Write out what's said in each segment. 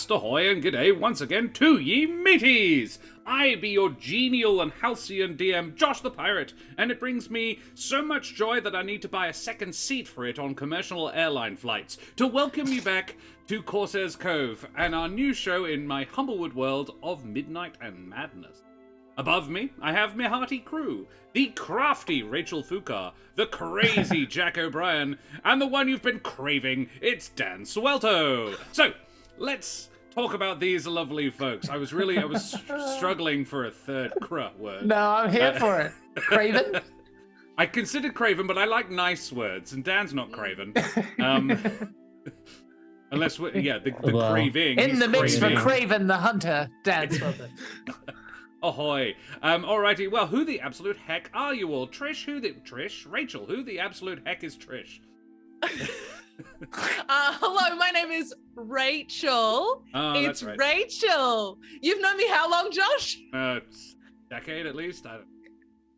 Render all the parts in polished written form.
Avast ahoy and g'day once again to ye mateys! I be your genial and halcyon DM, Josh the Pirate, and it brings me so much joy that I need to buy a second seat for it on commercial airline flights to welcome you back to Corsair's Cove and our new show in my Humblewood world of midnight and madness. Above me, I have my hearty crew, the crafty Rachel Fukar, the crazy Jack O'Brien, and the one you've been craving, it's Dan Swelto. So, let's talk about these lovely folks. I was struggling for a third word. No, I'm here for it. Craven? I considered Craven, but I like nice words, and Dan's not Craven. Unless, the craving. In the mix for craving. Craven the Hunter, Dan Swelto. Ahoy. Alrighty, well, who the absolute heck are you all? Rachel, who the absolute heck is Trish? Hello, my name is Rachel. It's right. Rachel. You've known me how long, Josh? Decade at least.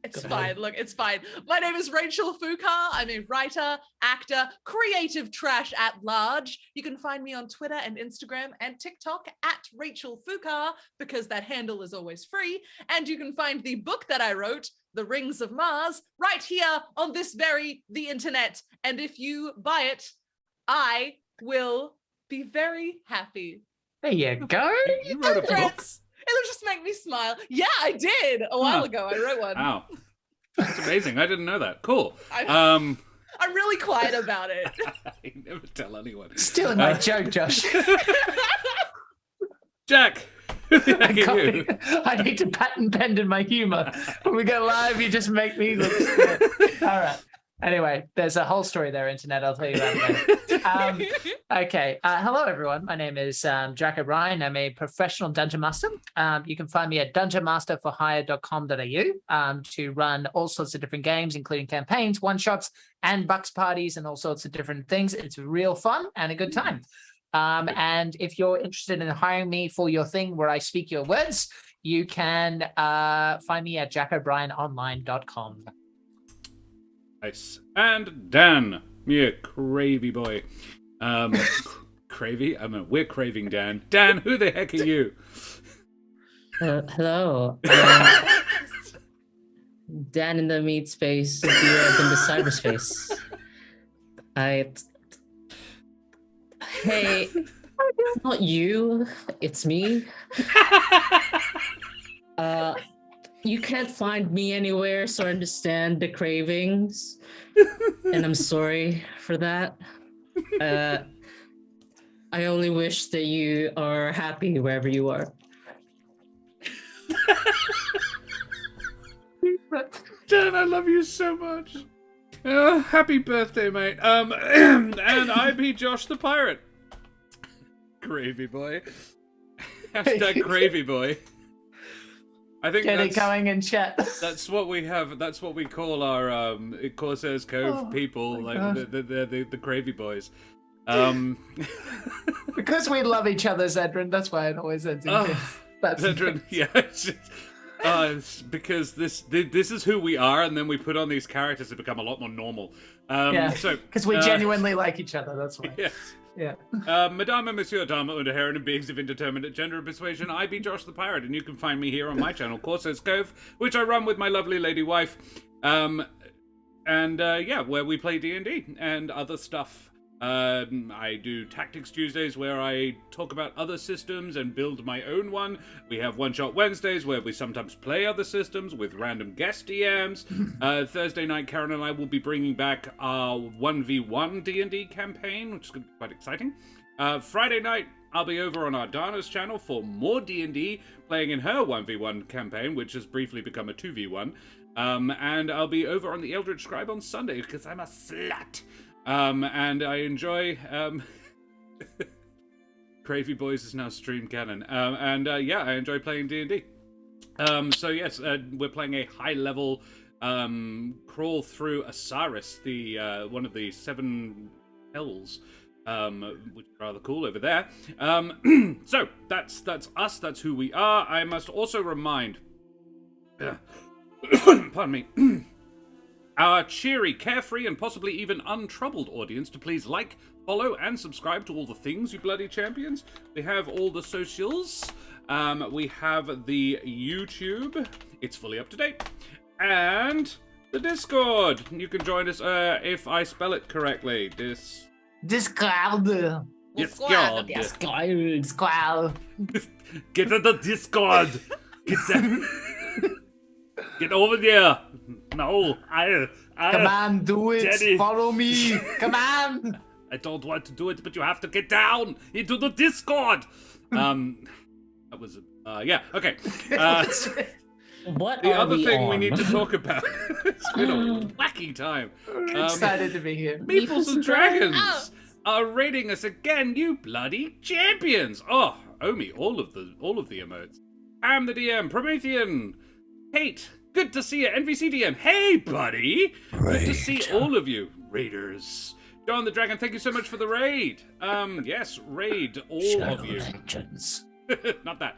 It's fine. Look, it's fine. My name is Rachel Fukar. I'm a writer, actor, creative trash at large. You can find me on Twitter and Instagram and TikTok at Rachel Fukar because that handle is always free. And you can find the book that I wrote, The Rings of Mars, right here on the internet. And if you buy it, I will be very happy. There you go. You wrote a book? It'll just make me smile. Yeah, I did a while ago. I wrote one. Wow. That's amazing. I didn't know that. Cool. I'm really quiet about it. I never tell anyone. Stealing my joke, Josh. Jack, who the heck are you? I need to patent pending my humor. When we go live, you just make me look stupid. All right. Anyway, there's a whole story there, internet. I'll tell you about it later. Okay. Hello, everyone. My name is Jack O'Brien. I'm a professional dungeon master. You can find me at dungeonmasterforhire.com.au to run all sorts of different games, including campaigns, one-shots, and bucks parties, and all sorts of different things. It's real fun and a good time. And if you're interested in hiring me for your thing where I speak your words, you can find me at jackobrienonline.com. Nice. And Dan, yeah, cravey boy. Cravey? We're craving Dan. Dan, who the heck are you? Hello. Dan in the meat space, in the cyberspace. Hey, it's not you, it's me. You can't find me anywhere, so I understand the cravings, and I'm sorry for that. I only wish that you are happy wherever you are. Dan, I love you so much. Happy birthday, mate. And I be Josh the Pirate. Gravy boy. Hashtag gravy boy. I think Get it going in chat. That's what we have. That's what we call our Corsair's Cove people, like the gravy boys. Because we love each other, Zedrin. That's why it always ends in that's Zedrin, yeah. It's because this is who we are, and then we put on these characters to become a lot more normal. So because we genuinely like each other. That's why. Yes. Yeah. Madame and Monsieur Dama Underheron and beings of indeterminate gender and persuasion, I be Josh the Pirate, and you can find me here on my channel, Corsair's Cove, which I run with my lovely lady wife, where we play D&D and other stuff. I do Tactics Tuesdays where I talk about other systems and build my own one. We have One Shot Wednesdays where we sometimes play other systems with random guest DMs. Thursday night, Karen and I will be bringing back our 1v1 D&D campaign, which is going to be quite exciting. Friday night, I'll be over on our Dana's channel for more D&D, playing in her 1v1 campaign, which has briefly become a 2v1. And I'll be over on the Eldritch Scribe on Sunday because I'm a slut. And I enjoy, Cravey Boys is now stream canon. I enjoy playing D&D. So yes, we're playing a high-level, crawl through Osiris, the, one of the 7 hells, which is rather cool over there. So, that's us, that's who we are. I must also remind, pardon me, our cheery, carefree, and possibly even untroubled audience to please like, follow, and subscribe to all the things, you bloody champions. We have all the socials. We have the YouTube. It's fully up to date. And the Discord. You can join us if I spell it correctly. Discord. Discord. Get to the Discord. Get over there. No, Come on, do it. Daddy. Follow me. Come on. I don't want to do it, but you have to get down into the Discord. That was yeah. Okay. What The are other we thing on? we need to talk about. It's been a wacky time. Excited to be here. Meeples and Dragons are raiding us again, you bloody champions! Oh, owe me all of the emotes. I'm the DM, Promethean, Kate. Good to see you, NVC DM. Hey, buddy. Good to see all of you, raiders. John the Dragon, thank you so much for the raid. Yes, raid all of you. Legends. Not that.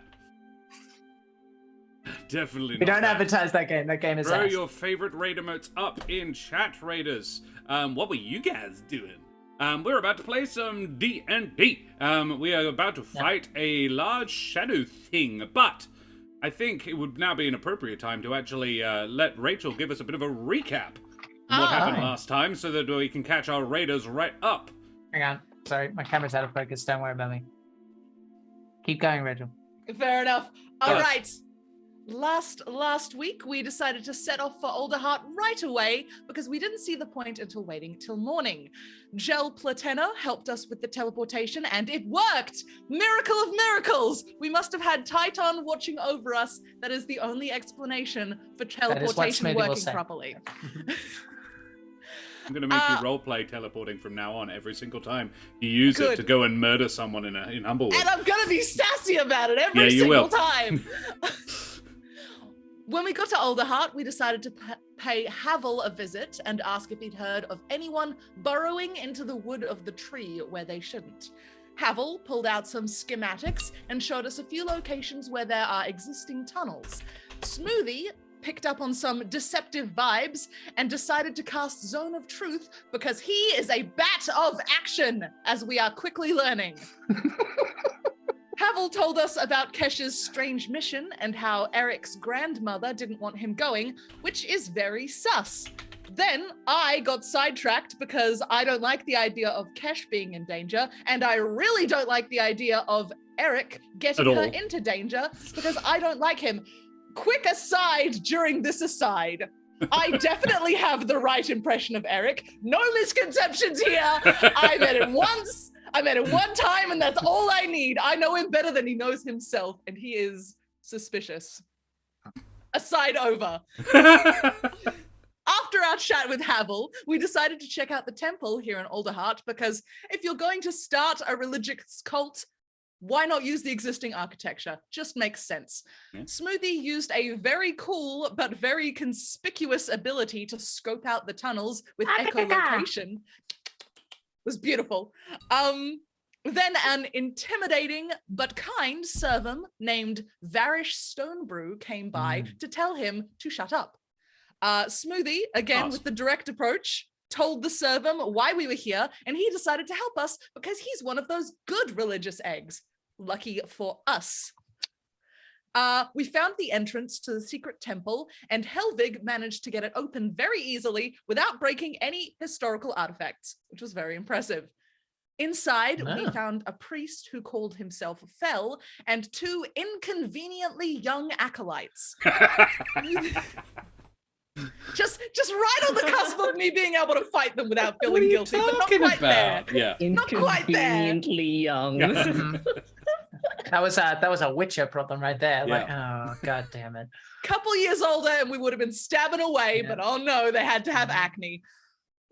Definitely not. We don't that. advertise that game. That game is Throw ass. your favorite raid emotes up in chat, raiders. What were you guys doing? We're about to play some D&D. We are about to fight a large shadow thing, but I think it would now be an appropriate time to actually let Rachel give us a bit of a recap on what happened last time, so that we can catch our raiders right up. Hang on. Sorry, my camera's out of focus. Don't worry about me. Keep going, Rachel. Fair enough. All Yes. right. Last week, we decided to set off for Alderheart right away because we didn't see the point until waiting till morning. Gel Platena helped us with the teleportation, and it worked! Miracle of miracles! We must have had Titan watching over us. That is the only explanation for teleportation Smoothie will working say. properly. I'm going to make you roleplay teleporting from now on every single time you use it Good. to go and murder someone in Humblewood. And I'm gonna be sassy about it every Yeah, you single will. time. When we got to Alderheart, we decided to pay Havel a visit and ask if he'd heard of anyone burrowing into the wood of the tree where they shouldn't. Havel pulled out some schematics and showed us a few locations where there are existing tunnels. Smoothie picked up on some deceptive vibes and decided to cast Zone of Truth because he is a bat of action, as we are quickly learning. Havel told us about Kesh's strange mission and how Eric's grandmother didn't want him going, which is very sus. Then I got sidetracked because I don't like the idea of Kesh being in danger, and I really don't like the idea of Eric getting At her all. into danger because I don't like him. Quick aside during this aside. I definitely have the right impression of Eric. No misconceptions here. I met him once. I met him one time, and that's all I need. I know him better than he knows himself, and he is suspicious. Aside over. After our chat with Havel, we decided to check out the temple here in Alderheart because if you're going to start a religious cult, why not use the existing architecture? Just makes sense. Yeah. Smoothie used a very cool but very conspicuous ability to scope out the tunnels with echolocation. Was beautiful. Then an intimidating but kind servant named Varish Stonebrew came by to tell him to shut up. Smoothie, again Awesome. with the direct approach, told the servant why we were here, and he decided to help us because he's one of those good religious eggs. Lucky for us. We found the entrance to the secret temple, and Helvig managed to get it open very easily without breaking any historical artifacts, which was very impressive. Inside, we found a priest who called himself Fell and two inconveniently young acolytes. just right on the cusp of me being able to fight them without What are feeling you guilty, but not talking quite there. about? Yeah. Not quite there. Inconveniently young. That was a Witcher problem right there. Like, oh god damn it. Couple years older and we would have been stabbing away, Yeah. but oh no, they had to have acne.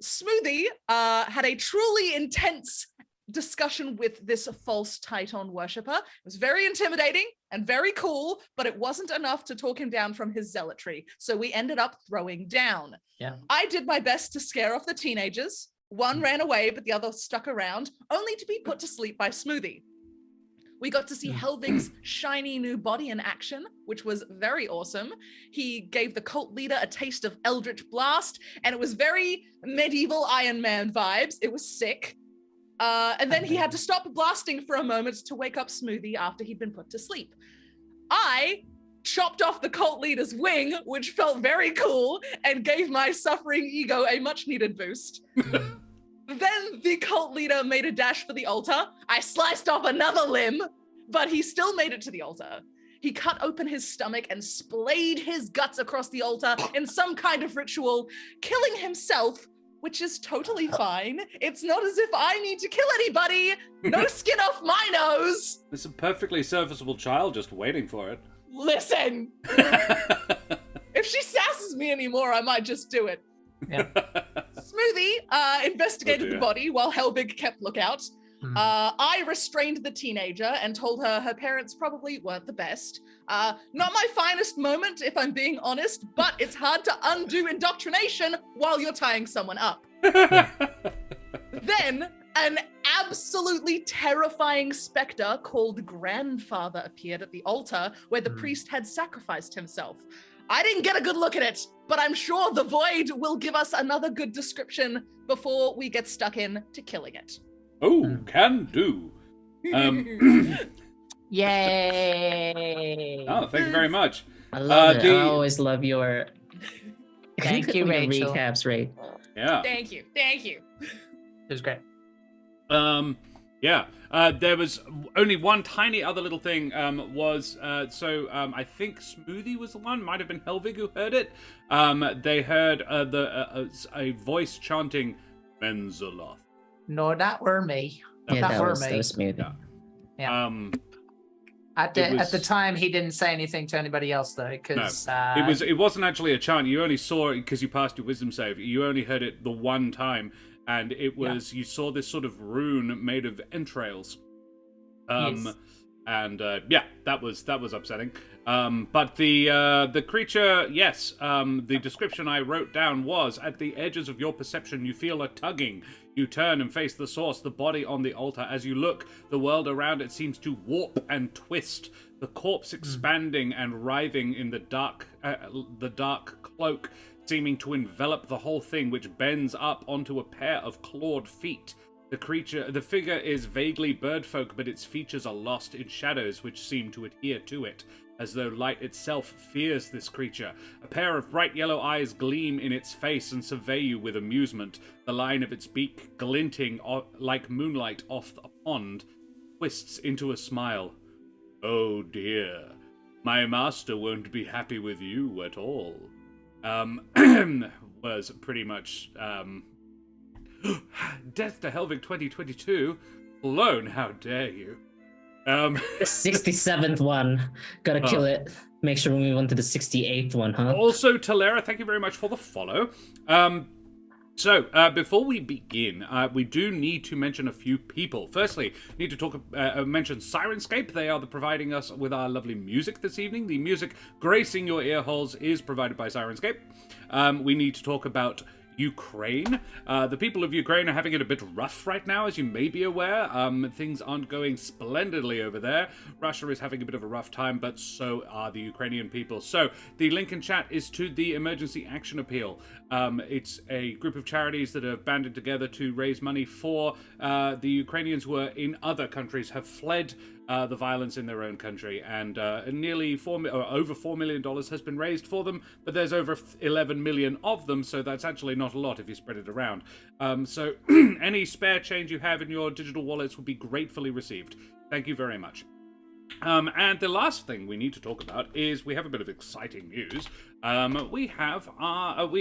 Smoothie had a truly intense discussion with this false Titan worshipper. It was very intimidating and very cool, but it wasn't enough to talk him down from his zealotry. So we ended up throwing down. Yeah. I did my best to scare off the teenagers. One ran away, but the other stuck around, only to be put to sleep by Smoothie. We got to see Helvig's shiny new body in action, which was very awesome. He gave the cult leader a taste of Eldritch Blast, and it was very medieval Iron Man vibes. It was sick. And then he had to stop blasting for a moment to wake up Smoothie after he'd been put to sleep. I chopped off the cult leader's wing, which felt very cool, and gave my suffering ego a much-needed boost. Then the cult leader made a dash for the altar. I sliced off another limb, but he still made it to the altar. He cut open his stomach and splayed his guts across the altar in some kind of ritual, killing himself, which is totally fine. It's not as if I need to kill anybody. No skin off my nose. There's a perfectly serviceable child just waiting for it. Listen, if she sasses me anymore, I might just do it. Yeah. Smoothie investigated the body while Helvig kept lookout. I restrained the teenager and told her her parents probably weren't the best. Not my finest moment, if I'm being honest, but it's hard to undo indoctrination while you're tying someone up. Then an absolutely terrifying specter called Grandfather appeared at the altar where the priest had sacrificed himself. I didn't get a good look at it, but I'm sure the Void will give us another good description before we get stuck in to killing it. Oh, can do. Yay! Oh, thank you very much. I love it. I always love your Thank you, your Rachel. recaps, Ray. Yeah. Thank you. Thank you. It was great. There was only one tiny other little thing, I think Smoothie was the one, might have been Helvig who heard it. They heard a voice chanting, Menzeloth. No, that were me. Yeah, that were was Smoothie. Yeah. At the time, he didn't say anything to anybody else though, because it wasn't actually a chant. You only saw it because you passed your wisdom save. You only heard it the one time. And it was, you saw this sort of rune made of entrails. Yes. And that was upsetting. But the creature, yes, the description I wrote down was, at the edges of your perception, you feel a tugging. You turn and face the source, the body on the altar. As you look, the world around it seems to warp and twist. The corpse expanding and writhing in the dark cloak, seeming to envelop the whole thing, which bends up onto a pair of clawed feet. The figure is vaguely birdfolk, but its features are lost in shadows which seem to adhere to it, as though light itself fears this creature. A pair of bright yellow eyes gleam in its face and survey you with amusement. The line of its beak, glinting like moonlight off a pond, twists into a smile. Oh dear, my master won't be happy with you at all. Was pretty much, Death to Helvig 2022. Alone, how dare you? The 67th one. Gotta kill it. Make sure we move on to the 68th one, huh? Also, Talera, thank you very much for the follow. So, before we begin, we do need to mention a few people. Firstly, need to mention Sirenscape. They are providing us with our lovely music this evening. The music gracing your ear holes is provided by Sirenscape. We need to talk about Ukraine. The people of Ukraine are having it a bit rough right now, as you may be aware. Things aren't going splendidly over there. Russia is having a bit of a rough time, but so are the Ukrainian people. So the link in chat is to the Emergency Action Appeal. It's a group of charities that have banded together to raise money for the Ukrainians who are in other countries, have fled the violence in their own country, and over $4 million has been raised for them, but there's over 11 million of them, so that's actually not a lot if you spread it around. So any spare change you have in your digital wallets will be gratefully received. Thank you very much. And the last thing we need to talk about is we have a bit of exciting news. We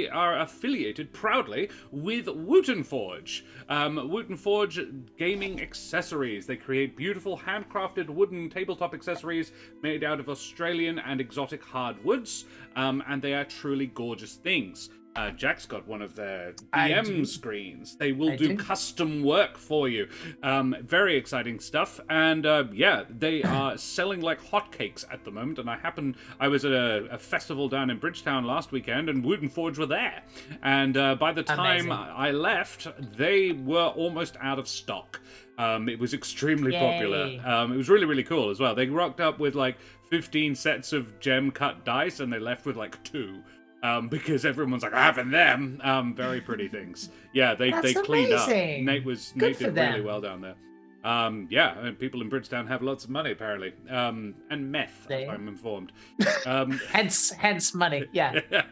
are affiliated proudly with Wootenforge. Wootenforge gaming accessories. They create beautiful handcrafted wooden tabletop accessories made out of Australian and exotic hardwoods, and they are truly gorgeous things. Jack's got one of their I DM do. screens. They will I do do. custom work for you. Very exciting stuff. And they are selling like hotcakes at the moment. And I was at a festival down in Bridgetown last weekend, and Wood and Forge were there. And by the time Amazing. I left, they were almost out of stock. It was extremely popular. Yay. It was really, really cool as well. They rocked up with like 15 sets of gem cut dice, and they left with like 2. Because everyone's like having them. Very pretty things. Yeah, they cleaned up. amazing. Nate Good did for really them. well down there. And people in Bridgetown have lots of money apparently. And meth, They- I'm informed. Hence money. Yeah. Yeah.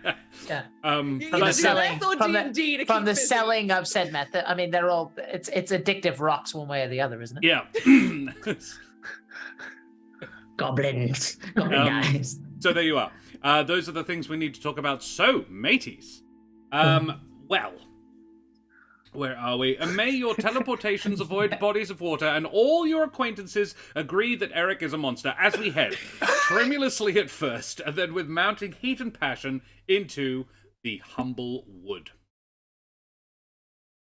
You From either the do selling, meth or from D&D to the, from keep the busy. selling of said method. I mean, they're all. It's addictive rocks one way or the other, isn't it? Yeah. Goblins. Goblin Um, guys. So there you are. Those are the things we need to talk about. So, mateys. Well, where are we? And may your teleportations avoid bodies of water, and all your acquaintances agree that Eric is a monster as we head, tremulously at first, and then with mounting heat and passion, into the Humblewood.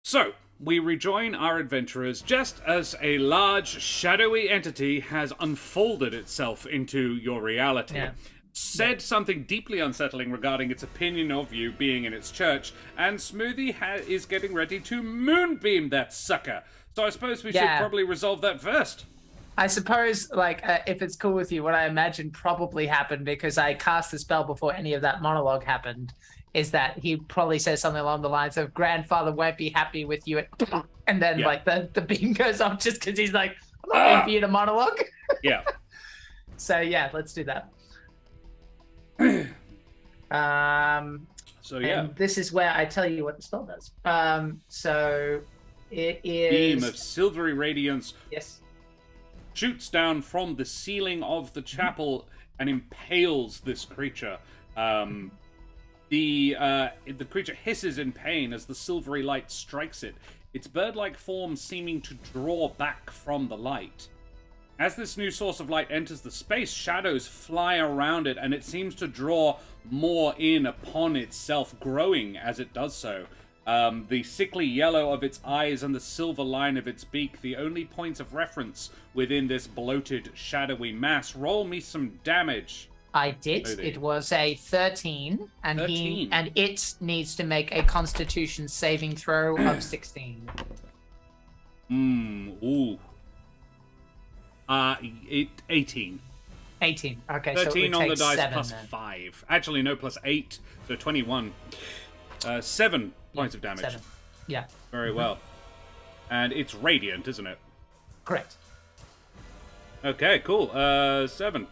So, we rejoin our adventurers just as a large, shadowy entity has unfolded itself into your reality. Yeah. Said something deeply unsettling regarding its opinion of you being in its church, and Smoothie is getting ready to moonbeam that sucker. So I suppose we should Yeah. probably resolve that first. I suppose, if it's cool with you, what I imagine probably happened, because I cast the spell before any of that monologue happened, is that he probably says something along the lines of "Grandfather won't be happy with you," and then Yeah. the beam goes off just because he's like, "I'm not waiting for you to monologue." Yeah. So yeah, let's do that. So yeah, And this is where I tell you what the spell does. So it is beam of silvery radiance yes. shoots down from the ceiling of the chapel and impales this creature. The creature hisses in pain as the silvery light strikes it, its bird-like form seeming to draw back from the light. As this new source of light enters the space, shadows fly around it, and it seems to draw more in upon itself, growing as it does so. The sickly yellow of its eyes and the silver line of its beak, the only points of reference within this bloated, shadowy mass. Roll me some damage. I did. Smoothie. It was a 13, and 13. it needs to make a Constitution saving throw of 16. Ooh. 18. 18. Okay, so it 13 would on the take dice 7 plus then. 5. Actually, no, plus 8. So 21. 7 points of damage. 7. Yeah, Very well. And it's radiant, isn't it? correct. Okay, cool. 7.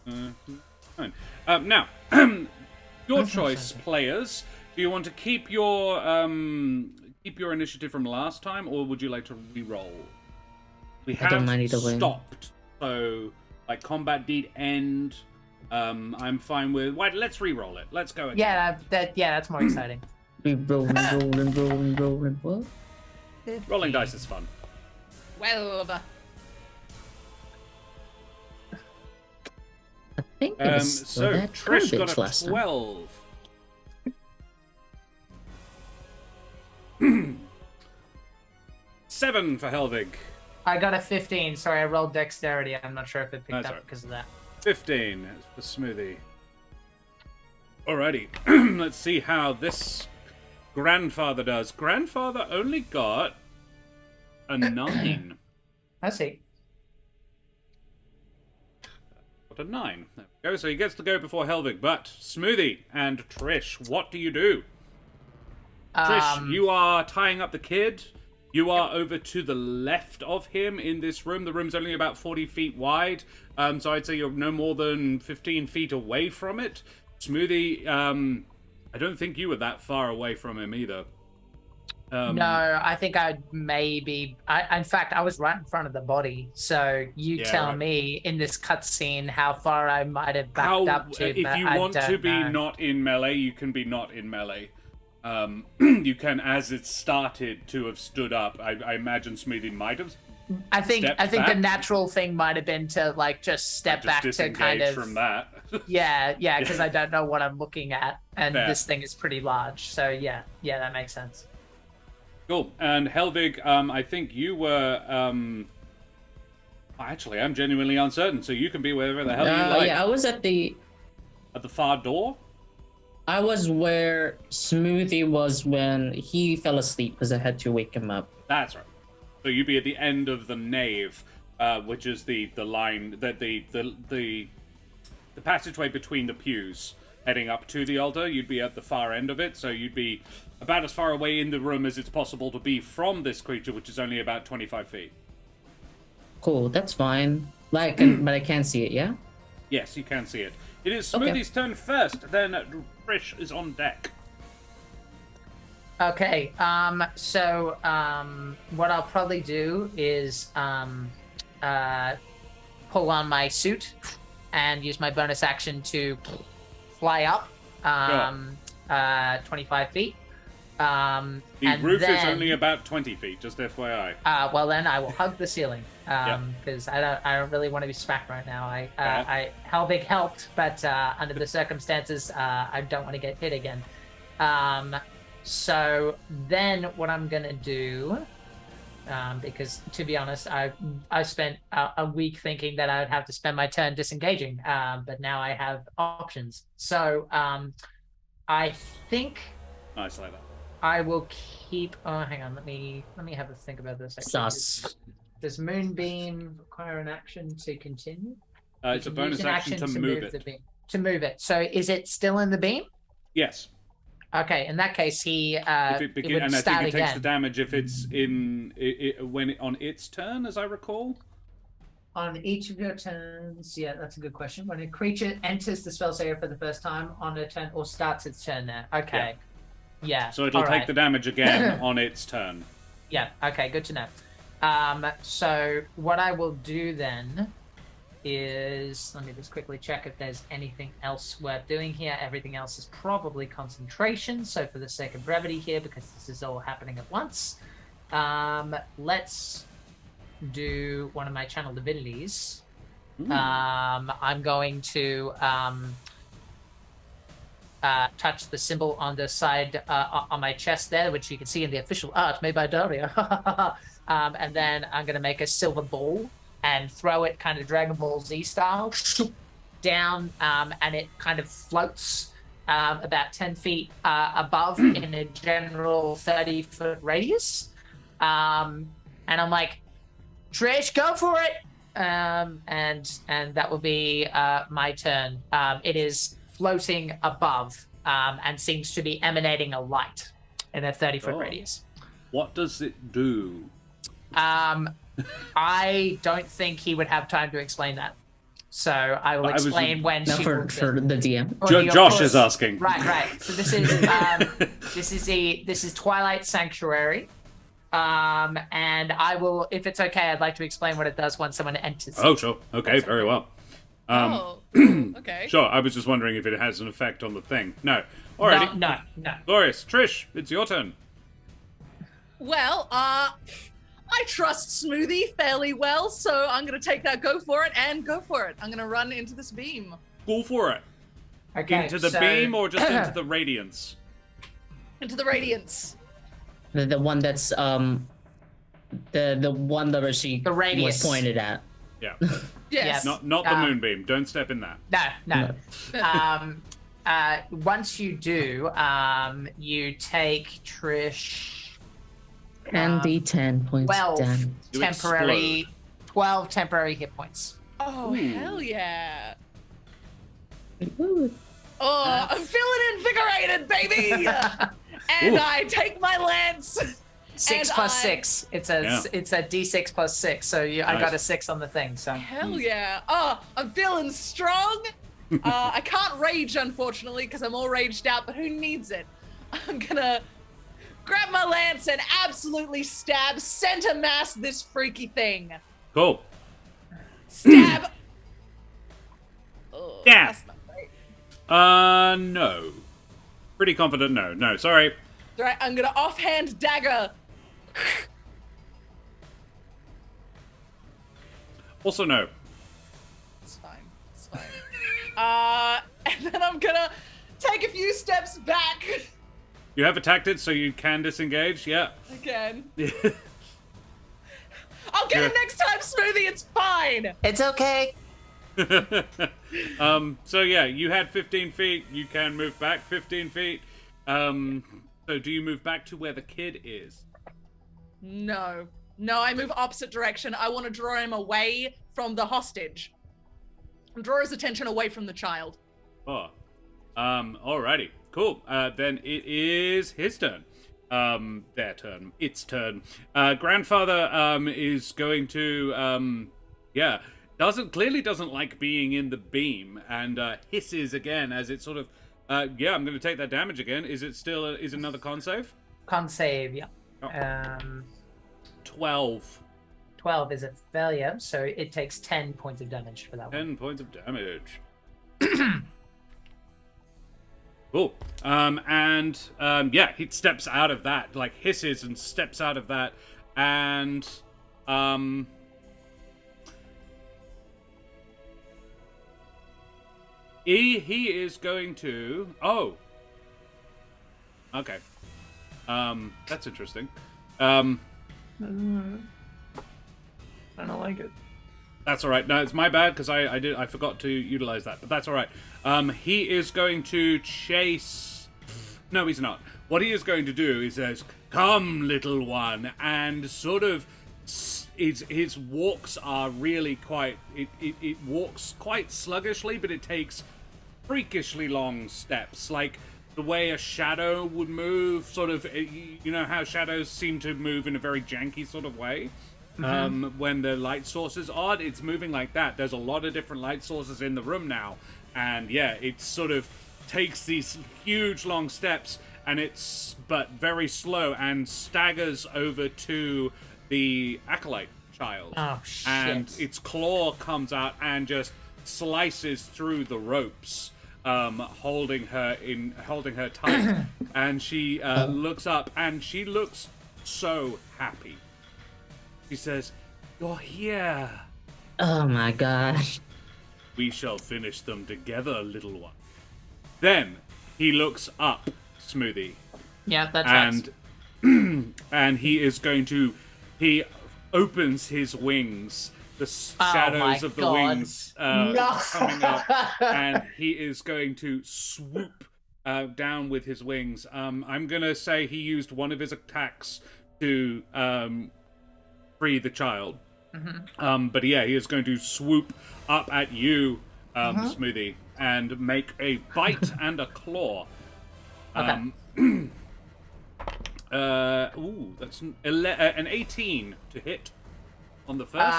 9. Now, your choice, players. Do you want to keep your initiative from last time, or would you like to re-roll? We I don't have mind either way. stopped, so like combat did end. I'm fine with. Wait, let's re-roll it. Let's go again. Yeah, that's more exciting. We rolling. What? Rolling dice is fun. 12. I think it's So that Trish garbage got a last time. 12. Seven for Helvig. I got a 15. Sorry, I rolled dexterity. I'm not sure if it picked That's up all right. because of that. 15 for Smoothie. Alrighty, let's see how this grandfather does. Grandfather only got a 9. I see. Got a 9. There we go. So he gets to go before Helvig. But Smoothie and Trish, what do you do? Trish, you are tying up the kid. You are over to the left of him in this room. The room's only about 40 feet wide. So I'd say you're no more than 15 feet away from it. Smoothie, I don't think you were that far away from him either. No, I think I'd maybe. In fact, I was right in front of the body. So you Yeah, tell right. me in this cutscene how far I might have backed How, up to. if but you I want to don't be know. not in melee, you can be not in melee. You can, as it started to have stood up, I imagine Smoothie might have I think stepped the back. natural thing might have been to just step just back to kind disengaged of from that. Yeah, because I don't know what I'm looking at, and Fair. this thing is pretty large. So yeah, that makes sense. Cool. And Helvig, I think you were. Actually, I'm genuinely uncertain, so you can be wherever the hell you like. Yeah, I was at the far door. I was where Smoothie was when he fell asleep because I had to wake him up. That's right. So you'd be at the end of the nave, which is the line that the passageway between the pews heading up to the altar. You'd be at the far end of it, so you'd be about as far away in the room as it's possible to be from this creature, which is only about 25 feet. Cool, that's fine. But I can't see it, yeah? Yes, you can see it. It is Smoothie's turn first, then Trish is on deck. Okay, so what I'll probably do is pull on my suit and use my bonus action to fly up 25 feet. The roof is only about 20 feet, just FYI. Well, then I will hug the ceiling because I don't really want to be smacked right now. Helvig helped, but under the circumstances, I don't want to get hit again. So then what I'm gonna do, because to be honest, I spent a week thinking that I would have to spend my turn disengaging, but now I have options. So I think Nice like that. I will keep. Oh, hang on. Let me have a think about this. Sus. Does Moonbeam require an action to continue? It's a bonus action to move it. The beam. To move it. So is it still in the beam? Yes. Okay. In that case, he If it would and I start think it takes the again. damage if it's on its turn, as I recall. On each of your turns, yeah, that's a good question. When a creature enters the spell's area for the first time on a turn or starts its turn there. Okay. Yeah. So it'll take the damage again on its turn. Yeah, okay, good to know. So what I will do then is, let me just quickly check if there's anything else worth doing here. Everything else is probably concentration, so for the sake of brevity here, because this is all happening at once, let's do one of my channel divinities. I'm going to touch the symbol on the side on my chest there, which you can see in the official art made by Daria. And then I'm going to make a silver ball and throw it kind of Dragon Ball Z style down, and it kind of floats about 10 feet above in a general 30-foot radius. And I'm like, Trish, go for it! And that will be my turn. It is floating above and seems to be emanating a light in a 30-foot radius. What does it do? I don't think he would have time to explain that. So I will explain when she for the DM. Josh is asking. Right. So this is this is Twilight Sanctuary. And I will, if it's okay, I'd like to explain what it does when someone enters. Oh, sure. Okay, very well. Okay. Sure, I was just wondering if it has an effect on the thing. No. Alrighty. No. Glorious. Trish, it's your turn. Well, I trust Smoothie fairly well, so I'm going to take that go for it. I'm going to run into this beam. Go for it. Okay, Into the beam or just into the radiance? Into the radiance. The one that's the one that she The radius. was pointed at. Yeah. Yes. Not the moonbeam. Don't step in that. No. Once you do, you take Trish 10 points 12 damage. temporary 12 temporary hit points. Oh, hell yeah. Ooh. Oh, I'm feeling invigorated, baby! And I take my lance. 6 plus 6. It's a d6 plus 6. So I got a 6 on the thing. So hell yeah! Oh, I'm feeling strong. I can't rage, unfortunately, because I'm all raged out. But who needs it? I'm gonna grab my lance and absolutely stab center mass this freaky thing. Cool. Stab. Oh, Yeah. that's not great. No. Pretty confident no. No, sorry. All right, I'm gonna offhand dagger. Also no. It's fine. And then I'm gonna take a few steps back. You have attacked it, so you can disengage. Yeah. Again. I'll get it next time, Smoothie. It's fine. It's okay. So yeah, you had 15 feet. You can move back 15 feet. So do you move back to where the kid is? No, I move opposite direction. I want to draw him away from the hostage. Draw his attention away from the child. Oh. Alrighty. Cool. Then it is his turn. Their turn. Its turn. Grandfather, is going to, clearly doesn't like being in the beam and, hisses again as it sort of, I'm going to take that damage again. Is it still, is another con save? Con save, yeah. Oh. 12. 12 is a failure, so it takes 10 points of damage for that 10 points of damage. Cool. He steps out of that, like hisses and steps out of that, and he is going to. Oh. Okay. That's interesting. I don't like it. That's all right. No, it's my bad because I forgot to utilize that, but that's all right. He is going to chase. No, he's not. What he is going to do is says, "Come, little one," and sort of his walks are really quite. It walks quite sluggishly, but it takes freakishly long steps, like the way a shadow would move. Sort of, you know how shadows seem to move in a very janky sort of way. When the light source is odd, it's moving like that. There's a lot of different light sources in the room now, and yeah, it sort of takes these huge long steps, and it's but very slow, and staggers over to the acolyte child. Oh shit! And its claw comes out and just slices through the ropes, holding her tight. And she looks up, and she looks so happy. She says, "You're here. Oh my gosh. We shall finish them together, little one." Then he looks up, Smoothie, Yeah, that's right. and he is going to. He opens his wings. The shadows of the God. wings coming up, and he is going to swoop down with his wings. I'm gonna say he used one of his attacks to free the child. But yeah, he is going to swoop up at you, Smoothie, and make a bite and a claw. Okay. That's an 18 to hit on the first.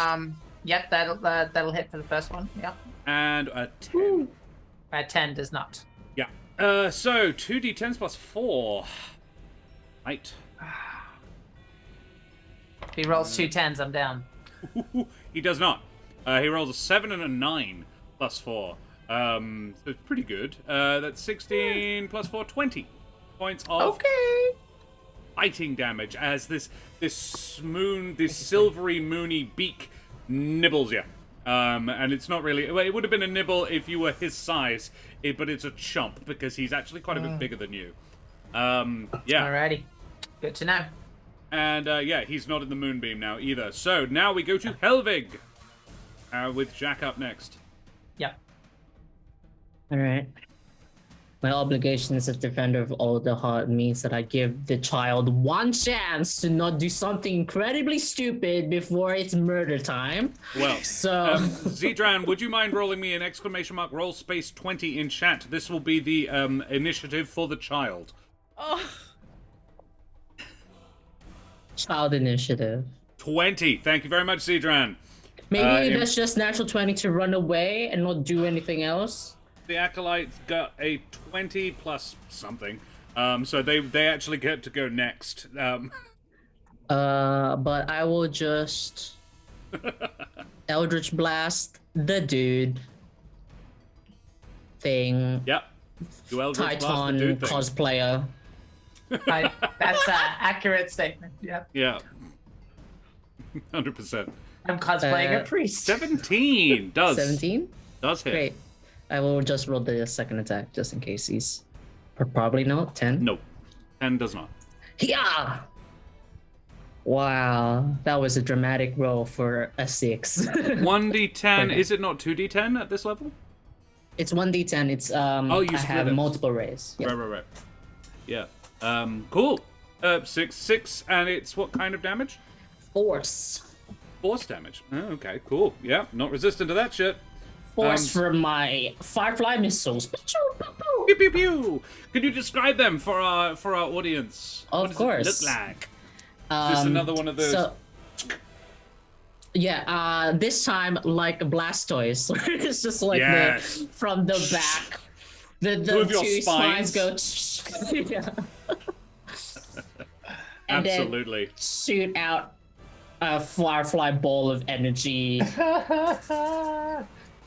Yep, that'll hit for the first one. Yep. And a 10. A 10 does not. Yeah. So 2d10s plus 4. Right. If he rolls 2 10s, I'm down. He does not. He rolls a 7 and a 9 plus 4. So it's pretty good. That's 16 plus 4, 20 points of biting damage as this silvery moony beak nibbles you. And it's not really. Well, it would have been a nibble if you were his size, but it's a chump because he's actually quite a bit bigger than you. Yeah. Alrighty. Good to know. And he's not in the moonbeam now either. So now we go to Helvig, with Jack up next. Yep. All right. My obligation as a defender of Alderheart means that I give the child one chance to not do something incredibly stupid before it's murder time. Well, so Zedran, would you mind rolling me an ! roll space 20 in chat? This will be the initiative for the child. Oh. Child initiative. 20. Thank you very much, Zedran. Maybe that's just natural 20 to run away and not do anything else. The acolytes got a 20 plus something, so they actually get to go next. But I will just Eldritch Blast the dude thing. Yep. You Eldritch Blast the Titan dude thing. cosplayer. That's an accurate statement. Yep. Yeah. 100%. I'm cosplaying a priest. 17 does. 17? Does hit. Great. I will just roll the second attack just in case he's. Or probably not. 10. No, 10 does not. Yeah. Wow, that was a dramatic roll for a 6. 1d10. Okay. Is it not 2d10 at this level? It's 1d10. It's Oh, you I split have it. multiple rays. Yeah. Right. Yeah. Cool. 6, and it's what kind of damage? Force. Force damage. Oh, okay, cool. Yeah, not resistant to that shit. Force for my firefly missiles. Pew pew pew. Could you describe them for our audience? Of What does course. it look like? Is this another one of those? So, yeah, this time like Blastoise. It's just like Yes. from the back. The Two of your two spines go. Yeah. And Absolutely. then shoot out a firefly ball of energy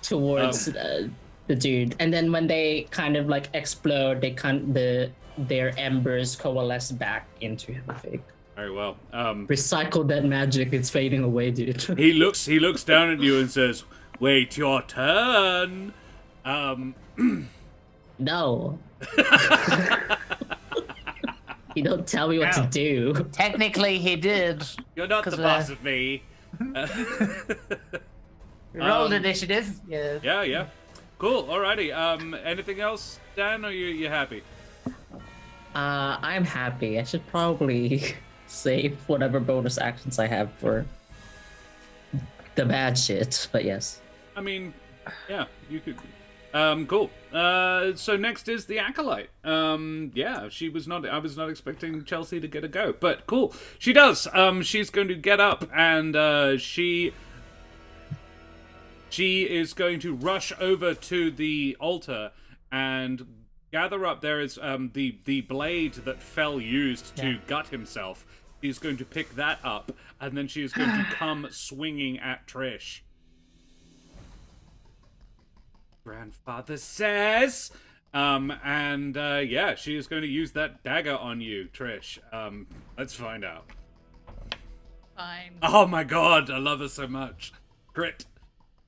towards the dude, and then when they kind of like explode, their embers coalesce back into the thing. Very well. Recycle that magic; it's fading away, dude. He looks down at you and says, "Wait your turn." No. He don't tell me what to do. Technically, he did. You're not the 'Cause, boss of me. Rolled initiative. Yeah. Yeah. Cool. Alrighty. Anything else, Dan? Or you happy? I'm happy. I should probably save whatever bonus actions I have for the bad shit. But yes. I mean, yeah, you could. Cool. So next is the Acolyte. Yeah, I was not expecting Chelsea to get a go, but cool. She does. She's going to get up and she is going to rush over to the altar and gather up. There is the blade that Fell used to gut himself. She's going to pick that up, and then she is going to come swinging at Trish. Grandfather says, yeah, she is going to use that dagger on you, Trish. Let's find out. Fine. Oh my god, I love her so much. Crit.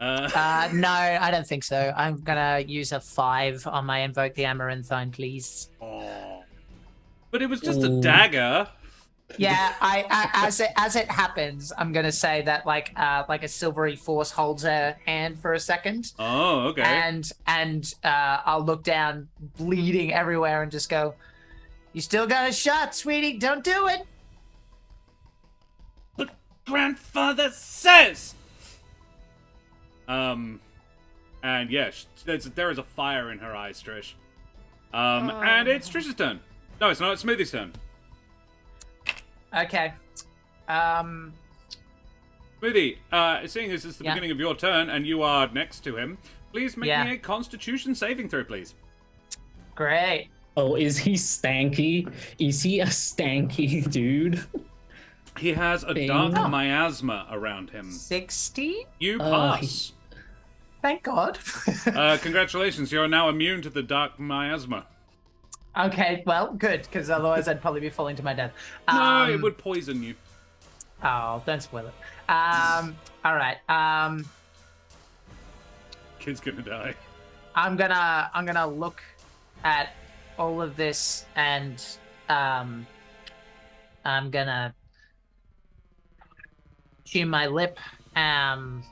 No, I don't think so. I'm gonna use a 5 on my invoke the Amaranthine, please. Oh. But it was just a dagger. Yeah, as it happens, I'm gonna say that like a silvery force holds her hand for a second. Oh, okay. And I'll look down, bleeding everywhere, and just go, "You still got a shot, sweetie. Don't do it." But Grandfather says. And yeah, there is a fire in her eyes, Trish. And it's Trish's turn. No, it's not. It's Smoothie's turn. Okay. Smoothie, seeing as it's the beginning of your turn and you are next to him, please make me a Constitution saving throw, please. Great. Oh, is he stanky? Is he a stanky dude? He has a dark miasma around him. 60? You pass. Thank God. Congratulations, you're now immune to the dark miasma. Okay, well, good, because otherwise I'd probably be falling to my death. No, it would poison you. Oh, don't spoil it. All right. Kid's gonna die. I'm gonna look at all of this and I'm gonna chew my lip and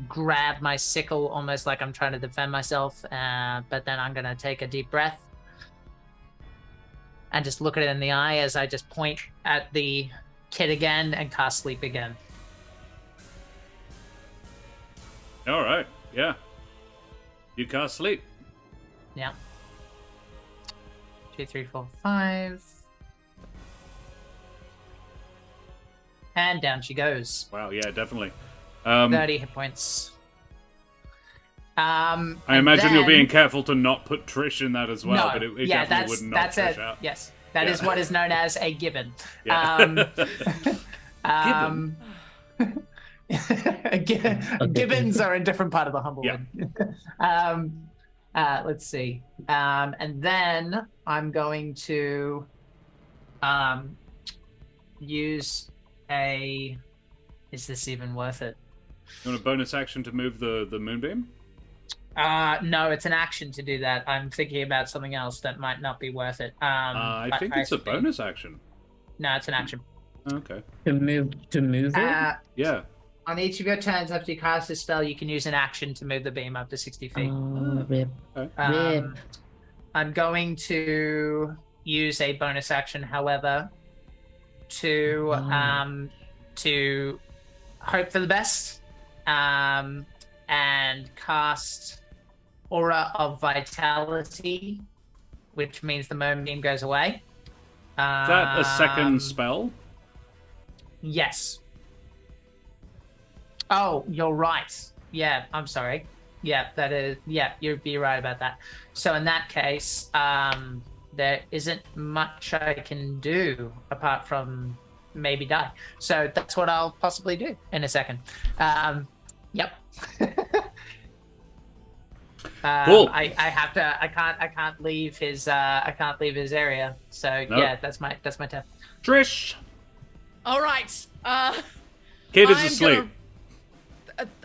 grab my sickle almost like I'm trying to defend myself, but then I'm gonna take a deep breath and just look at it in the eye as I just point at the kid again and cast sleep again. All right, yeah. You cast sleep. Yeah. 2, 3, 4, 5. And down she goes. Wow, yeah, definitely. 30 hit points. I imagine you're being careful to not put Trish in that as well, No, but it yeah, definitely would knock that's Trish it. out. Yes, that is what is known as a gibbon. Yeah. Gibbons are a different part of the Humblewood. Let's see. And then I'm going to use a... Is this even worth it? You want a bonus action to move the moonbeam? No, it's an action to do that. I'm thinking about something else that might not be worth it. I but think it's a bonus action. No, it's an action. Okay. To move it? Yeah. On each of your turns after you cast this spell, you can use an action to move the beam up to 60 feet. Rip. Okay. I'm going to use a bonus action, however, to hope for the best, and cast Aura of Vitality, which means the moment beam goes away. Is that a second spell? Yes. Oh, you're right. Yeah, I'm sorry. Yeah, that is. Yeah, you'd be right about that. So in that case, there isn't much I can do apart from maybe die. So that's what I'll possibly do in a second. Yep. Cool. I have to. I can't leave his. I can't leave his area. So Nope. yeah, that's my turn. Trish! All right. Kid is I'm asleep.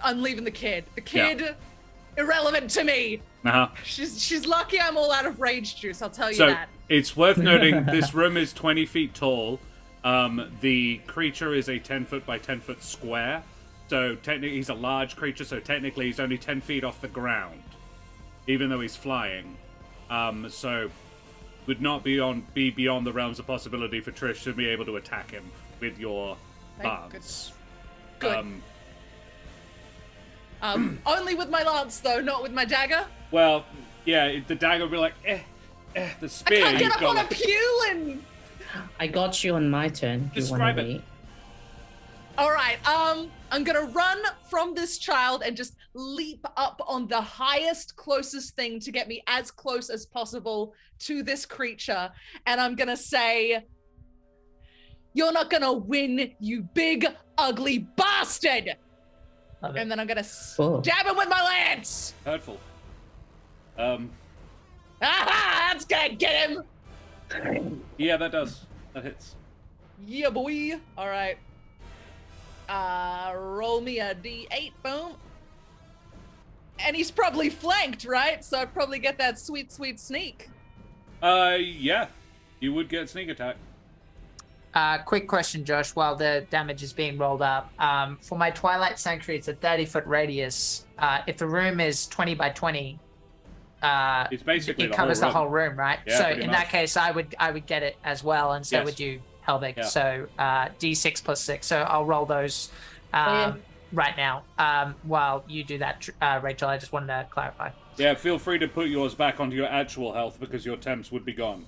I'm leaving the kid. The kid, irrelevant to me. Uh-huh. She's lucky I'm all out of rage juice. I'll tell you So, that. it's worth noting this room is 20 feet tall. The creature is a 10 foot by 10 foot square. So technically he's a large creature, so technically he's only 10 feet off the ground. Even though he's flying. So would not be beyond the realms of possibility for Trish to be able to attack him with your Thank lance. Good. Only with my lance, though, not with my dagger. Well, yeah, the dagger will be like, the spear. I can't get up on got a like, pew and... I got you on my turn. Describe it. Wait. All right, I'm gonna run from this child and just leap up on the highest, closest thing to get me as close as possible to this creature. And I'm gonna say, "You're not gonna win, you big, ugly bastard!" Love it. And then I'm gonna stab him with my lance. hurtful. Aha! That's gonna get him. Yeah, that does. That hits. Yeah, boy. All right. Roll me a d8, boom. And he's probably flanked, right? So I'd probably get that sweet, sweet sneak. Yeah. You would get sneak attack. Quick question, Josh, while the damage is being rolled up. For my Twilight Sanctuary, it's a 30-foot radius. If the room is 20 by 20, It's basically it the covers the room. whole room, right? Yeah, so pretty in much. that case, I would get it as well, and so Yes. would you, Helvig. Yeah. So D6 plus 6. So I'll roll those right now while you do that, Rachel. I just wanted to clarify. Yeah, feel free to put yours back onto your actual health because your temps would be gone.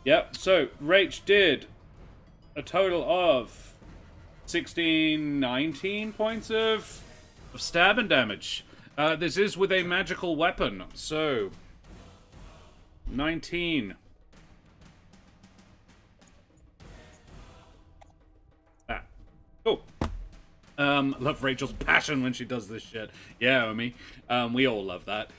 Yep, so Rach did a total of 16, 19 points of stabbing damage. This is with a magical weapon, so 19. Cool. Love Rachel's passion when she does this shit. Yeah, Omi. We all love that.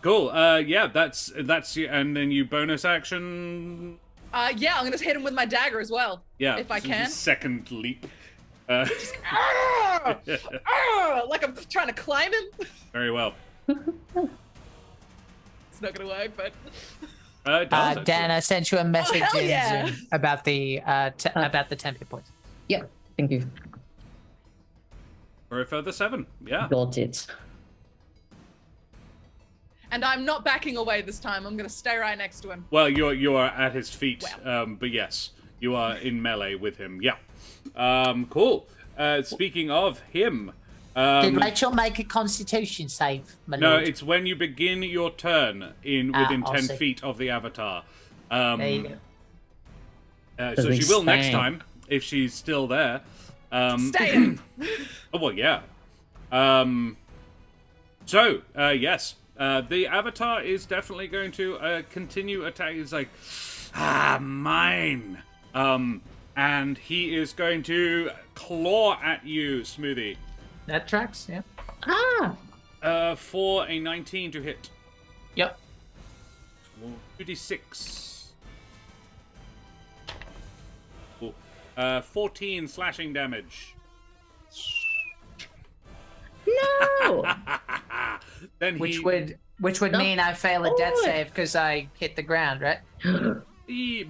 Cool. Yeah, that's and then you bonus action. Yeah, I'm gonna hit him with my dagger as well. Yeah, if I so can. Second leap. Like I'm trying to climb him. Very well. It's not gonna work, but. It does, Dan, I sent you a message hell in yeah. Zoom about the about the 10 hit points. Yeah, thank you. For a further 7. Yeah. Got it. And I'm not backing away this time. I'm gonna stay right next to him. Well, you are at his feet, but yes, you are in melee with him. Yeah. Cool. Speaking of him. Did Rachel make a Constitution save, my No, lord? it's when you begin your turn within I'll 10 see. feet of the avatar. There you go. So she will next Stay. time if she's still there. Stay. Oh well, yeah. Yes, the avatar is definitely going to continue attacking. He's like, mine. And he is going to claw at you, Smoothie. That tracks, yeah. For a 19 to hit. Yep. 2d6. Cool. 14 slashing damage. No. Then Which would No. mean I fail a death Oh. save because I hit the ground, right?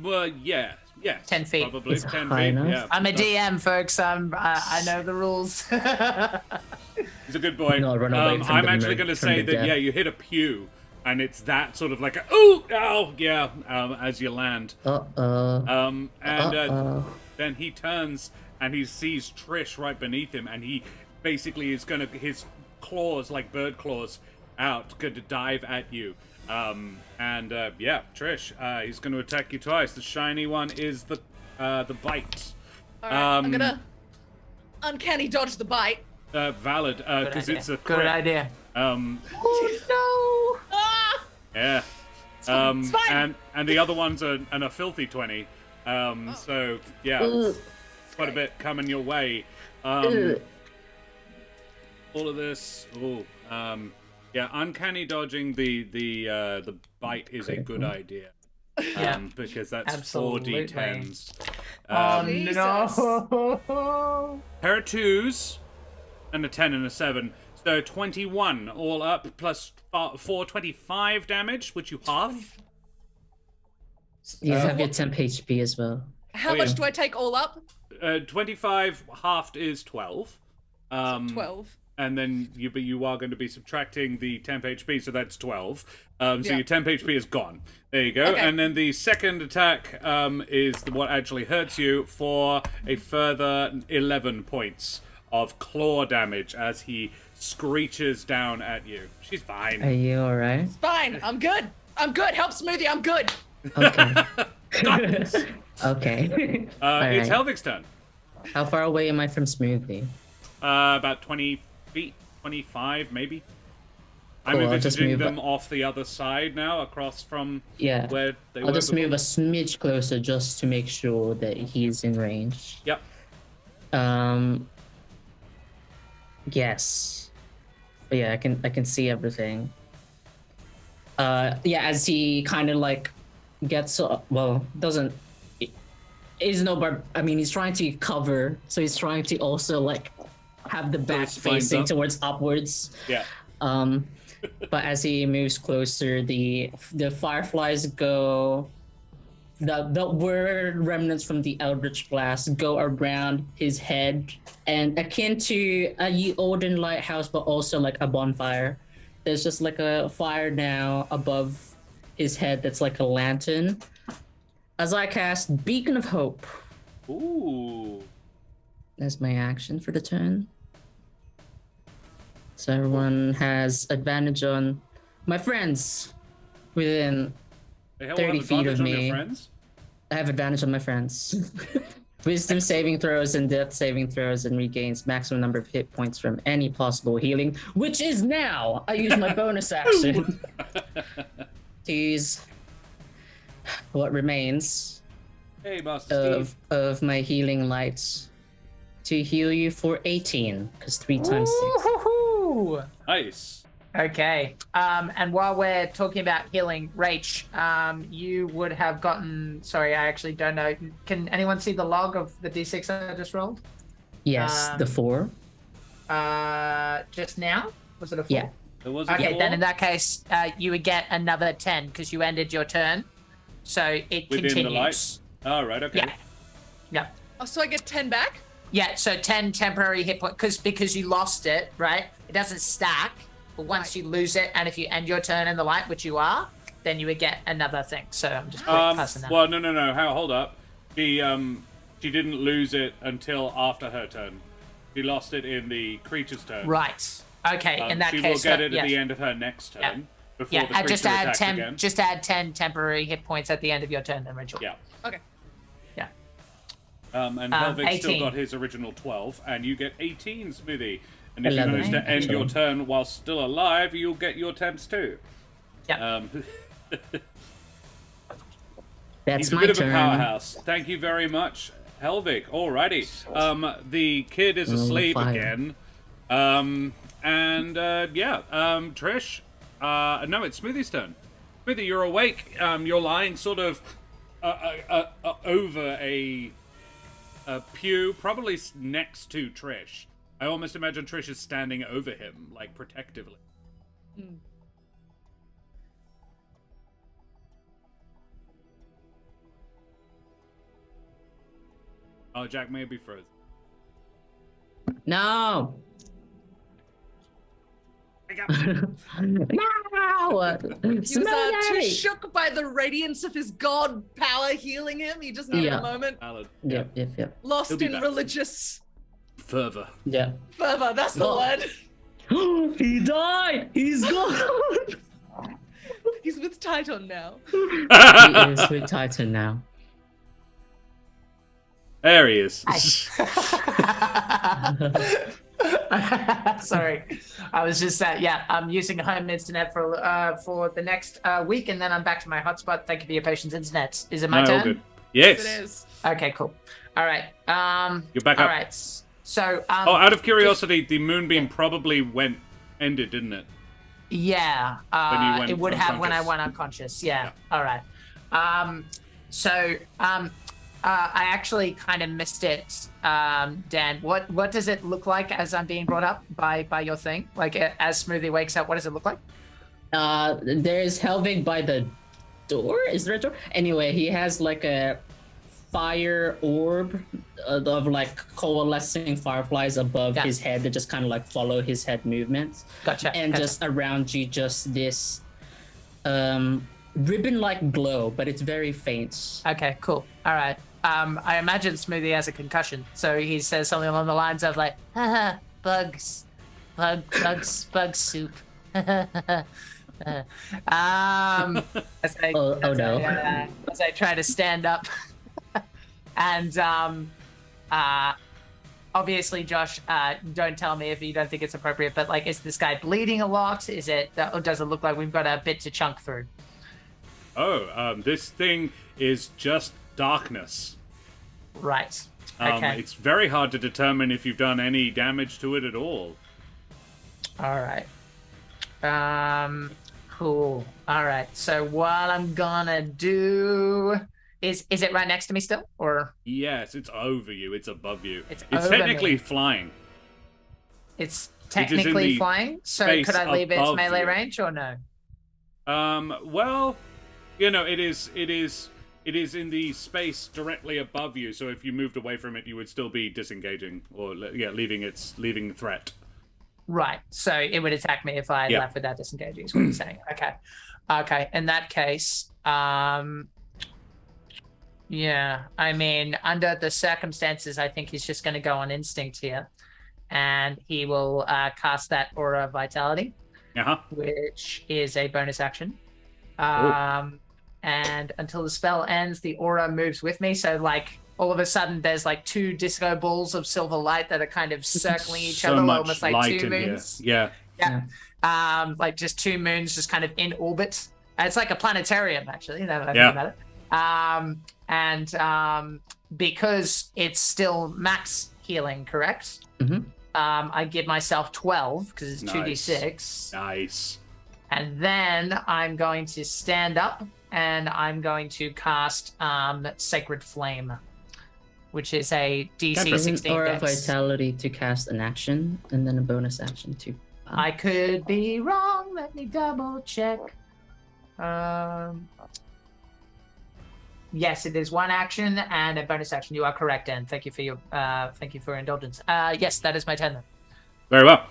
Well, yeah. Yes. 10 feet. Probably It's 10 high feet. enough. Yeah. I'm a DM, folks. I know the rules. He's a good boy. No, run away from I'm the actually murder- going to from say the that, death. yeah, you hit a pew, and it's that sort of like a, oh, yeah, as you land. Uh-oh. And then he turns and he sees Trish right beneath him, and he basically is going to, his claws, like bird claws, out, going to dive at you. Yeah, Trish, he's going to attack you twice. The shiny one is the bite. All right, I'm gonna uncanny dodge the bite. Valid, because it's a Good crit. idea. Oh no! Ah! Yeah. It's fine. And the other one's a filthy 20. So yeah, it's quite a bit coming your way. All of this. Yeah, uncanny dodging the bite is a good idea. Yeah. Because that's Absolutely. 4d10s. No. Pair of 2s and a 10 and a 7. So 21 all up plus 4, 25 damage, which you half. You have your temp HP as well. How Oh, much yeah. do I take all up? 25 halved is 12. 12. And then you are going to be subtracting the temp HP, so that's 12. So Yeah. your temp HP is gone. There you go. Okay. And then the second attack is what actually hurts you for a further 11 points of claw damage as he screeches down at you. She's fine. Are you alright? Fine, I'm good. I'm good. Help Smoothie, I'm good. Okay. Goodness. Okay. It's Alright. Helvig's turn. How far away am I from Smoothie? About 20 feet, 25 maybe. I'm Cool, I'll just envisaging move them up. off the other side now, across from Yeah. where they I'll were just before. move a smidge closer just to make sure that he's in range. Yep. Yes. But yeah, I can see everything. Yeah, as he kind of like gets doesn't. Is no bar. I mean, he's trying to cover, so he's trying to also like have the back his spines facing up. towards upwards. Yeah. But as he moves closer, the fireflies go. The word remnants from the Eldritch Blast go around his head, and akin to a olden lighthouse, but also like a bonfire. There's just like a fire now above his head that's like a lantern. As I cast Beacon of Hope. Ooh. That's my action for the turn. So everyone has advantage on my friends within. They have 30 feet advantage of on your me. friends. I have advantage on my friends. Wisdom saving throws and death saving throws, and regains maximum number of hit points from any possible healing, which is now. I use my bonus action to use what remains Hey, Master Steve. of my healing lights to heal you for 18, because 3 times 6. Woo-hoo-hoo. Nice. Okay. And while we're talking about healing, Rach, you would have gotten. Sorry, I actually don't know. Can anyone see the log of the d6 I just rolled? Yes, the 4. Just now? Was it a 4? Yeah. There was Okay, a then 4 in that case, you would get another 10 because you ended your turn. So it within continues. the light. Oh, right, okay. Yeah. Yeah. Oh, so I get 10 back? Yeah, so 10 temporary hit points because you lost it, right? It doesn't stack, but once you lose it, and if you end your turn in the light, which you are, then you would get another thing. So I'm just passing that. Well, no. Hold up. She didn't lose it until after her turn. She lost it in the creature's turn. Right. Okay. In that she case, will get it yes. at the end of her next turn. Yeah. Before Yeah, the creature just add attacks 10. again. Just add 10 temporary hit points at the end of your turn, then Rachel. Yeah. Okay. Yeah. And Helvig still 18. got his original 12, and you get 18, Smoothie. And if 11, you manage to end your actually. turn while still alive, you'll get your temps too. Yeah. That's He's a my bit of turn. a powerhouse. Thank you very much, Helvig. Alrighty. The kid is asleep fire. again. Trish. No, it's Smoothie's turn. Smoothie, you're awake. You're lying sort of over a pew, probably next to Trish. I almost imagine Trish is standing over him, like, protectively. Mm. Oh, Jack may be frozen. No. No. He was too Smoothie! shook by the radiance of his god power healing him. He just needed Yeah. a moment. Alan. Yep. He'll Lost be in back. religious Fervor. Yeah. fervor. That's the Oh. word. He died. He's gone. He's with Titan now. He is with Titan now. There he is. Sorry, I was just I'm using home internet for the next week, and then I'm back to my hotspot. Thank you for your patience, internet. Is it my No, turn? all good. Yes. It is. Okay, cool. All right. You're back All up. right. So Oh, out of curiosity, the moonbeam probably ended, didn't it? yeah, When you went it would have when I unconscious. went unconscious. Yeah. All right. I actually kind of missed it, Dan. What does it look like as I'm being brought up by your thing? Like as Smoothie wakes up, what does it look like? There's Helvig by the door. Is there a door? Anyway, he has like a fire orb of like coalescing fireflies above Yeah. his head that just kind of like follow his head movements. Gotcha. And gotcha. just around you, just this ribbon-like glow, but it's very faint. Okay, cool. All right. I imagine Smoothie has a concussion, so he says something along the lines of like, haha, bugs soup. As I try to stand up, and obviously, Josh, don't tell me if you don't think it's appropriate, but like, is this guy bleeding a lot? Is it, or does it look like we've got a bit to chunk through? This thing is just darkness. Right. Okay. It's very hard to determine if you've done any damage to it at all. All right. Cool. All right. So what I'm gonna do is it right next to me still, or Yes, it's over you. It's above you. It's It's over technically me. flying. it's in technically the flying? So space could I leave its above melee you. range or no? Well, you know, it is in the space directly above you. So if you moved away from it, you would still be disengaging or leaving threat. Right. So it would attack me if I Yeah. left without disengaging. Is what you're saying? Okay. Okay. In that case, yeah. I mean, under the circumstances, I think he's just going to go on instinct here, and he will cast that Aura of Vitality, which is a bonus action. And until the spell ends, the aura moves with me. So, like, all of a sudden, there's like two disco balls of silver light that are kind of circling each So other, much almost like light two in here. moons. Yeah. Yeah. Like just two moons just kind of in orbit. It's like a planetarium, actually, now that I think about it. Because it's still max healing, correct? Mm-hmm. I give myself 12 because it's Nice. 2d6. Nice. And then I'm going to stand up and I'm going to cast Sacred Flame, which is a DC 16 Or a dex. vitality to cast an action, and then a bonus action to. I could be wrong. Let me double check. Yes, it is one action and a bonus action. You are correct, Dan. Thank you for your indulgence. Yes, that is my turn then. Very well.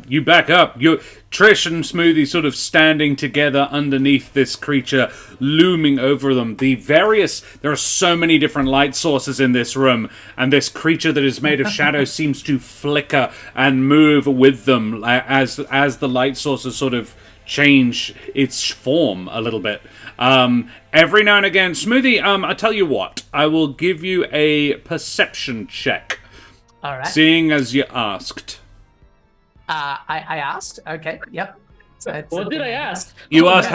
You back up. Trish and Smoothie sort of standing together underneath this creature, looming over them. There are so many different light sources in this room, and this creature that is made of shadow seems to flicker and move with them as the light sources sort of change its form a little bit. Every now and again, Smoothie, I tell you what, I will give you a perception check. All right. Seeing as you asked. I asked. Okay. Yep. What did I ask? You asked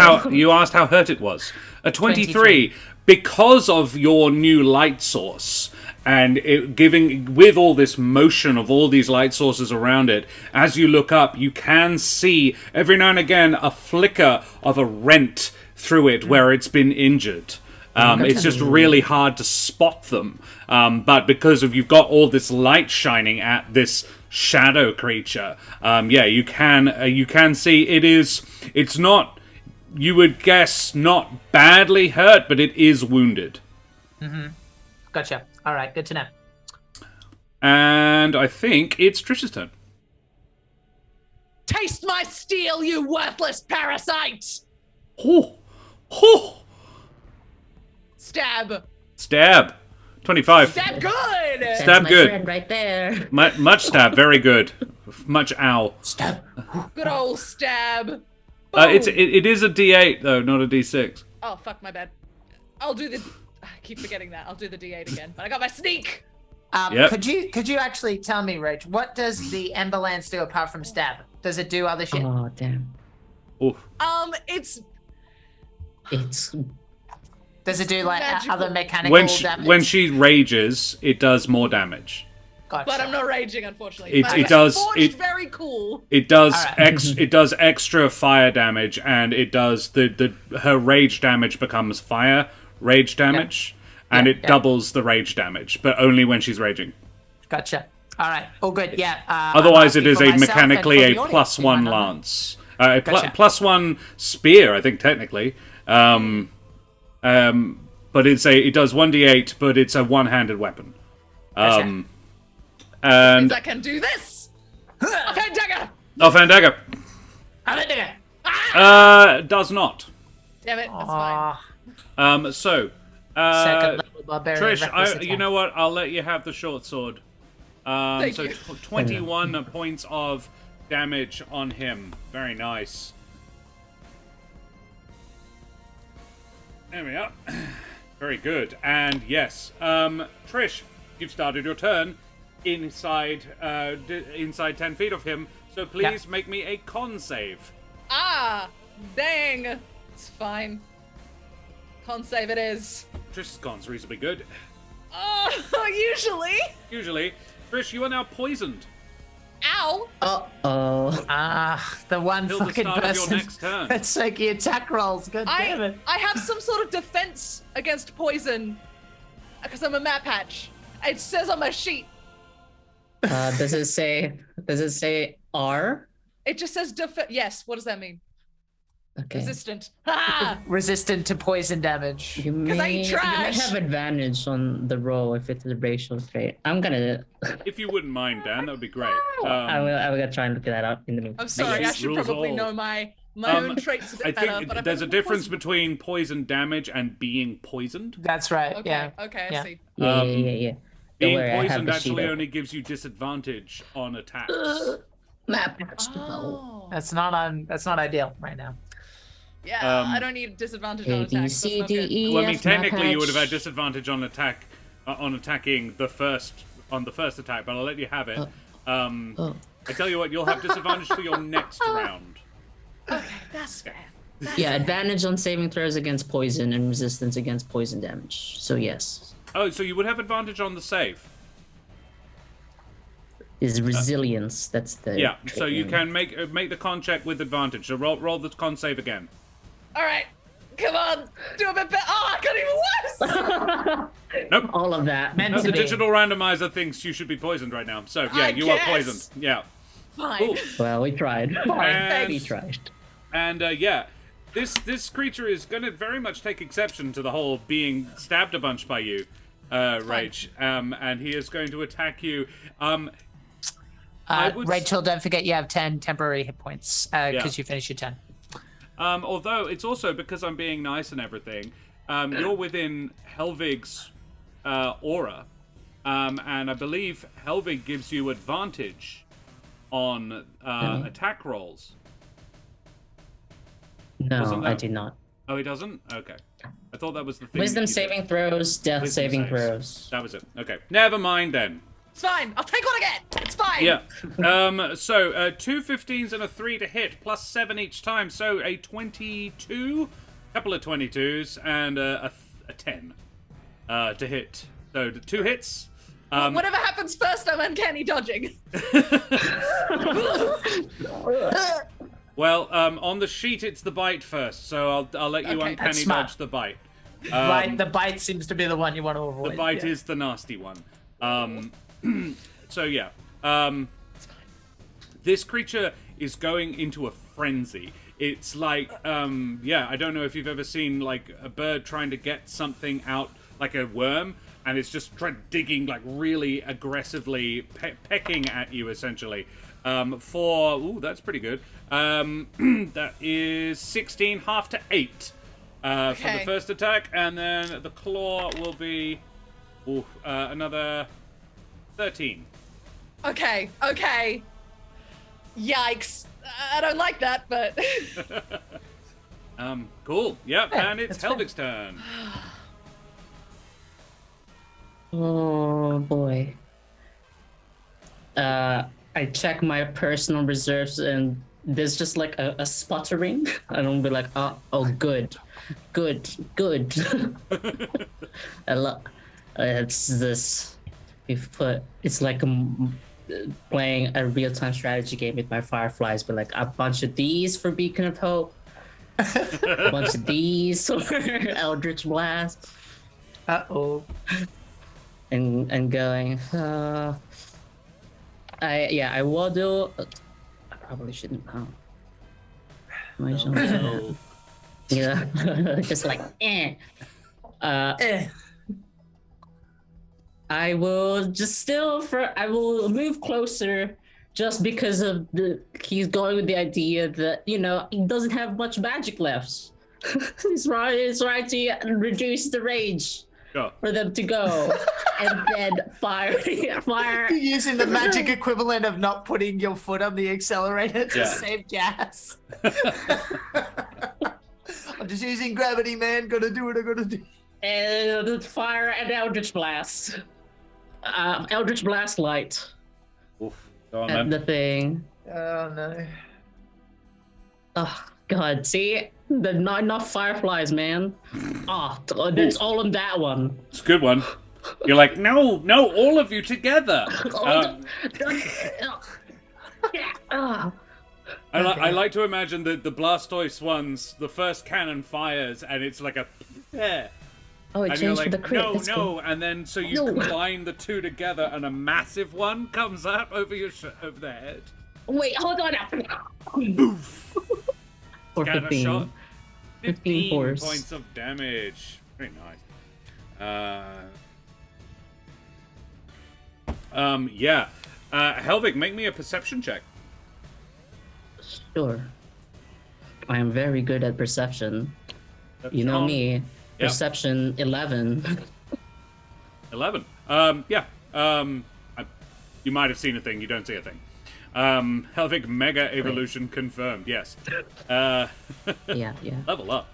how hurt it was. A 23, because of your new light source and it giving with all this motion of all these light sources around it. As you look up, you can see every now and again a flicker of a rent through it where it's been injured. It's just really hard to spot them. But because you've got all this light shining at this shadow creature, you can see it's not, you would guess, not badly hurt, but it is wounded. Gotcha. All right, good to know. And I think it's Trish's turn. Taste my steel, you worthless parasite! Oh, oh. Stab. 25. Stab good! That's Stab my good. friend right there. Much stab, very good. Much ow. Stab. Good old stab. It is a D8 though, not a D6. Oh, fuck, my bad. I'll do the... I keep forgetting that. I'll do the D8 again. But I got my sneak! Yep. Could you actually tell me, Rach, what does the Ember Lance do apart from stab? Does it do other shit? Oh damn. Oof. It's... Does it do like magical. other mechanical damage? When she rages, it does more damage. Gotcha. But I'm not raging, unfortunately. It does. Very cool. It does Alright. it does extra fire damage, and it does her rage damage becomes fire rage damage, and it doubles the rage damage, but only when she's raging. Gotcha. All right. All good. Yeah. Otherwise, it is a myself and mechanically for a the audience, plus you might one not know. lance, Gotcha. plus one spear, I think technically. But it does 1d8, but it's a one-handed weapon. Gotcha. Means And I can do this! Offhand dagger! offhand dagger How did it go? does not. Damn it, that's fine. So Second level barbarian. Trish, reckless you attack. know what? I'll let you have the short sword. Thank So you. 21 points of damage on him. Very nice. There we are. Very good. And yes, Trish, you've started your turn inside 10 feet of him. So please make me a con save. Ah! Dang! It's fine. Con save it is. Trish's con's reasonably good. Oh, usually. Trish, you are now poisoned. Ow! Uh-oh. The one Till the fucking start of your person next turn. that's making attack rolls. God damn it. I have some sort of defense against poison because I'm a map patch. It says on my sheet. Does it say R? It just says yes. What does that mean? Okay. Resistant. Ah! Resistant to poison damage. You may, I eat you may trash. have advantage on the roll if it's a racial trait. I'm gonna. If you wouldn't mind, Dan, that would be great. I will try and look that up in the meantime. I'm sorry. Yes, I should rules probably all. know my own traits a bit I better. think But there's a I've never difference poisoned. between poison damage and being poisoned. That's right. Okay. Yeah. Okay. Yeah. I see. Yeah. Don't Being worry, I have poisoned the sheet actually up. only gives you disadvantage on attacks. Map patch to know. Oh. That's not ideal right now. Yeah. I don't need disadvantage on A, attacks. B, That's C, not D, good. E, Well, I mean, F, map technically you would have had patch. disadvantage on attacking the first attack, but I'll let you have it. Oh. I tell you what, you'll have disadvantage for your next round. Okay, that's fair. Yeah, advantage on saving throws against poison and resistance against poison damage. So yes, Oh, so you would have advantage on the save. is resilience. That's the Yeah, trait so you name. can make the con check with advantage. So roll the con save again. All right. Come on. Do a bit better. Oh, I got even worse. Nope. all of that. Meant No, to the be. digital randomizer thinks you should be poisoned right now. So yeah, I you are guess. poisoned. Yeah. Fine. Cool. Well, we tried. And- We tried. And yeah, this creature is going to very much take exception to the whole being stabbed a bunch by you, Rach. And he is going to attack you. I would- Rachel, don't forget you have 10 temporary hit points because Yeah. you finished your turn. Although it's also because I'm being nice and everything. You're within Helvig's aura, and I believe Helvig gives you advantage on attack rolls. No, Wasn't I that- do not. Oh, he doesn't? Okay. I thought that was the thing. Wisdom that you did. saving throws, death Wisdom saving saves. throws. That was it. Okay. Never mind then. It's fine. I'll take one again. It's fine. Yeah. So 2 15s and a 3 to hit, plus 7 each time. So a 22, couple of 22s, and a 10 to hit. So the 2 hits. Whatever happens first, I'm uncanny dodging. Well, on the sheet it's the bite first, so I'll let you Okay. uncanny That's smart. dodge the bite. The bite seems to be the one you want to avoid. The bite is the nasty one. So yeah, this creature is going into a frenzy. It's like, I don't know if you've ever seen like a bird trying to get something out, like a worm, and it's just digging like really aggressively, pecking at you essentially. That's pretty good. That is 16, half to 8 for the first attack, and then the claw will be another 13. Okay. Yikes. I don't like that, but... Cool. Yep, Yeah, and it's that's Helvig's turn. Oh boy. I check my personal reserves and there's just like a sputtering. I don't be like, oh, good. It's this. It's like playing a real-time strategy game with my fireflies, but like a bunch of these for Beacon of Hope, a bunch of these for Eldritch Blast. Uh-oh. And going, I will do. I probably shouldn't. No. Yeah, just like I will I will move closer just because of he's going with the idea that he doesn't have much magic left. He's right to reduce the range. Sure. For them to go and then fire. You're using the magic equivalent of not putting your foot on the accelerator to save gas. I'm just using gravity, man. Gotta do what I gotta do. And fire and Eldritch Blast. Eldritch Blast light. Oof. Go on, at man. the thing. Oh no. Oh God, see? There's not enough fireflies, man. That's all on that one. It's a good one. You're like, no, all of you together. I like to imagine that the Blastoise ones, the first cannon fires, and it's like a... Oh, it and you're changed like, for the crit. no, and then so you combine the two together, and a massive one comes up over your over their head. Wait, hold on. Boof. Or Scatter 15. shot. 15 force. points of damage. Very nice. Helvig, make me a perception check. Sure. I am very good at perception. That's You know wrong. me. Yep. Perception 11. 11. You might have seen a thing. You don't see a thing. Helvig Mega Evolution confirmed. Yes. Yeah. Level up.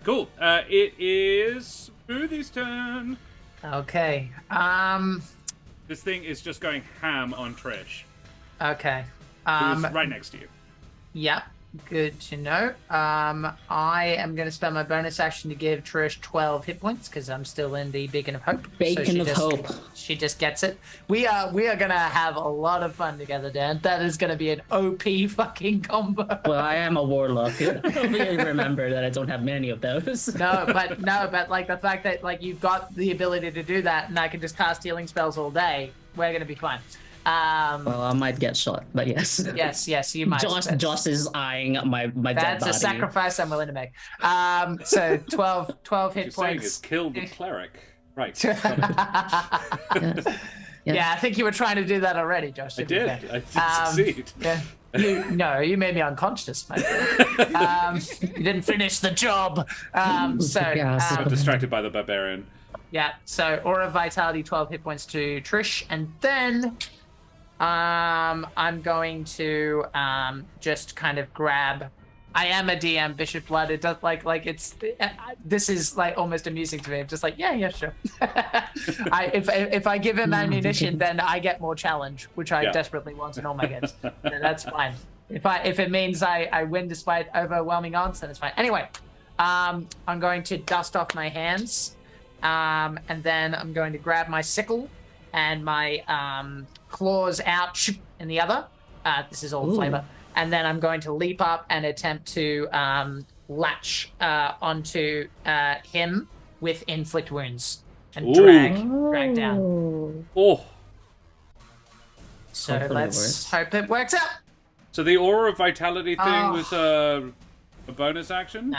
Cool. It is Smoothie's turn. Okay. This thing is just going ham on Trish, Okay. who's right next to you. Yep. Good to know. I am going to spend my bonus action to give Trish 12 hit points because I'm still in the Beacon of Hope. Beacon of Hope. She just gets it. We are going to have a lot of fun together, Dan. That is going to be an OP fucking combo. Well, I am a warlock. Remember that I don't have many of those. No, but like the fact that like you've got the ability to do that, and I can just cast healing spells all day. We're going to be fine. Well, I might get shot, but yes. Yes, you might. Josh is eyeing my dead body. That's a sacrifice I'm willing to make. So 12 hit What you're saying points. is kill the cleric. Right. Yes. Yeah, I think you were trying to do that already, Josh. I to be did. fair. I did succeed. Yeah. You made me unconscious, mate. You didn't finish the job. I'm distracted by the barbarian. Yeah, so Aura Vitality, 12 hit points to Trish, and then I'm going to just kind of grab. I am a DM, Bishop Blood. It does this is like almost amusing to me. I'm just like, yeah, sure. If I give him ammunition, then I get more challenge, which I desperately want in all my games. And that's fine. If it means I win despite overwhelming odds, then it's fine. Anyway, I'm going to dust off my hands, and then I'm going to grab my sickle and my claws out in the other. This is all flavor. And then I'm going to leap up and attempt to latch onto him with inflict wounds and Ooh. drag down. Oh. So Hopefully it let's works. hope it works out. So the aura of vitality thing Oh. was a bonus action? No.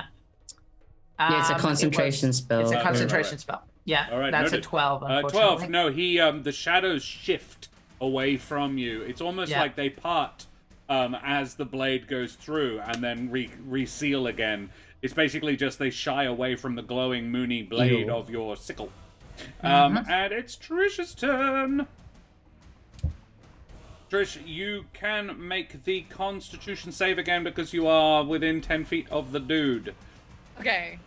Yeah, it's a It concentration was- spell. It's a Right, concentration right. spell. Yeah, All right, that's noted. a 12, 12. unfortunately. No, the shadows shift away from you. It's almost Yeah. like they part as the blade goes through and then reseal again. It's basically just they shy away from the glowing moony blade Ew. of your sickle. Mm-hmm. And it's Trish's turn. Trish, you can make the Constitution save again because you are within 10 feet of the dude. Okay.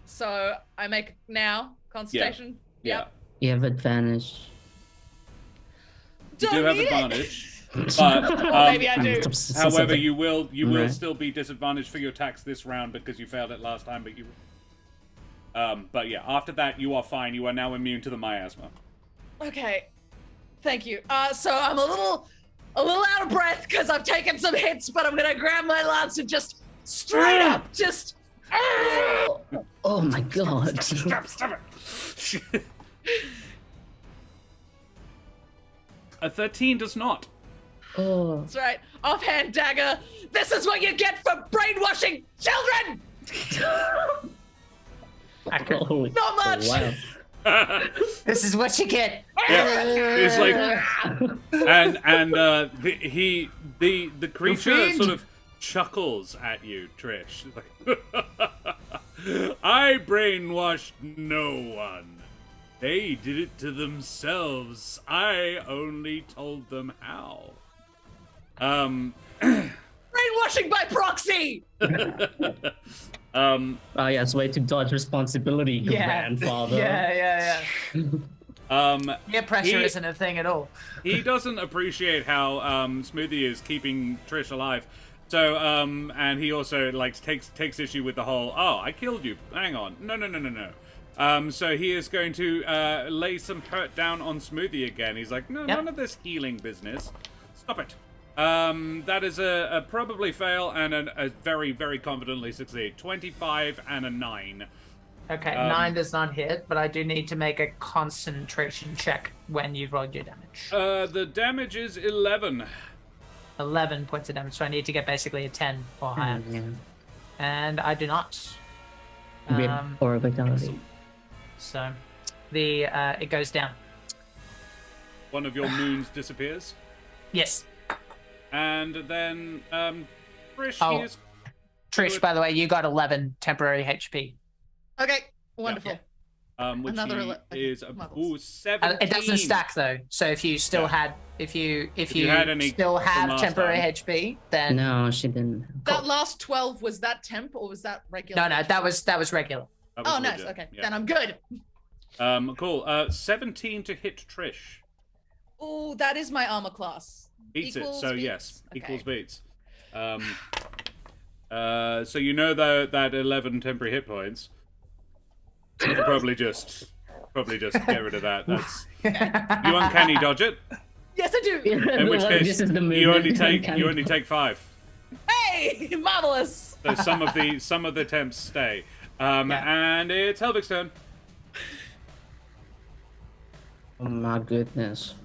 So I make now concentration. Yeah. Yep. You have advantage. You Don't do have need it. advantage, but Maybe I do. however, you will Right. still be disadvantaged for your attacks this round because you failed it last time. But yeah, after that you are fine. You are now immune to the miasma. Okay. Thank you. So I'm a little out of breath because I've taken some hits, but I'm gonna grab my lance and just straight up, just. Oh my god. Stop it! A 13 does not. Oh. That's right. Offhand dagger. This is what you get for brainwashing children. Holy. Not much. Wow. This is what you get. Yeah, it's like, and the creature fiend. sort of chuckles at you, Trish. Like, I brainwashed no one. They did it to themselves. I only told them how. Brainwashing by proxy. Oh yeah, it's a way to dodge responsibility, grandfather. Yeah. Peer pressure He- isn't a thing at all. He doesn't appreciate how Smoothie is keeping Trish alive. So, and he also takes issue with the whole, oh, I killed you. Hang on. No. So he is going to lay some hurt down on Smoothie again. He's like, no, Yep. none of this healing business. Stop it. That is a probably fail and a very, very confidently succeed. 25 and a 9. Okay, 9 does not hit, but I do need to make a concentration check when you've rolled your damage. The damage is 11. 11 points of damage, so I need to get basically a 10 or higher. Yeah. And I do not. Rip Um, or vitality. So the it goes down. One of your moons disappears. Yes. And then, Trish, Oh. he is... Trish, by the way, you got 11 temporary HP. Okay. Wonderful. which Another he is marvelous. 17. It doesn't stack though. So if you still Yeah. had, if you had any still from have last temporary time. HP, then No, she didn't. That last 12, was that temp or was that regular? no, that was regular. That was Oh, nice. legit, Okay. yeah. Then I'm good. Cool. 17 to hit Trish. Oh, that is my armor class. Beats Equals it, so beats? yes. Okay. Equals beats. So you know that 11 temporary hit points. You could probably just get rid of that. That's you uncanny dodge it. Yes, I do. In which case This is the you only movement. take 5. Hey, marvelous. So some of the attempts stay. And it's Helvig's turn. Oh my goodness.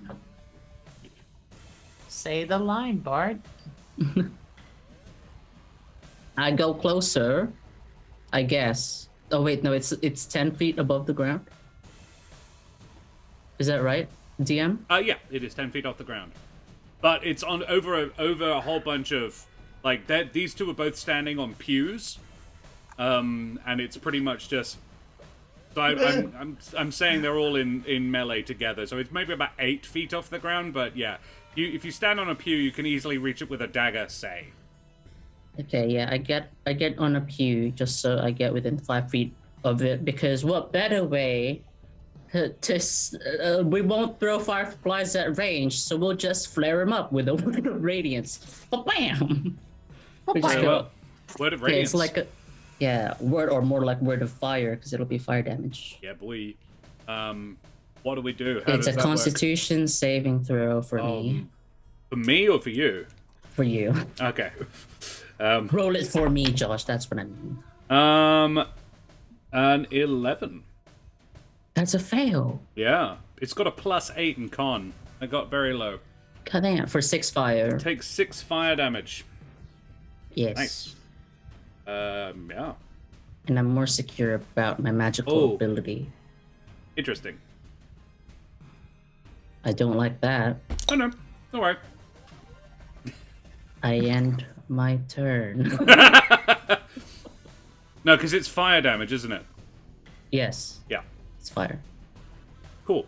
Say the line, Bard. I go closer, I guess. Oh wait, no, it's 10 feet above the ground. Is that right, DM? Yeah, it is 10 feet off the ground, but it's on over a whole bunch of like that. These two are both standing on pews, and it's pretty much just. So I'm saying they're all in melee together, so it's maybe about 8 feet off the ground. But yeah, if you stand on a pew, you can easily reach it with a dagger. Say. Okay, yeah, I get on a pew just so I get within 5 feet of it, because what better way to we won't throw fireflies at range, so we'll just flare them up with a word of radiance. Bam! We just Very go- well. Word of Okay, radiance. it's like a word, or more like word of fire, because it'll be fire damage. Yeah, boy. What do we do? How It's does a that work? Constitution saving throw for me, For me or for you? for you. Okay. Roll it for me, Josh. That's what I mean. An 11. That's a fail. Yeah, it's got a +8 in con. I got very low. God damn, for 6 fire. Takes 6 fire damage. Yes. Nice. Yeah. And I'm more secure about my magical ability. Interesting. I don't like that. Oh no, don't worry. I end my turn. No, because it's fire damage, isn't it? Yes. Yeah. It's fire. Cool.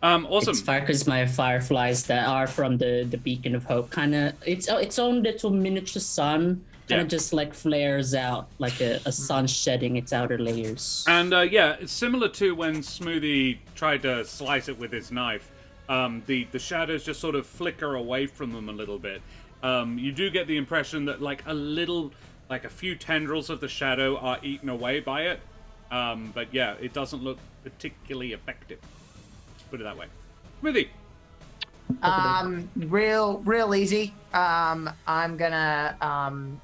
Awesome. It's fire because my fireflies that are from the Beacon of Hope kind of its own little miniature sun kind of just like flares out like a sun shedding its outer layers. And yeah, it's similar to when Smoothie tried to slice it with his knife. The shadows just sort of flicker away from them a little bit. You do get the impression that like a few tendrils of the shadow are eaten away by it. But yeah, it doesn't look particularly effective. Put it that way. Smoothie. Real easy. I'm gonna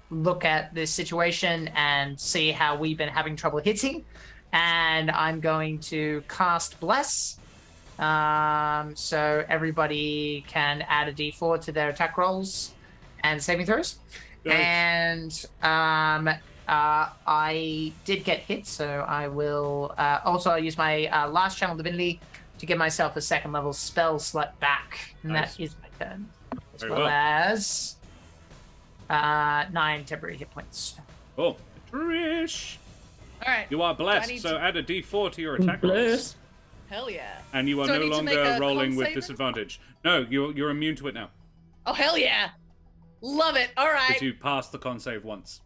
look at this situation and see how we've been having trouble hitting, and I'm going to cast Bless. So everybody can add a D4 to their attack rolls and saving throws. Nice. And I did get hit, so I will also use my last channel divinity to give myself a 2nd level spell slot back, and Nice. that is my turn, as Very well well. as 9 temporary hit points. Oh, Trish. All right. You are Do I blessed, need so to- add a D4 to your attack rolls. Bless. Hell yeah. And you are So I no need to make longer a rolling con with saving? disadvantage. No, you're immune to it now. Oh, hell yeah. Love it. All right. Because you passed the con save once.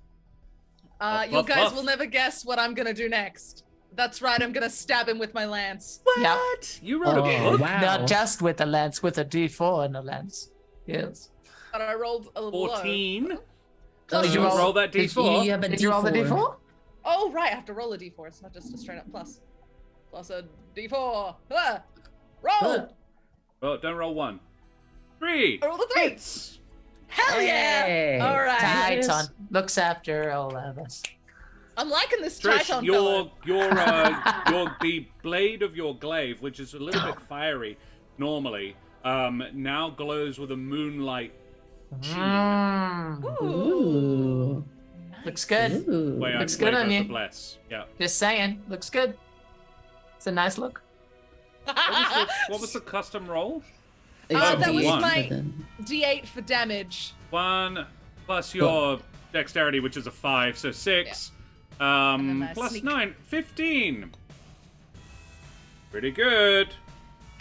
You Puff, guys puff. will never guess what I'm gonna do next. That's right, I'm gonna stab him with my lance. What? You wrote a Oh, book? wow. Not just with a lance, with a D4 and a lance. Yes. But I rolled a little low. 14. Plus Did you plus- roll- that Did D4. you have a Did you roll the D4? Oh, right, I have to roll a d4. It's not just a straight up plus. Plus a d4. Ah! Roll! Well, don't roll 1. 3. I rolled a 3. Hits. Hell yeah! Hey. All right. Yes. Titan looks after all of us. I'm liking this Trish, Triton your fellow. the blade of your glaive, which is a little bit fiery normally, now glows with a moonlight sheen. Mm, Ooh. looks good. Ooh. Way I Looks good on flavor you. the bless. Yeah. Just saying, looks good. It's a nice look. What was the custom roll? It's Oh, a that was D8 my- for them. D8 for damage. 1 plus your dexterity, which is a 5, so 6. then my Plus sneak. 9, 15. Pretty good.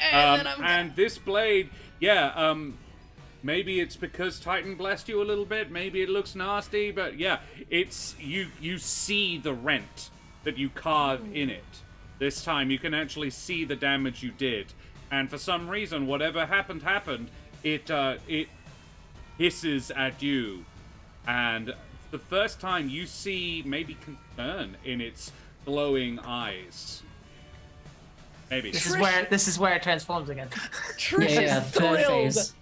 And then I'm And this blade, yeah, maybe it's because Titan blessed you a little bit. Maybe it looks nasty, but yeah, it's you see the rent that you carve in it. This time you can actually see the damage you did, and for some reason, whatever happened. It hisses at you, and the first time you see maybe concern in its glowing eyes. Maybe. This is where it transforms again. Trish Yeah, is third thrilled. phase.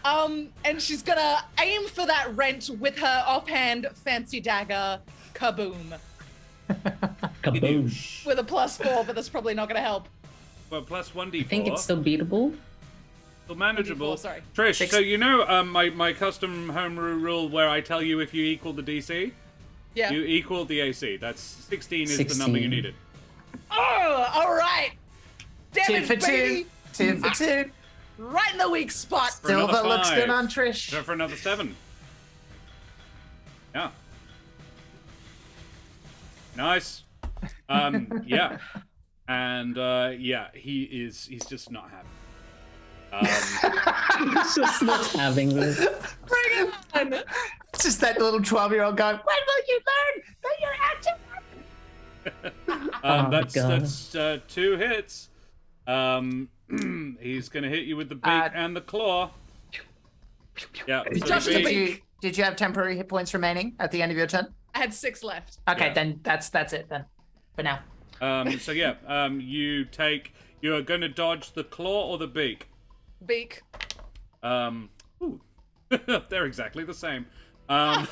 And she's gonna aim for that rent with her offhand fancy dagger. Kaboom. Kaboom. With a +4, but that's probably not gonna help. Well, plus 1d4. I think it's still beatable. Still manageable. 1d4, sorry. Trish, Six. so you know my custom homebrew rule where I tell you if you equal the DC? Yeah. You equal the AC. That's 16 is the number you 16. needed. Oh, all right. Damn 2 it, for baby. 2. 2 for 2. Right in the weak spot. For another Silver looks good 5. on Trish. Go for another 7. Yeah. Nice. Yeah. And yeah, he's just not happy. It's just not having this. Bring it on. It's just that little 12-year-old going, when will you learn that you're acting? Oh, that's God. that's 2 hits. He's gonna hit you with the beak and the claw. Yeah. so Josh, the the beak- Did you have temporary hit points remaining at the end of your turn? I had 6 left. Okay, Yeah. then that's it then. For now. So yeah, you're gonna dodge the claw or the beak. Beak. Ooh. They're exactly the same. Yeah.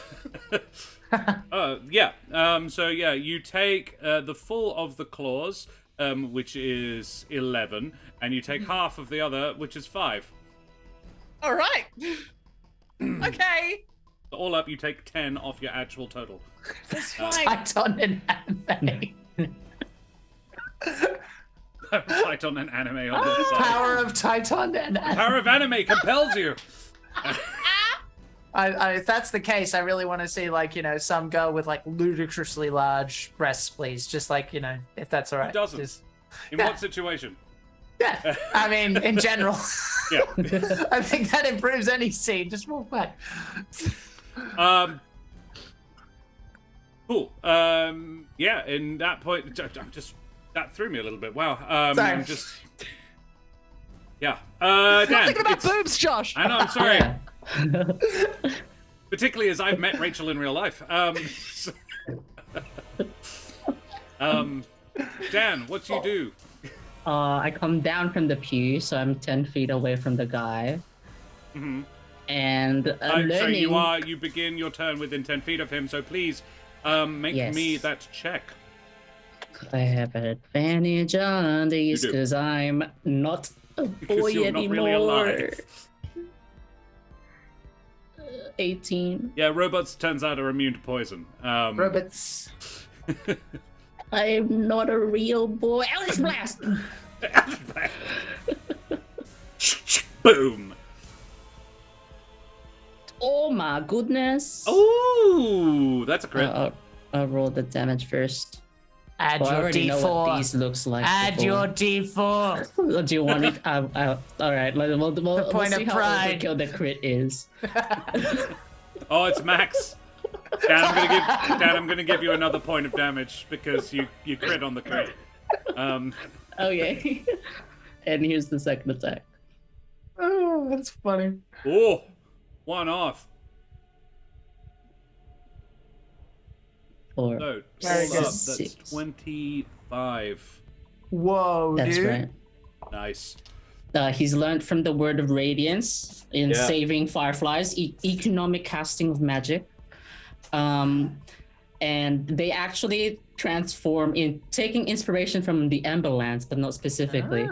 So yeah, you take the full of the claws, which is 11, and you take half of the other, which is 5. All right. Okay. All up, you take 10 off your actual total. That's fine. Titan and anime. Titan and anime on the side. Power of Titan and The anime. power of anime compels you. If that's the case, I really want to see, like, some girl with, like, ludicrously large breasts, please. Just, like, if that's all right. Who doesn't? Just- In Yeah. what situation? yeah. I mean, in general. Yeah. I think that improves any scene. Just walk back. Cool. Yeah, in that point, that threw me a little bit. Wow. Sorry. I'm just. Yeah. Dan. Not thinking about it's- boobs, Josh. I know. I'm sorry. Yeah. Particularly as I've met Rachel in real life. Dan, what you do? I come down from the pew, so I'm 10 feet away from the guy. Mhm. And I'm So learning. you begin your turn within 10 feet of him. So please, make Yes. me that check. I have an advantage on these You do. because I'm not a boy Because you're not anymore. really alive. 18. Yeah, robots turns out are immune to poison. Robots. I'm not a real boy. Eldritch Blast! Boom. Oh my goodness. Ooh, that's a crit. I'll roll the damage first. Add Well, I your already know what these D4. looks like. Add before. your D4. Do you want it? All right. We'll point see of how pride. overkill the crit is. Oh, it's max. Dan, I'm gonna give you another point of damage because you crit on the crit. Okay. And here's the second attack. Oh, that's funny. Oh, 1 off. Four. So, Very hold good. up. That's 6. 25. Whoa, That's dude. right. Nice. He's learned from the Word of Radiance in Yeah. saving fireflies, economic casting of magic. And they actually transform in taking inspiration from the Emberlands, but not specifically.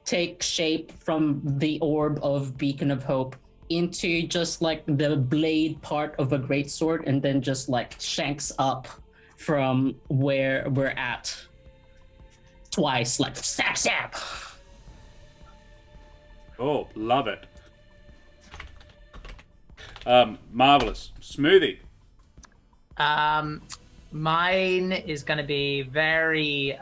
Take shape from the orb of Beacon of Hope into just like the blade part of a greatsword, and then just like shanks up from where we're at twice, like stab, stab. Oh, love it. Marvelous. Smoothie. Mine is going to be very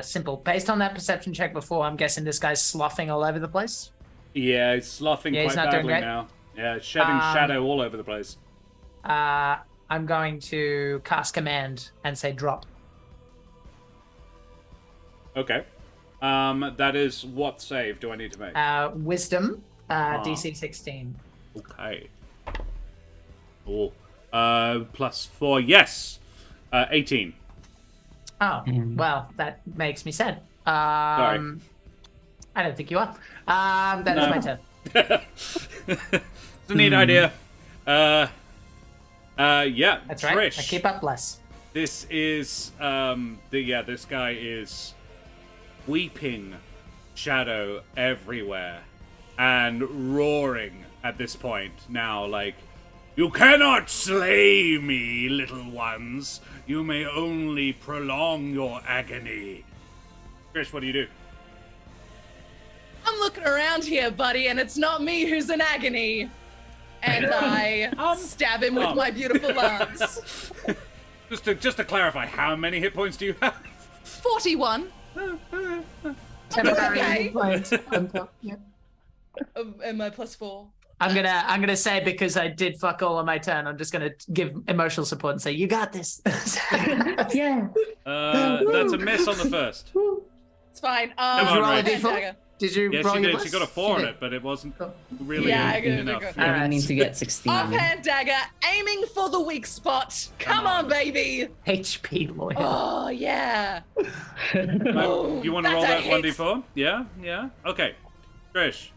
simple. Based on that perception check before, I'm guessing this guy's sloughing all over the place. Yeah, he's sloughing Yeah, he's quite not doing badly great. now. Yeah, shedding shadow all over the place. I'm going to cast command and say drop. Okay. That is what save do I need to make? Wisdom, DC 16. Okay. Oh. +4. Yes. 18. Oh, well, that makes me sad. Sorry. I don't think you are. That is my turn. It's a neat idea. Yeah. That's right. Trish. I keep up less. This is this guy is weeping shadow everywhere and roaring at this point now, like, "You cannot slay me, little ones. You may only prolong your agony." Trish, what do you do? I'm looking around here, buddy, and it's not me who's in agony. And I stab him with my beautiful lance. Just to clarify, how many hit points do you have? 41. Temporary Okay. points. Yeah. And my +4. I'm gonna say, because I did fuck all on my turn, I'm just gonna give emotional support and say, "You got this." Yeah. That's a miss on the first. It's fine. Come on, roll a Rach. D4? Dagger. Did you Yes, roll she your did. plus? She got a 4 on did. it, but it wasn't Oh. really Yeah, I got enough. it. I Alright. need to get 16. Offhand dagger, aiming for the weak spot. Come on, baby. HP lawyer. Oh, yeah. You want to roll That's a that hit. 1d4? Yeah? Okay. Trish.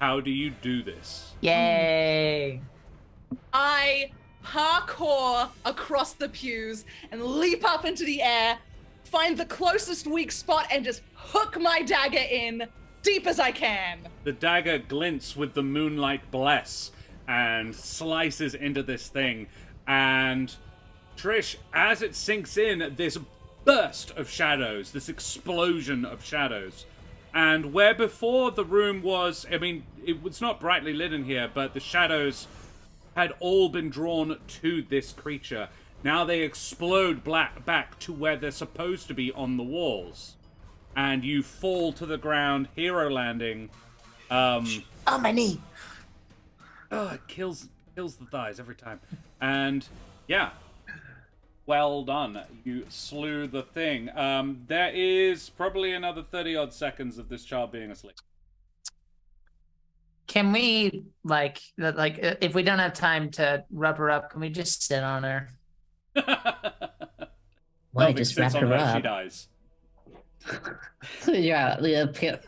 How do you do this? Yay! I parkour across the pews and leap up into the air, find the closest weak spot, and just hook my dagger in deep as I can. The dagger glints with the moonlight bless and slices into this thing. And Trish, as it sinks in, this burst of shadows, this explosion of shadows. And where before the room was, I mean, it was not brightly lit in here, but the shadows had all been drawn to this creature. Now they explode back to where they're supposed to be on the walls. And you fall to the ground, hero landing. Oh, my knee. Oh, it kills the thighs every time. And yeah, well done. You slew the thing. There is probably another 30-odd seconds of this child being asleep. Can we, like, if we don't have time to rub her up, can we just sit on her? Why just wrap her up? She dies. yeah,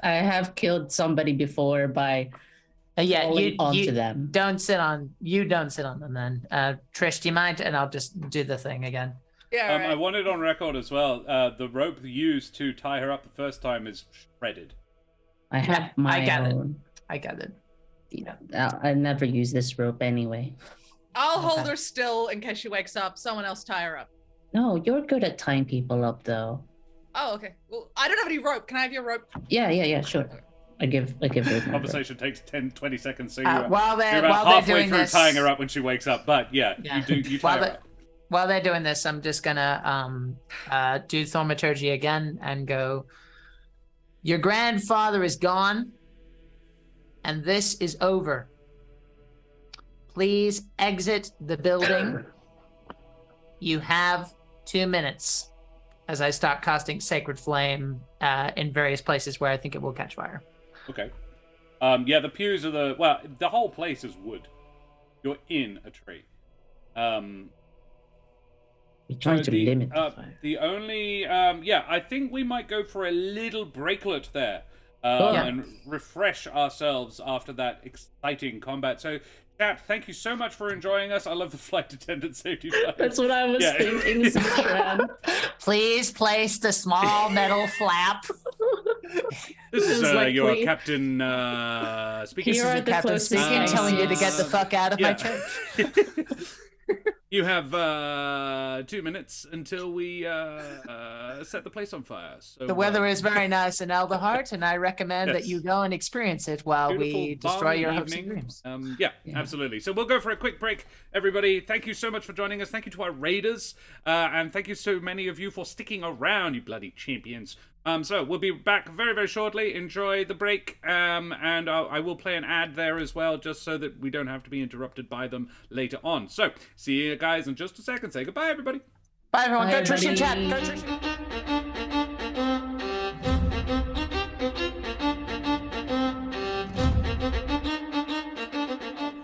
I have killed somebody before by falling onto them. Don't sit on them then. Trish, do you mind? And I'll just do the thing again. Yeah. Right. I want it on record as well. The rope used to tie her up the first time is shredded. I have my own. I got it. Yeah, I never use this rope anyway. I'll hold her still in case she wakes up. Someone else tie her up. No, you're good at tying people up, though. Oh, okay. Well, I don't have any rope. Can I have your rope? Yeah, sure. I give her my Conversation takes 10-20 seconds, so while they're about halfway doing through this, tying her up when she wakes up. But yeah. You tie her up. While they're doing this, I'm just gonna do thaumaturgy again and go, your grandfather is gone, and this is over. Please exit the building. You have 2 minutes as I start casting Sacred Flame in various places where I think it will catch fire. Okay. Yeah, the pews are the whole place is wood. You're in a tree. We're trying to limit the fire. The only, I think we might go for a little breaklet there. And refresh ourselves after that exciting combat. So, chat, thank you so much for enjoying us. I love the flight attendant safety flag. That's what I was thinking. Please place the small metal flap. This is your captain speaking. Here are the Captain speaking, telling you to get the fuck out of my church. You have 2 minutes until we set the place on fire. So, the weather is very nice in Alderheart, and I recommend that you go and experience it while we destroy your hopes and dreams. Absolutely. So we'll go for a quick break, everybody. Thank you so much for joining us. Thank you to our raiders, and thank you so many of you for sticking around, you bloody champions. So we'll be back very, very shortly. Enjoy the break, and I will play an ad there as well, just so that we don't have to be interrupted by them later on. So see you guys in just a second. Say goodbye, everybody. Bye, everyone. Bye, Go Trish in chat. everybody. Go Trish.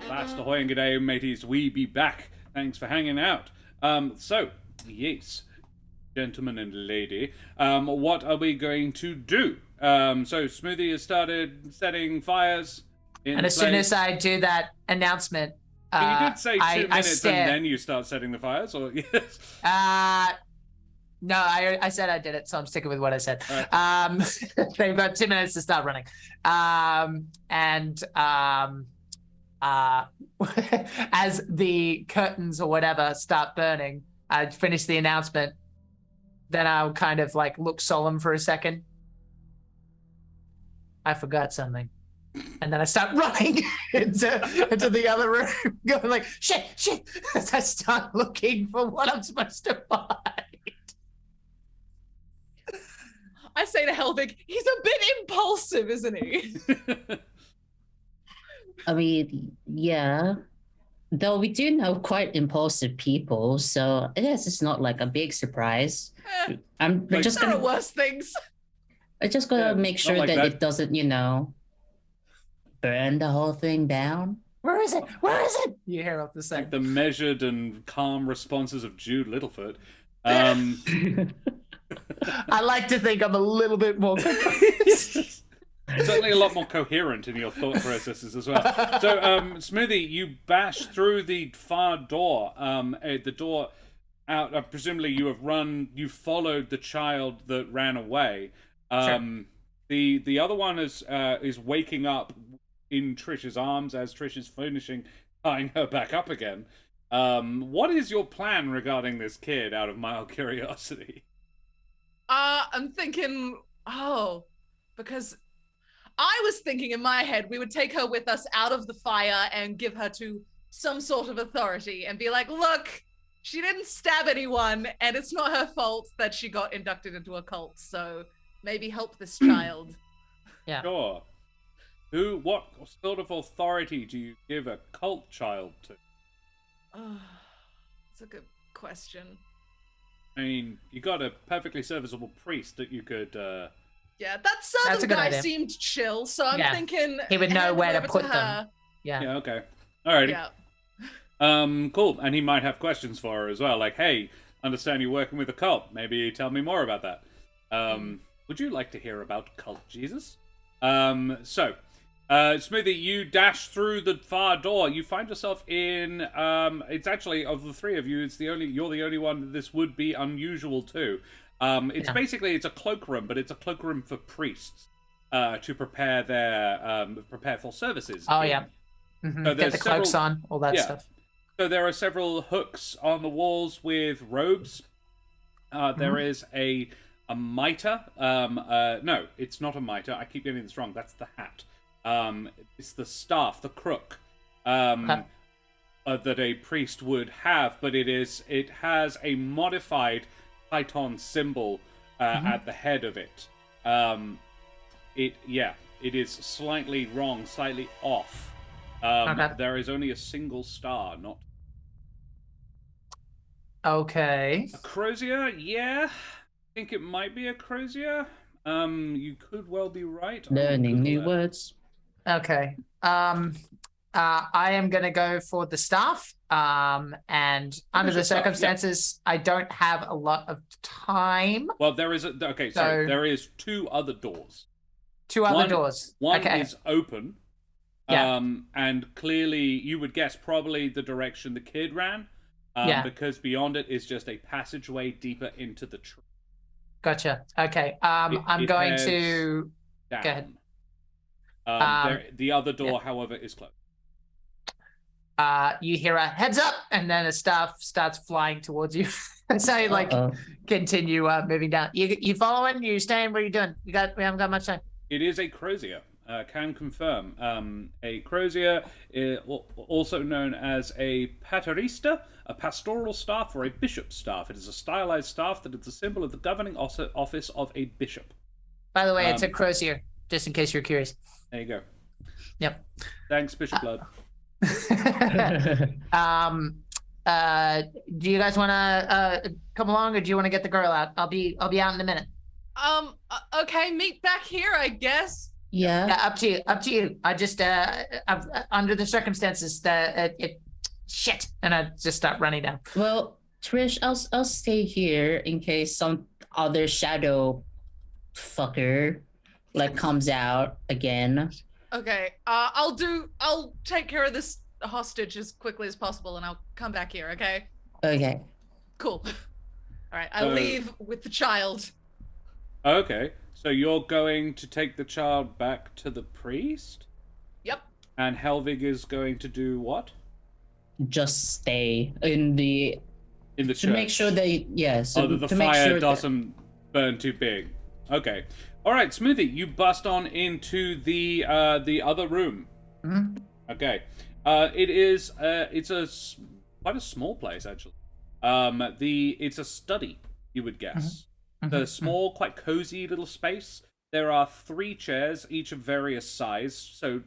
Fast ahoy and g'day, mateys. We be back. Thanks for hanging out. Yes, gentlemen and lady, what are we going to do? So Smoothie has started setting fires. And as soon as I do that announcement, you did say 2 minutes and then you start setting the fires, or yes? No, I said I did it, so I'm sticking with what I said. Right. They've got 2 minutes to start running. As the curtains or whatever start burning, I finish the announcement. Then I'll kind of like look solemn for a second. I forgot something. And then I start running into the other room, going like, shit, as I start looking for what I'm supposed to find. I say to Helvig, he's a bit impulsive, isn't he? I mean, yeah. Though we do know quite impulsive people, so I guess it's not like a big surprise. We're just there gonna are worse things. I just gotta make sure like that that. it doesn't, burn the whole thing down. Where is it? Where is it? You hear off the Like second. the measured and calm responses of Jude Littlefoot. I like to think I'm a little bit more composed. Certainly a lot more coherent in your thought processes as well. So, Smoothie, you bash through the far door. The door out. Presumably, you followed the child that ran away. Sure. The other one is waking up in Trish's arms as Trish is finishing tying her back up again. What is your plan regarding this kid, out of mild curiosity? I'm thinking, because I was thinking in my head we would take her with us out of the fire and give her to some sort of authority and be like, look, she didn't stab anyone and it's not her fault that she got inducted into a cult, so maybe help this child. Yeah. Sure. What sort of authority do you give a cult child to? That's a good question. I mean, you got a perfectly serviceable priest that you could. Yeah, that That's southern a good guy idea. seemed chill, so I'm thinking He would know hand where to over put her. them. Yeah. Yeah. Okay. Alrighty. Yeah. Cool. And he might have questions for her as well, like, "Hey, understand you're working with a cult. Maybe tell me more about that." Would you like to hear about cult Jesus? Smoothie, you dash through the far door. You find yourself in. It's actually, of the three of you, you're the only one that this would be unusual to. Basically it's a cloakroom, but it's a cloakroom for priests to prepare for services. Oh yeah. So Get there's the cloaks several- on, all that yeah. stuff. So there are several hooks on the walls with robes. There is a mitre. No, it's not a mitre. I keep getting this wrong. That's the hat. It's the staff, the crook, that a priest would have, but it has a modified Python symbol at the head of it. It is slightly wrong, slightly off. There is only a single star, not Okay. a crozier. Yeah, I think it might be a crozier. You could well be right. Learning new words. Okay. I am gonna go for the staff. And under the your staff, yeah. circumstances, I don't have a lot of time. Well, there is there is two other doors. Two other doors. One Okay. is open. Yeah. And clearly you would guess probably the direction the kid ran. Yeah. Because beyond it is just a passageway deeper into the tree. Gotcha. Okay. I'm going heads to down. go ahead. The other door, however, is closed. You hear a heads up, and then a staff starts flying towards you. So you continue moving down. You following? You staying? What are you doing? We haven't got much time. It is a crozier. Can confirm. A crozier, also known as a paterista, a pastoral staff, or a bishop's staff. It is a stylized staff that is the symbol of the governing office of a bishop. By the way, it's a crozier, just in case you're curious. There you go. Yep. Thanks, Bishop Blood. Do you guys want to come along, or do you want to get the girl out? I'll be out in a minute. Okay, meet back here, I guess. Yeah. Yeah, up to you. I just under the circumstances that shit, and I just start running down. Well, Trish, I'll stay here in case some other shadow fucker comes out again. Okay, I'll take care of this hostage as quickly as possible, and I'll come back here. Okay. Okay. Cool. All right, I leave with the child. Okay, so you're going to take the child back to the priest? Yep. And Helvig is going to do what? Just stay in the church. To make sure they the fire doesn't burn too big. Okay. All right, Smoothie, you bust on into the other room. Mm-hmm. Okay. It's quite a small place actually. It's a study, you would guess. Mm-hmm. The small, quite cozy little space. There are 3 chairs, each of various size. So,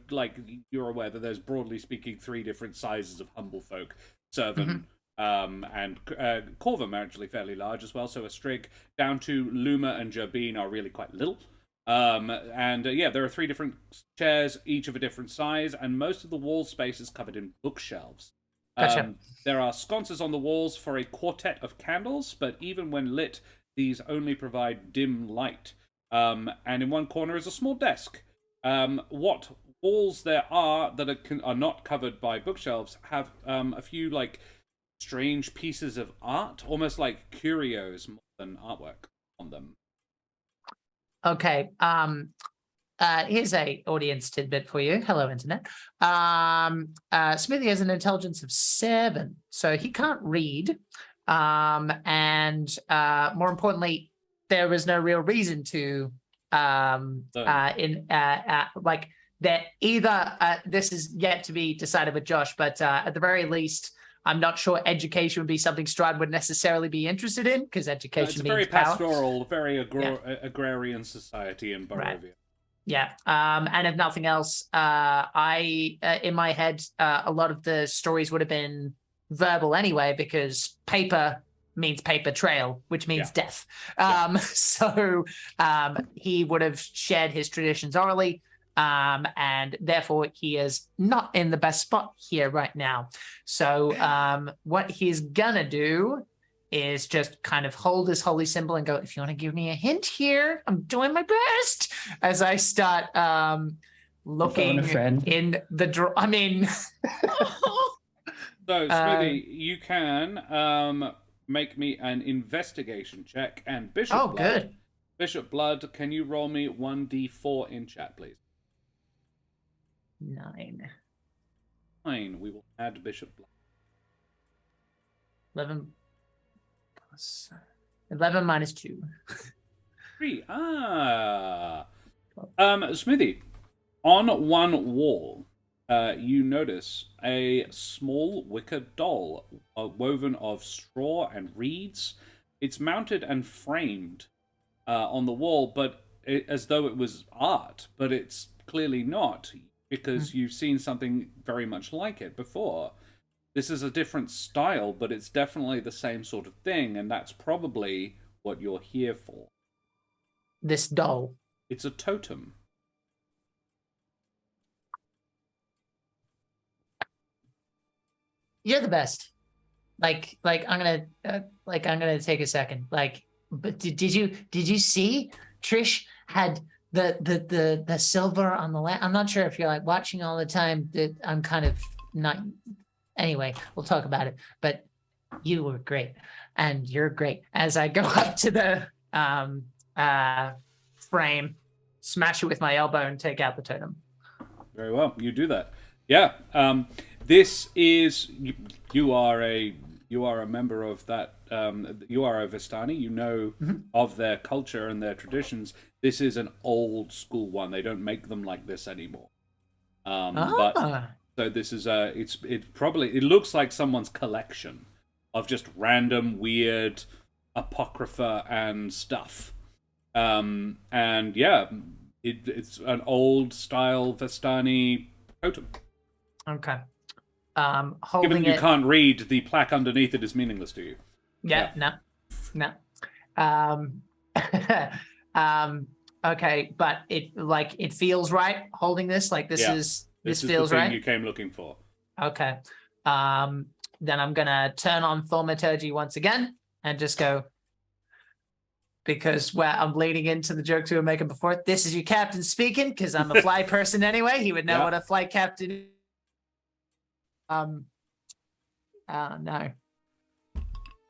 you're aware that there's, broadly speaking, 3 different sizes of humble folk. Servant, and Corvum are actually fairly large as well. So a Strig down to Luma and Jabine are really quite little. There are 3 different chairs, each of a different size, and most of the wall space is covered in bookshelves. Gotcha. There are sconces on the walls for a quartet of candles, but even when lit, these only provide dim light. And in one corner is a small desk. what walls there are that are not covered by bookshelves have a few like strange pieces of art, almost like curios more than artwork on them. Okay. Here's a audience tidbit for you. Hello, internet. Smoothie has an intelligence of 7, so he can't read. And more importantly, there was no real reason to like that either. This is yet to be decided with Josh, but at the very least, I'm not sure education would be something Stride would necessarily be interested in, because education It's a means very power. pastoral, very agrarian society in Barovia. Right. Yeah. And if nothing else, I in my head, a lot of the stories would have been verbal anyway, because paper means paper trail, which means death. So he would have shared his traditions orally. And therefore he is not in the best spot here right now. So what he's gonna do is just kind of hold his holy symbol and go, if you want to give me a hint here, I'm doing my best, as I start looking in the I mean So Smoothie, you can make me an investigation check, and Bishop Blood. Good. Bishop Blood, can you roll me 1d4 in chat, please? 9. 9. We will add Bishop Blood. 11 plus 11 minus 2. 3. Smoothie, on one wall, you notice a small wicker doll woven of straw and reeds. It's mounted and framed on the wall, but as though it was art, but it's clearly not, because you've seen something very much like it before. This is a different style, but it's definitely the same sort of thing, and that's probably what you're here for. This doll. It's a totem. You're the best. Like I'm gonna take a second. But did you see Trish had the silver on the lamp? I'm not sure if you're like watching all the time. That I'm kind of not. Anyway, we'll talk about it. But you were great, and you're great. As I go up to the frame, smash it with my elbow, and take out the totem. Very well, you do that. Yeah. This is you are a member of that. You are a Vistani. You know of their culture and their traditions. This is an old school one. They don't make them like this anymore. But so this is it looks like someone's collection of just random weird apocrypha and stuff. And yeah, it's an old style Vistani totem. Okay. Given that you can't read, the plaque underneath it is meaningless to you. No. Okay, but it feels right holding this. Like this is this feels the thing right. You came looking for. Okay. Then I'm gonna turn on thaumaturgy once again and just go, because where I'm leading into the jokes we were making before. This is your captain speaking, because I'm a fly person anyway. He would know what a flight captain is. No.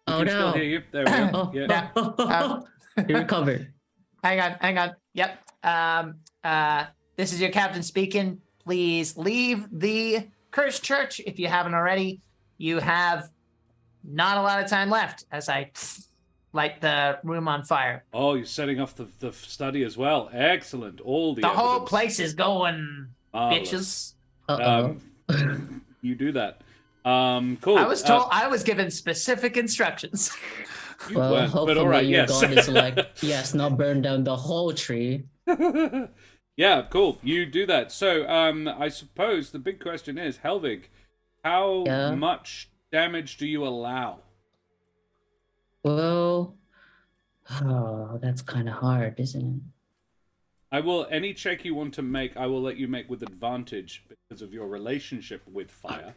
We can still hear you. There we go. Yeah. You recovered. Hang on. Yep. This is your captain speaking. Please leave the cursed church if you haven't already. You have not a lot of time left, as I light the room on fire. Oh, you're setting off the study as well. Excellent. All the whole evidence. place is going, Marvelous. bitches. You do that. Cool. I was told I was given specific instructions. You weren't, hopefully but all right, your yes. god is like, yes, not burn down the whole tree. Yeah, cool. You do that. So, I suppose the big question is, Helvig, how much damage do you allow? Well, that's kind of hard, isn't it? Any check you want to make, I will let you make with advantage because of your relationship with fire.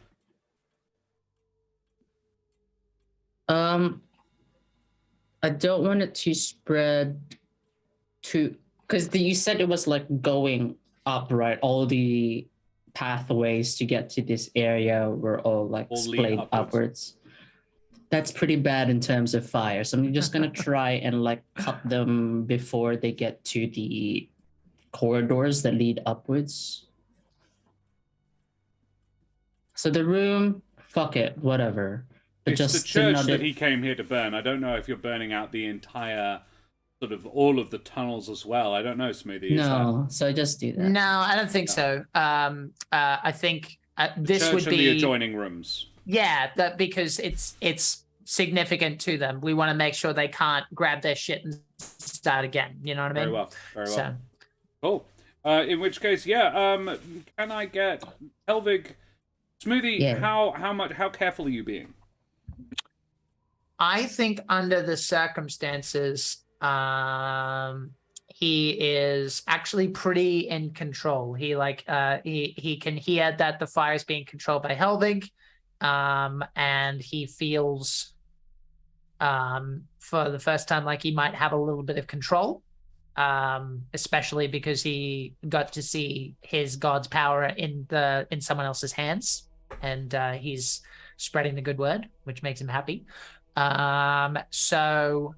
I don't want it to spread to, because you said it was like going upright. All the pathways to get to this area were all like All lead splayed upwards. upwards. That's pretty bad in terms of fire. So I'm just gonna try and like cut them before they get to the corridors that lead upwards. So the room, fuck it, whatever. But It's the just church another... that he came here to burn. I don't know if you're burning out the entire, sort of all of the tunnels as well. I don't know, Smoothie. Is No, so I just do that. No, I don't think No. so. I think the this church would and the be adjoining rooms. yeah, that because it's significant to them. We want to make sure they can't grab their shit and start again. You know what I mean? Very well. Very well. So Cool. In which case, can I get Helvig, Smoothie? Yeah. How careful are you being? I think under the circumstances, he is actually pretty in control. He he can hear that the fire is being controlled by Helvig, and he feels for the first time like he might have a little bit of control, especially because he got to see his god's power in someone else's hands, and he's spreading the good word, which makes him happy. So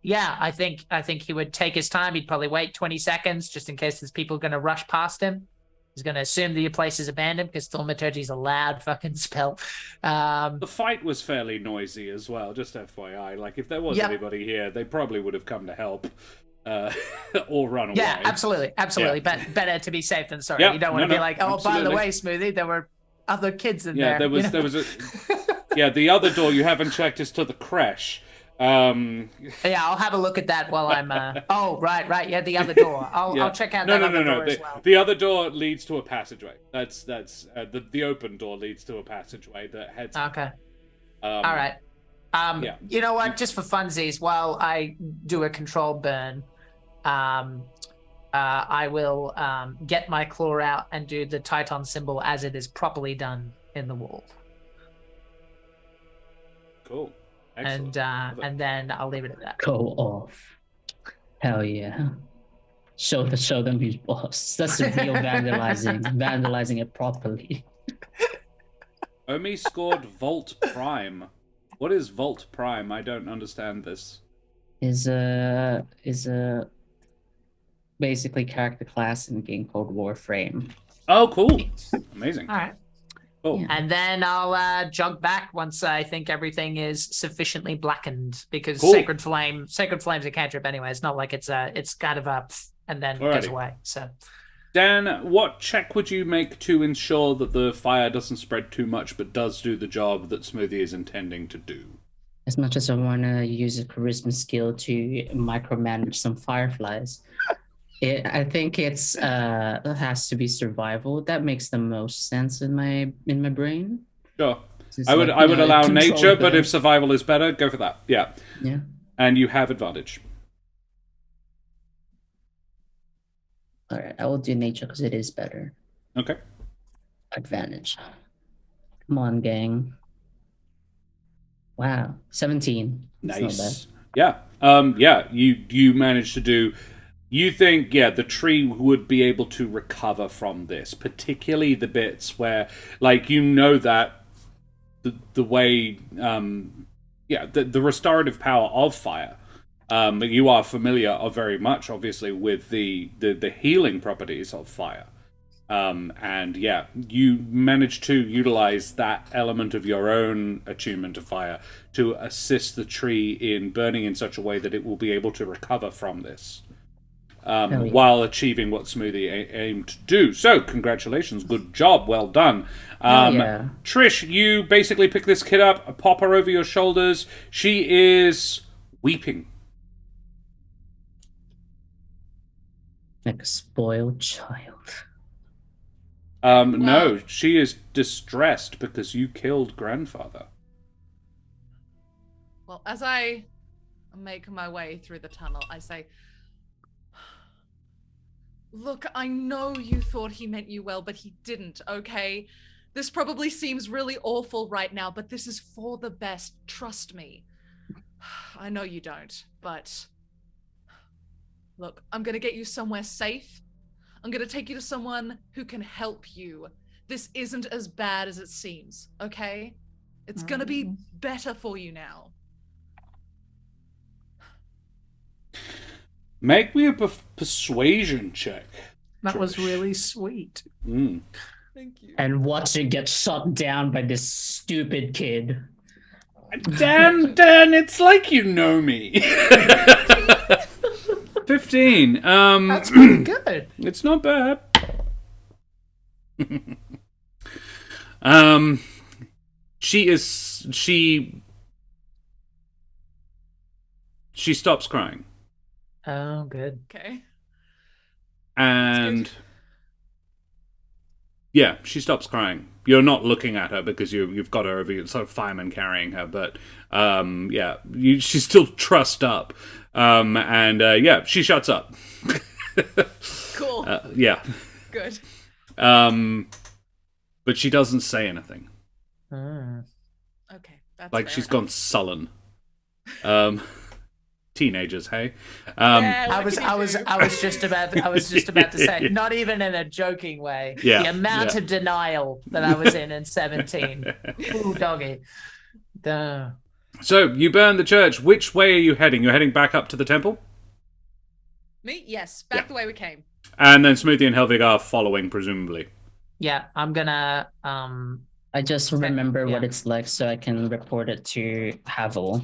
yeah, I think he would take his time. He'd probably wait 20 seconds just in case there's people going to rush past him. He's going to assume the place is abandoned because Thaumaturgy is a loud fucking spell. The fight was fairly noisy as well, just FYI. Like, if there was anybody here, they probably would have come to help or run away. Yeah, absolutely. Yeah. But better to be safe than sorry. Yeah, You don't want to be like, oh, by the absolutely. way, Smoothie, there were other kids in Yeah, there. there was a... Yeah, the other door you haven't checked is to the creche. Yeah, I'll have a look at that while I'm. Oh, right. Yeah, the other door. I'll check out that other door as well. The other door leads to a passageway. That's the open door leads to a passageway that heads. Okay. All right. Yeah. You know what? Just for funsies, while I do a control burn, I will get my claw out and do the Titan symbol as it is properly done in the wall. Cool. Excellent. And then I'll leave it at that. Go off. Hell yeah. Show them who's boss. That's the real vandalizing. Vandalizing it properly. Omi scored Volt Prime. What is Volt Prime? I don't understand this. Is a basically character class in a game called Warframe. Oh, cool. Amazing. All right. Cool. Yeah. And then I'll jog back once I think everything is sufficiently blackened, because Cool. Sacred Flame's a cantrip anyway. It's not like it's kind of a and then goes Alrighty. away. So Dan, what check would you make to ensure that the fire doesn't spread too much but does do the job that Smoothie is intending to do? As much as I want to use a charisma skill to micromanage some fireflies, I think it has to be survival. That makes the most sense in my brain. Sure. It's I would like, allow control nature, but the- if survival is better, go for that. Yeah. Yeah. And you have advantage. All right, I will do nature because it is better. Okay. Advantage. Come on, gang. Wow, 17. That's not bad. Nice. Yeah. You managed to do. You think, the tree would be able to recover from this, particularly the bits where, like, that the way, the restorative power of fire. You are familiar very much, obviously, with the healing properties of fire. You managed to utilize that element of your own attunement to fire to assist the tree in burning in such a way that it will be able to recover from this. While achieving what Smoothie aimed to do. So, congratulations, good job, well done. Yeah. Trish, you basically pick this kid up, pop her over your shoulders. She is weeping. Like a spoiled child. No, she is distressed because you killed grandfather. Well, as I make my way through the tunnel, I say, look, I know you thought he meant you well, but he didn't, okay? This probably seems really awful right now, but this is for the best. Trust me. I know you don't, but look, I'm gonna get you somewhere safe. I'm gonna take you to someone who can help you. This isn't as bad as it seems, okay? It's gonna be better for you now. Make me a persuasion check. That was Trish. really sweet. Thank you. And watch it get shot down by this stupid kid. Dan, it's like you know me. 15. That's pretty good. It's not bad. She stops crying. Oh, good. Okay. And yeah, she stops crying. You're not looking at her because you've got her over you, sort of fireman carrying her, but yeah, she's still trussed up. And yeah, she shuts up. Cool. Yeah. Good. But she doesn't say anything. Okay. That's Like fair she's enough. gone sullen. Teenagers, hey. Yeah, I what was can you do? just about to say, not even in a joking way. Yeah, The amount yeah. of denial that I was in 17. Ooh, doggy. Duh. So you burn the church. Which way are you heading? You're heading back up to the temple, Me? Yes. Back the way we came. and then Smoothie and Helvig are following, presumably. Yeah, I'm gonna I just remember what yeah. it's like so I can report it to Havel.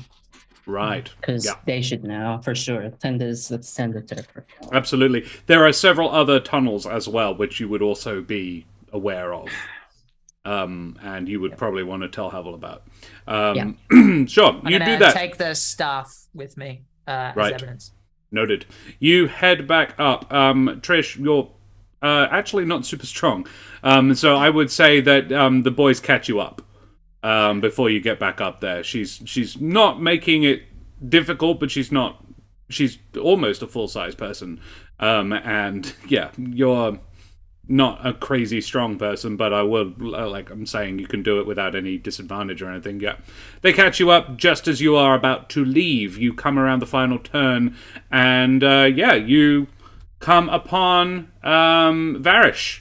Right. Because Yeah. they should know for sure. Let's send it to the profile. Absolutely. There are several other tunnels as well, which you would also be aware of. And you would probably want to tell Havel about. Sure, I'm you gonna do that. take the staff with me as Right. evidence. Noted. You head back up. Trish, you're actually not super strong. So I would say that the boys catch you up before you get back up there. She's not making it difficult, but she's almost a full-size person. And yeah, you're not a crazy strong person, but I would, like I'm saying, you can do it without any disadvantage or anything. Yeah. They catch you up just as you are about to leave. You come around the final turn, and yeah, you come upon Varish,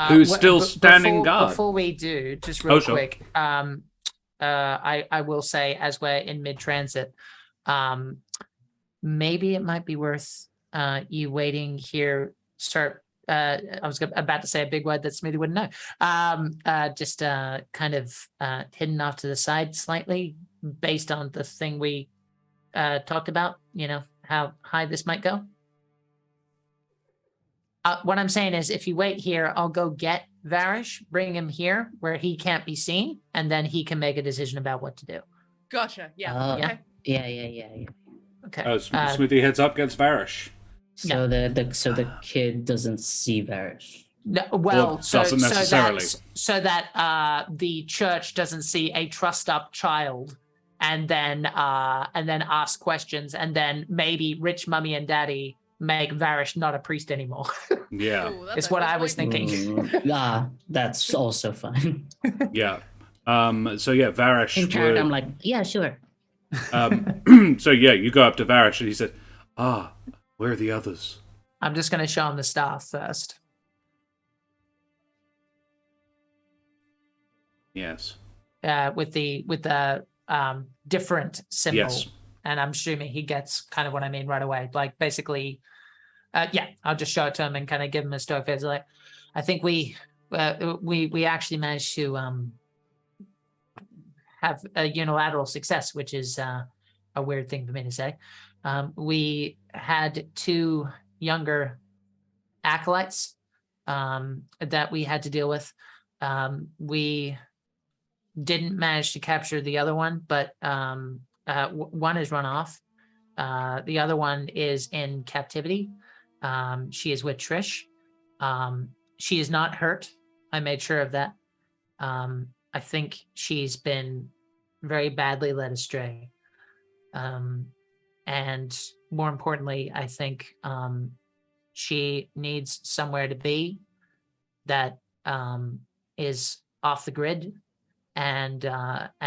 who's still standing guard. Before we do, just real Sure. quick, I will say, as we're in mid-transit, maybe it might be worth you waiting here. I was about to say a big word that Smoothie wouldn't know. Just kind of hidden off to the side slightly, based on the thing we talked about. You know how high this might go. What I'm saying is, if you wait here, I'll go get Varish, bring him here where he can't be seen, and then he can make a decision about what to do. Gotcha. Yeah. Oh. Okay. Yeah. Okay. Smoothie heads up, gets Varish. So the kid doesn't see Varish. No, Well, doesn't necessarily. So that the church doesn't see a trussed up child, and then ask questions, and then maybe rich mummy and daddy make Varish not a priest anymore. Yeah. Ooh, that's It's a what good I was point. thinking. That's also fine. Yeah. So yeah, Varish. In character, I'm like, yeah, sure. So yeah, you go up to Varish and he said, where are the others? I'm just going to show him the staff first. Yes. With the different symbol. Yes. And I'm assuming he gets kind of what I mean right away. Like basically, yeah, I'll just show it to him and kind of give him a story face. Like, I think we actually managed to have a unilateral success, which is a weird thing for me to say. We had 2 younger acolytes that we had to deal with. We didn't manage to capture the other one, but one is run off. The other one is in captivity. She is with Trish. She is not hurt. I made sure of that. I think she's been very badly led astray. And more importantly, I think she needs somewhere to be that is off the grid, and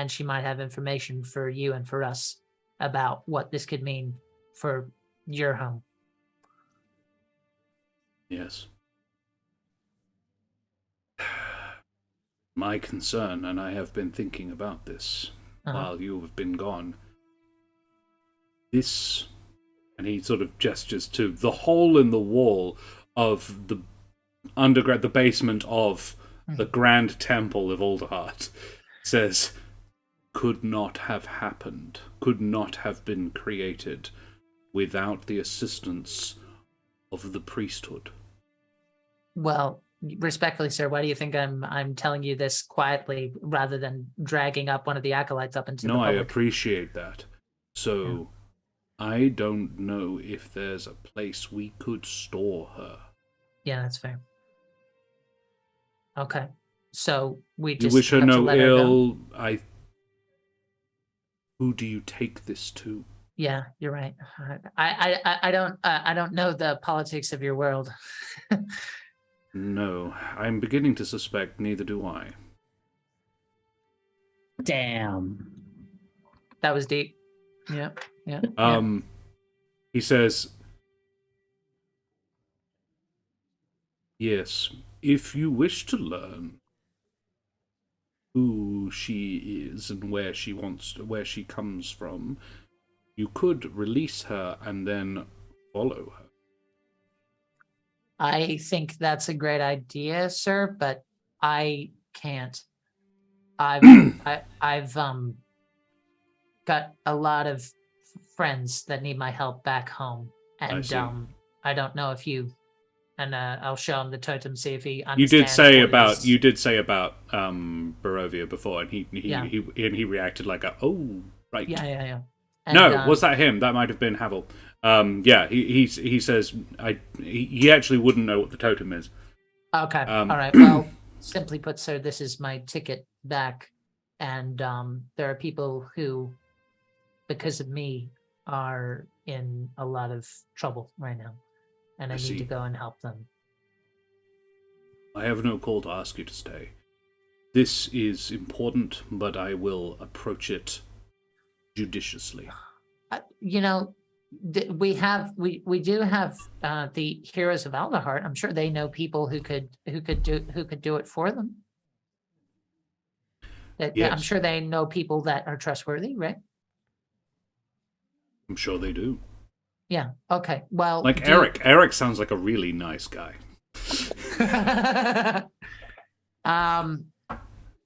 she might have information for you and for us about what this could mean for your home. Yes. My concern, and I have been thinking about this while you have been gone. This, and he sort of gestures to the hole in the wall of the the basement of the Grand Temple of Alderheart, says, could not have happened, could not have been created without the assistance of the priesthood. Well, respectfully, sir, why do you think I'm telling you this quietly rather than dragging up one of the acolytes up into the public? No, I appreciate that. So, I don't know if there's a place we could store her. Yeah, that's fair. Okay. So we You just wish her have to no let her go? ill. Who do you take this to? Yeah, you're right. I don't know the politics of your world. No, I'm beginning to suspect neither do I. Damn. That was deep. Yeah. He says, yes, if you wish to learn who she is and where she comes from, you could release her and then follow her. I think that's a great idea, sir, but I can't. I've got a lot of friends that need my help back home, and I don't know if you. And I'll show him the totem, see if he understands. You did say about Barovia before, and he reacted like oh right. Yeah. And, no, was that him? That might have been Havel. He says he actually wouldn't know what the totem is. Okay. All right. Well, simply put, sir, this is my ticket back, and there are people who, because of me, are in a lot of trouble right now, and I need to go and help them. I have no call to ask you to stay. This is important, but I will approach it judiciously. We do have the Heroes of Alderheart. I'm sure they know people who could do it for them. Yes. I'm sure they know people that are trustworthy, right? I'm sure they do. Yeah. Okay. Well, like Eric. Eric sounds like a really nice guy.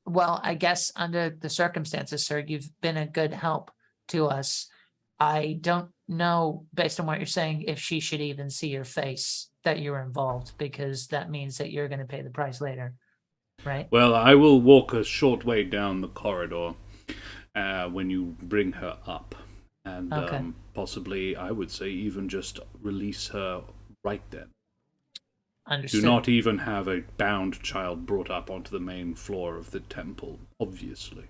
Well, I guess under the circumstances, sir, you've been a good help to us. I don't know, based on what you're saying, if she should even see your face that you're involved, because that means that you're going to pay the price later, right? Well, I will walk a short way down the corridor when you bring her up. And possibly, I would say, even just release her right then. Understood. Do not even have a bound child brought up onto the main floor of the temple, obviously.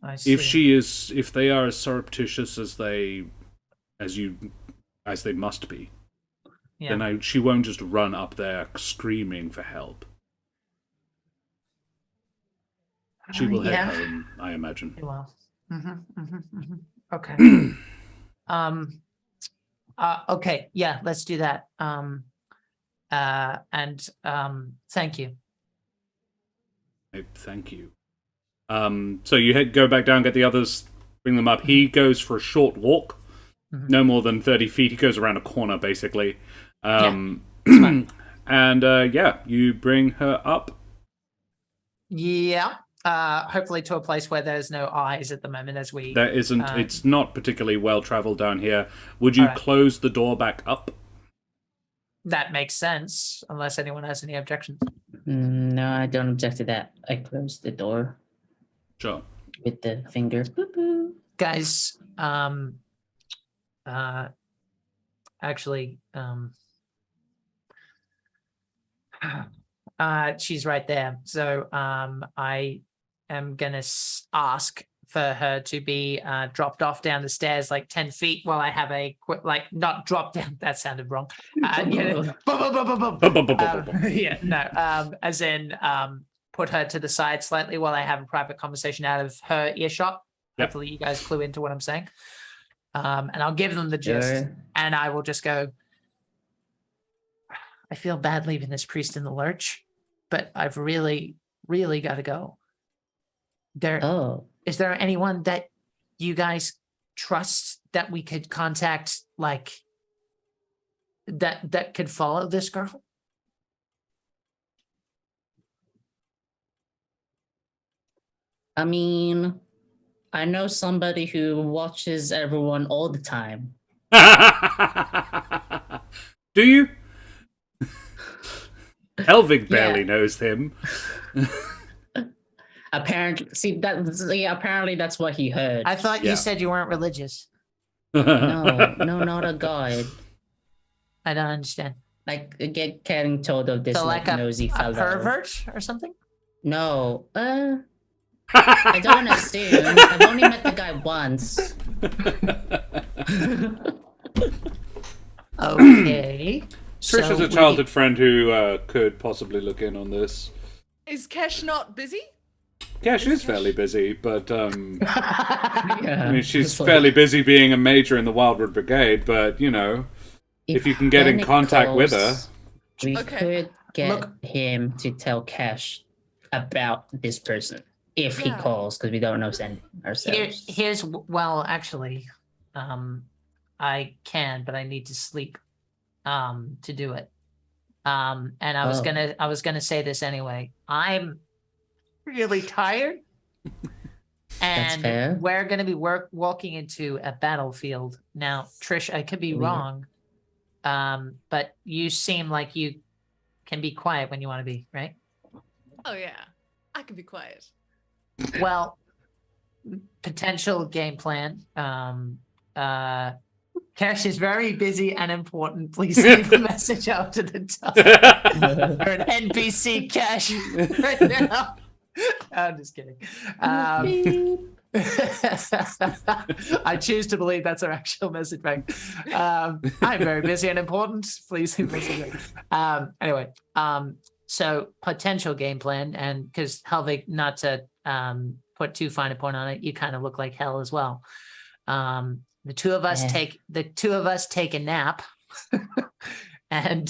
I see. If they are as surreptitious as they must be, then she won't just run up there screaming for help. She will head home, I imagine. Well, okay. Okay, yeah, let's do that. Thank you. Thank you. So you go back down, get the others, bring them up. He goes for a short walk, no more than 30 feet. He goes around a corner, basically. And you bring her up. Yeah. Hopefully to a place where there's no eyes at the moment as we... There isn't. It's not particularly well-traveled down here. Would you close the door back up? That makes sense, unless anyone has any objections. No, I don't object to that. I closed the door. Sure. With the finger. Boop-boop. Guys, actually, she's right there. So I am going to ask for her to be dropped off down the stairs like 10 feet while I have not drop down. That sounded wrong. As in put her to the side slightly while I have a private conversation out of her earshot. Yep. Hopefully you guys clue into what I'm saying. And I'll give them the gist, and I will just go, I feel bad leaving this priest in the lurch, but I've really, really got to go. Is there anyone that you guys trust that we could contact, like that could follow this girl? I mean, I know somebody who watches everyone all the time. Do you? Helvig barely knows him. Apparently that's what he heard. I thought you said you weren't religious. No, not a god. I don't understand. Like getting told of this So like a nosy fellow. pervert or something? No, I don't assume. I've only met the guy once. Okay. Trish is a childhood friend who could possibly look in on this. Is Kesh not busy? Kesh is fairly busy, but Yeah, I mean, she's fairly busy being a major in the Wildwood Brigade. But you know, if you can get in contact with her, we could get him to tell Cash about this person if he calls, because we don't know send ourselves. Well, actually, I can, but I need to sleep to do it. And I was gonna say this anyway. I'm really tired. And we're gonna be walking into a battlefield. Now, Trish, I could be wrong. But you seem like you can be quiet when you want to be, right? Oh yeah. I can be quiet. Well, potential game plan. Cash is very busy and important. Please leave a message after the top. Or an NPC Cash right now. I'm just kidding. I choose to believe that's our actual message bank. I'm very busy and important. Please leave a message. Anyway, so potential game plan, and because Helvig, not to put too fine a point on it, you kind of look like hell as well. The two of us take a nap. And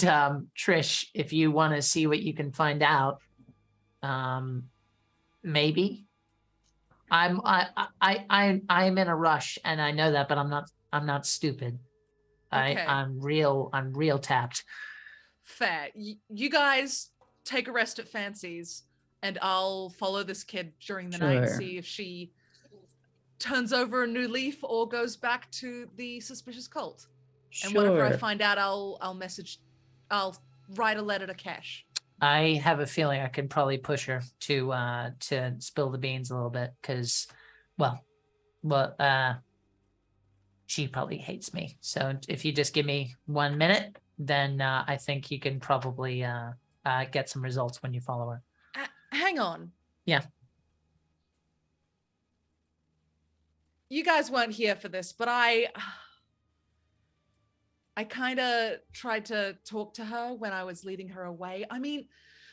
Trish, if you want to see what you can find out, maybe. I'm in a rush, and I know that, but I'm not stupid. Okay. I'm real tapped. Fair. You guys take a rest at Fancy's, and I'll follow this kid during the night, see if she turns over a new leaf or goes back to the suspicious cult. And whenever I find out, I'll write a letter to Cash. I have a feeling I could probably push her to spill the beans a little bit, because, she probably hates me. So if you just give me 1 minute, then I think you can probably get some results when you follow her. Hang on. Yeah. You guys weren't here for this, but I kind of tried to talk to her when I was leading her away. I mean,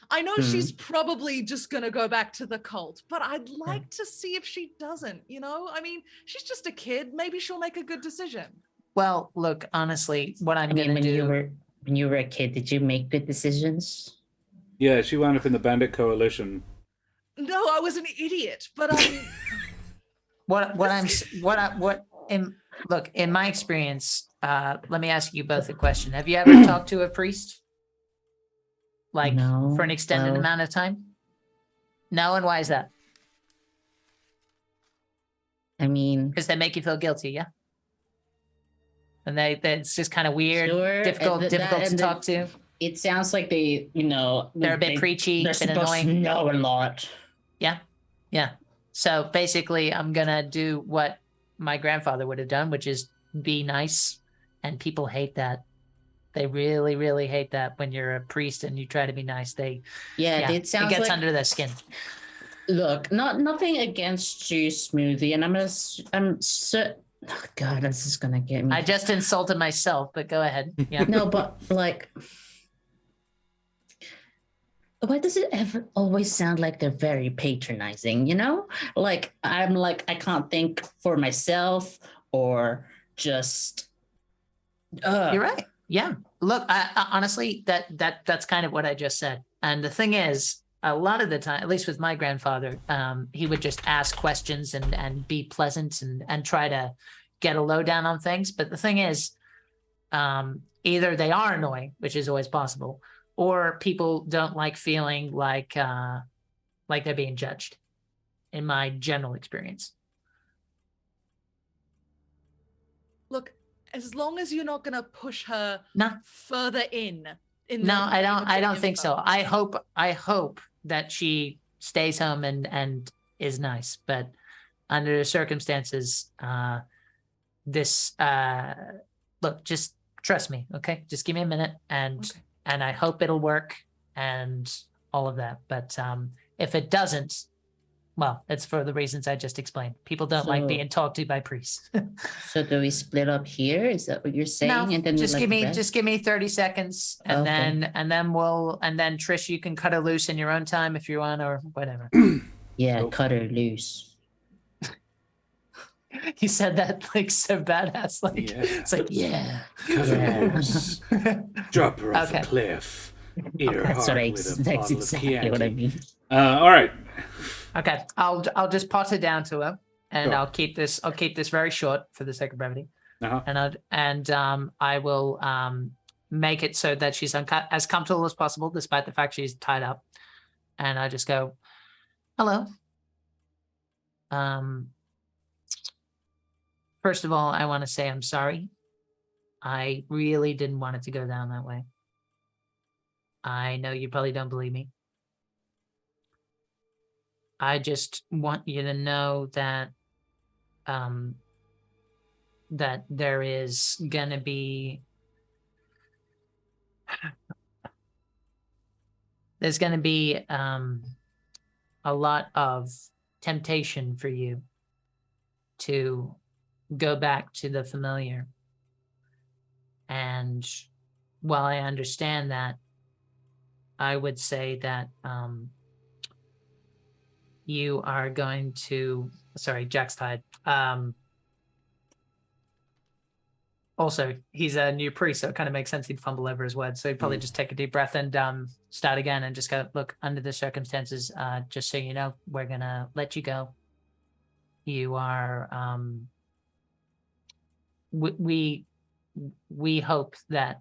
I know she's probably just going to go back to the cult, but I'd like to see if she doesn't, you know? I mean, she's just a kid. Maybe she'll make a good decision. Well, look, honestly, what I'm going to do... When you were a kid, did you make good decisions? Yeah, she wound up in the Bandit Coalition. No, I was an idiot, but Look, in my experience, let me ask you both a question. Have you ever talked to a priest? Like, for an extended amount of time? No, and why is that? I mean... Because they make you feel guilty, yeah? And it's just kind of weird, difficult to talk to. It sounds like they, they're a bit preachy, they're a bit supposed annoying. To know a lot. Yeah. So basically, I'm gonna do what my grandfather would have done, which is be nice, and people hate that. They really, really hate that when you're a priest and you try to be nice. It gets under their skin. Look, nothing against you, Smoothie, and oh God, this is gonna get me. I just insulted myself, but go ahead. Yeah. No, but like, why does it ever always sound like they're very patronizing? Like I can't think for myself, or just. You're right. Yeah. Look, I honestly, that's kind of what I just said. And the thing is, a lot of the time, at least with my grandfather, he would just ask questions and be pleasant and try to get a lowdown on things. But the thing is, either they are annoying, which is always possible, or people don't like feeling like they're being judged, in my general experience. Look, as long as you're not gonna push her No. further in. No, the name of I the don't think so. info. I hope that she stays home and is nice, but under the circumstances, this look, just trust me, okay? Just give me a minute and I hope it'll work and all of that. But if it doesn't, well, it's for the reasons I just explained. People don't like So- being talked to by priests. So do we split up here? Is that what you're saying? No, And then just we give me rest? just give me 30 seconds and Okay. then Trish, you can cut her loose in your own time if you want or whatever. Yeah, Cool. cut her loose. He said that like so badass, like Yeah. it's like yeah. Cut her Yeah. loose. Drop her off Okay. a cliff. Eat her That's heart what I, with a that's bottle of exactly what I Chianti. mean. All right. Okay, I'll just pot it down to her, and Sure. I'll keep this very short for the sake of brevity, Uh-huh. and I will make it so that she's as comfortable as possible, despite the fact she's tied up, and I just go, hello. First of all, I want to say I'm sorry. I really didn't want it to go down that way. I know you probably don't believe me. I just want you to know that that there is gonna be a lot of temptation for you to go back to the familiar. And while I understand that, I would say that you are going to, sorry, Jack's tied. Also, he's a new priest, so it kind of makes sense he'd fumble over his words. So he'd probably just take a deep breath and start again and just go, look, under the circumstances, just so you know, we're going to let you go. You are, we hope that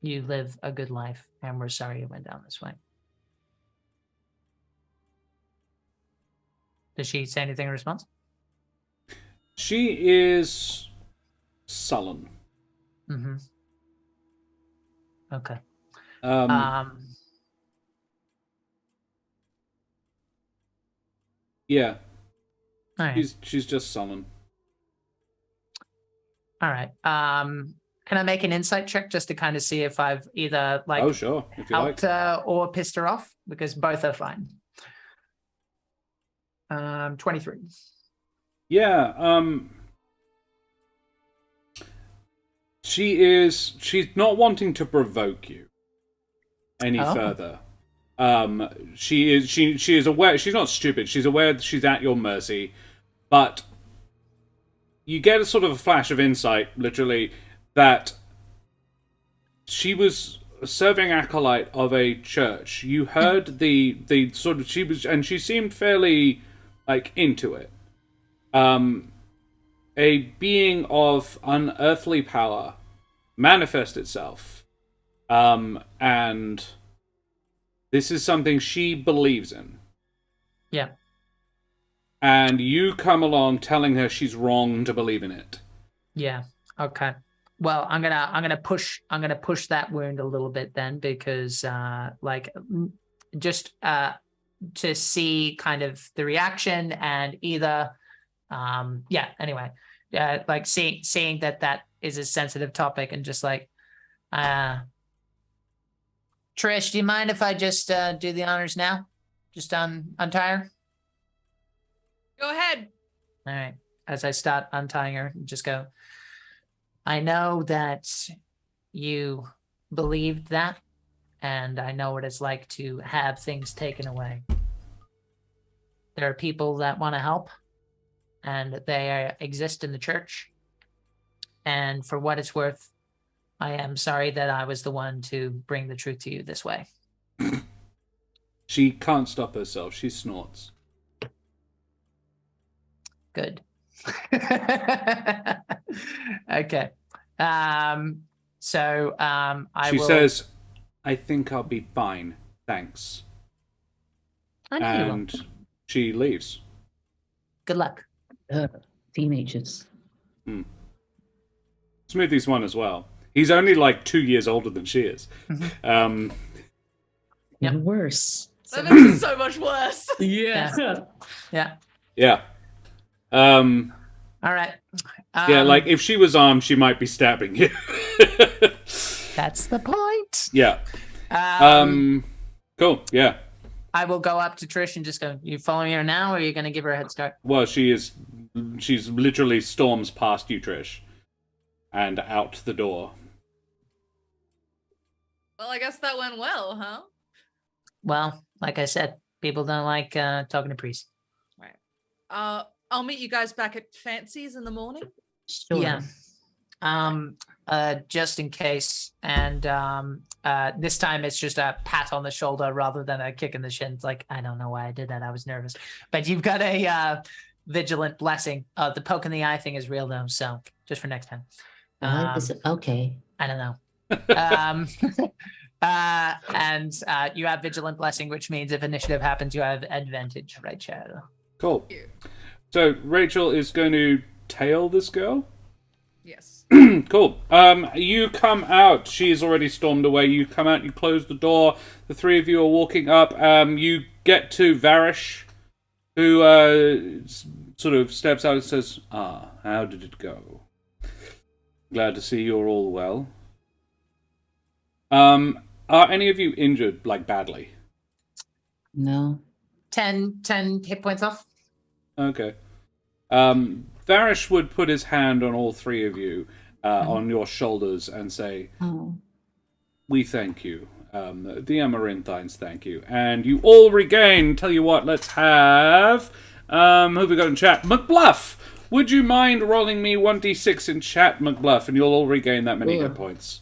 you live a good life, and we're sorry it went down this way. Does she say anything in response? She is sullen. Mm-hmm. Okay. Yeah. All right. She's just sullen. All right. Can I make an insight check just to kind of see if I've either like Oh, sure. If you like. helped her or pissed her off? Because both are fine. 23. Yeah. She's not wanting to provoke you any further. She is aware. She's not stupid. She's aware that she's at your mercy, but you get a sort of a flash of insight, literally, that she was a serving acolyte of a church. You heard the sort of, she seemed fairly like into it. A being of unearthly power manifest itself, and this is something she believes in. Yeah. And you come along telling her she's wrong to believe in it. Yeah. Okay. Well, I'm gonna push that wound a little bit then, because just to see kind of the reaction and either anyway, like seeing that is a sensitive topic, and just like Trish, do you mind if I just do the honors now? Just untie her? Go ahead. All right. As I start untying her, just go, I know that you believed that, and I know what it's like to have things taken away. There are people that want to help, and they exist in the church. And for what it's worth, I am sorry that I was the one to bring the truth to you this way. She can't stop herself. She snorts. Good. Okay. She says, I think I'll be fine. Thanks. I know you will. And she leaves. Good luck. Teenagers. Smoothie's one as well. He's only like 2 years older than she is. Mm-hmm. Even worse. That makes it so much worse. Yeah. Yeah. All right. yeah, like if she was armed, she might be stabbing you. That's the point. Yeah. Cool. Yeah. I will go up to Trish and just go, you following her now, or are you going to give her a head start? Well, she's literally storms past you, Trish, and out the door. Well, I guess that went well, huh? Well, like I said, people don't like talking to priests. Right. I'll meet you guys back at Fancy's in the morning. Sure. Yeah. Just in case, and this time it's just a pat on the shoulder rather than a kick in the shins. Like, I don't know why I did that. I was nervous. But you've got a vigilant blessing. The poke in the eye thing is real though, so just for next time. Okay. I don't know. And you have vigilant blessing, which means if initiative happens, you have advantage, right, Shadow? Cool. So Rachel is going to tail this girl. Yes. Cool. You come out. She's already stormed away. You come out. You close the door. The three of you are walking up. You get to Varish, who sort of steps out and says, how did it go? Glad to see you're all well. Are any of you injured, like, badly? No. 10 hit points off. Okay. Varish would put his hand on all three of you, on your shoulders, and say, we thank you. The Amaranthines thank you. And you all regain, tell you what, let's have... who have we got in chat? McBluff! Would you mind rolling me 1d6 in chat, McBluff, and you'll all regain that many hit points.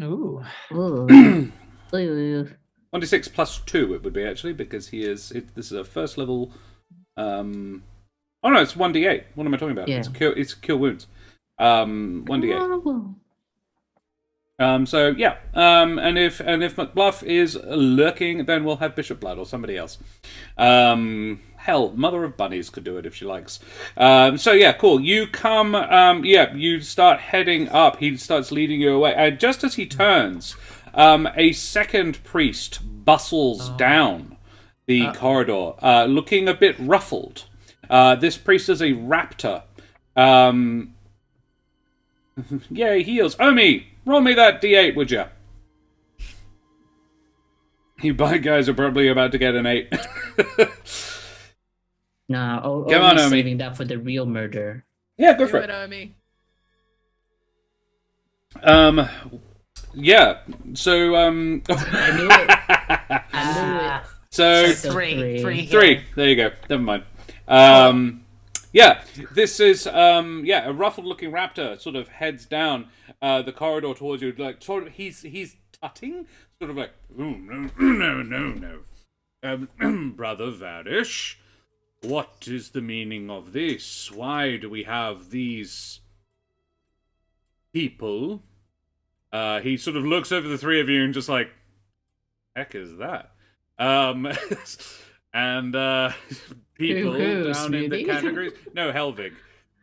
Ooh. 1d6 plus 2 it would be, actually, because this is a first level... Oh no, it's 1d8. What am I talking about? Yeah. It's cure wounds. 1d8. So yeah. And if McBluff is lurking, then we'll have Bishop Blood or somebody else. Hell, Mother of Bunnies could do it if she likes. So yeah, cool. You come. You start heading up. He starts leading you away, and just as he turns, a second priest bustles down the corridor, looking a bit ruffled. This priest is a raptor. Yeah, he heals. Omi, roll me that d8, would ya? You bad guys are probably about to get an 8. Nah, Come on, Omi. saving that for the real murder. Yeah, go for it. Omi. Yeah. So I knew it. I knew it. So Three. There you go. Never mind. Yeah, this is a ruffled-looking raptor sort of heads down the corridor towards you. Like sort of, he's tutting, sort of like, no. Brother Varish, what is the meaning of this? Why do we have these people? He sort of looks over the three of you and just like, heck is that? And people Who, down in the Smoothie? categories. No, Helvig.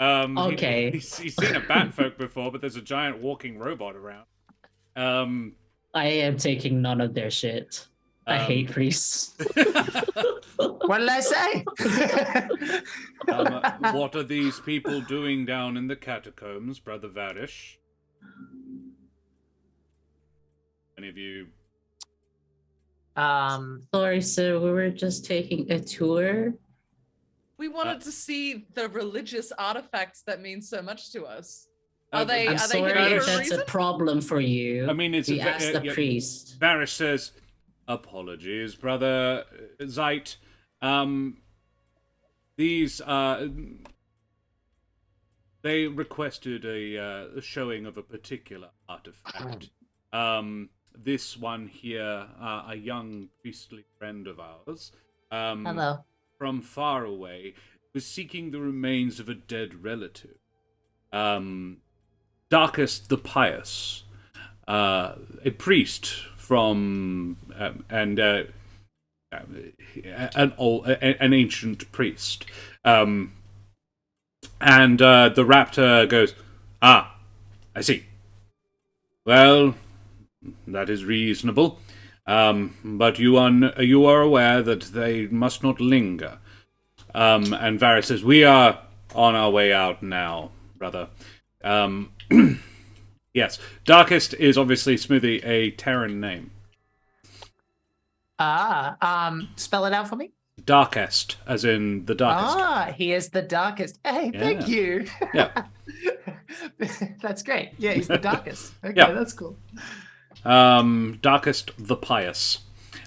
Okay. He's seen a batfolk before, but there's a giant walking robot around. I am taking none of their shit. I hate priests. What did I say? What are these people doing down in the catacombs, Brother Varish? Any of you? Sorry, sir. We were just taking a tour. We wanted to see the religious artifacts that mean so much to us. Are I'm they Sorry here if for a that's reason? a problem for you. I mean, it's we asked the priest. Varish says, apologies, Brother Zeit. These They requested a showing of a particular artifact. This one here, a young priestly friend of ours, Hello. from far away, was seeking the remains of a dead relative. Darkest the Pious, a priest from an ancient priest. And the raptor goes, "Ah, I see. Well, that is reasonable. But you are aware that they must not linger." And Varys says, "We are on our way out now, brother." Yes, Darkest is obviously, Smoothie, a Terran name. Spell it out for me. Darkest, as in the darkest. He is the darkest. Hey, thank you. Yeah. That's great. Yeah, he's the darkest. Okay, Yeah. that's cool. Darkest the Pious.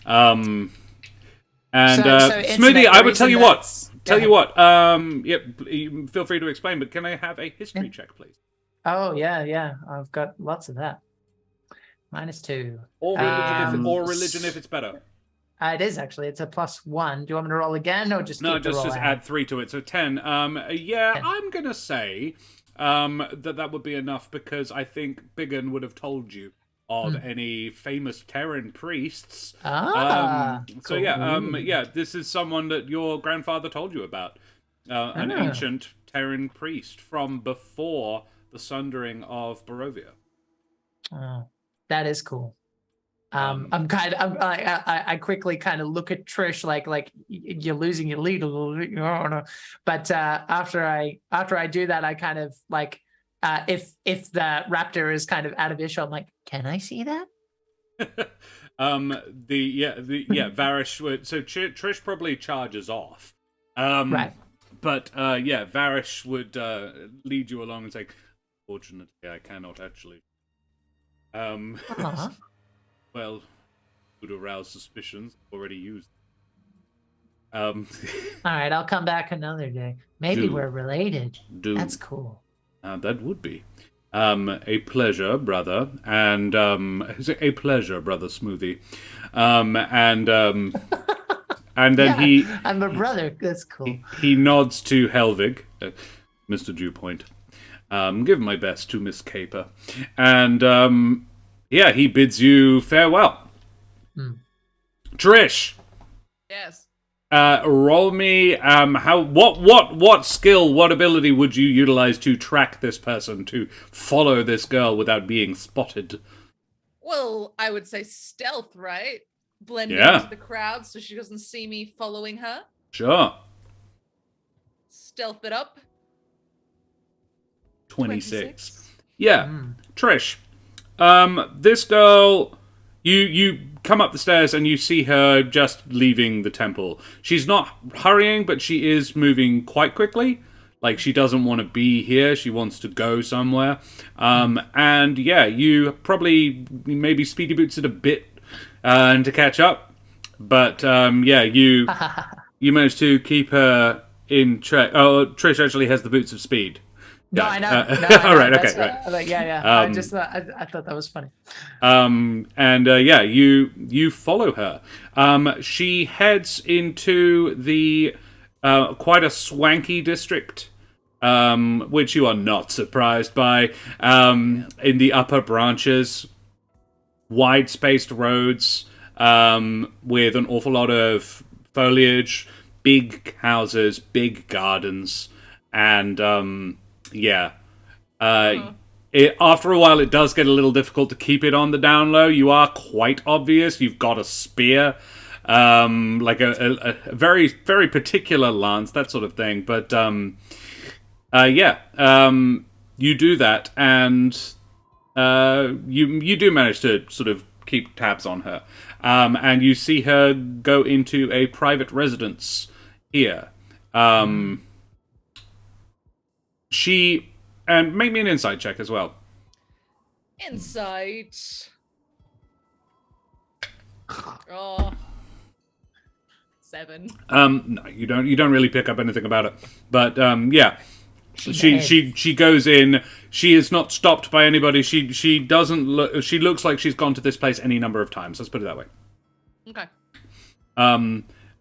And So Smoothie, incident, I the would tell reason you what. that's- Tell Go you ahead. what. You feel free to explain, but can I have a history check, please? Oh, yeah. I've got lots of that. -2. Or religion if it's better. It is actually. It's a +1. Do you want me to roll again, or just No, keep the just roll I add have? 3 to it, so 10. Yeah, 10. I'm gonna say that would be enough, because I think Biggin would have told you of any famous Terran priests. So yeah, this is someone that your grandfather told you about. An ancient Terran priest from before the sundering of Barovia. Oh, that is cool. I quickly kind of look at Trish like you're losing your lead a little bit. But after I do that, I kind of like if the raptor is kind of out of issue, I'm like, can I see that? Varish would, so Trish probably charges off. Right. But Varish would lead you along and say, "Fortunately, I cannot actually." Well, would arouse suspicions. Already used. All right, I'll come back another day. Maybe we're related. That's cool. That would be a pleasure, brother, and a pleasure, brother Smoothie, and then I'm a brother. That's cool. He nods to Helvig, Mr. Dewpoint. Give my best to Miss Caper, and he bids you farewell. Trish. Yes. Roll me. What skill, what ability would you utilize to track this person, to follow this girl without being spotted? Well, I would say stealth, right? Blending Yeah. into the crowd so she doesn't see me following her. Sure. Stealth it up. 26. Yeah. Trish. This girl, you come up the stairs and you see her just leaving the temple. She's not hurrying, but she is moving quite quickly. Like, she doesn't want to be here. She wants to go somewhere. And yeah, you probably maybe speedy boots it a bit and to catch up. But you managed to keep her in check. Oh, Trish actually has the boots of speed. No, Yeah. I know. All right. Okay. Right. I just thought I thought that was funny. You follow her. She heads into the quite a swanky district, which you are not surprised by. In the upper branches, wide-spaced roads with an awful lot of foliage, big houses, big gardens, and after a while, it does get a little difficult to keep it on the down low. You are quite obvious. You've got a spear, like a very, very particular lance, that sort of thing. But you do that, and you do manage to sort of keep tabs on her, and you see her go into a private residence here. And make me an insight check as well. Insight. Oh. 7. No, you don't really pick up anything about it. But She goes in. She is not stopped by anybody. She doesn't look. She looks like she's gone to this place any number of times. Let's put it that way. Okay.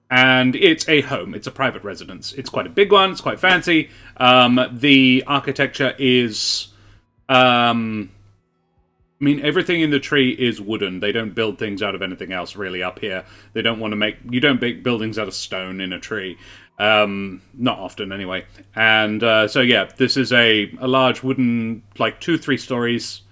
And it's a home. It's a private residence. It's quite a big one. It's quite fancy. The architecture is, I mean, everything in the tree is wooden. They don't build things out of anything else really up here. They don't want to make. You don't make buildings out of stone in a tree. Not often anyway. And so yeah, this is a large wooden, like 2-3 stories,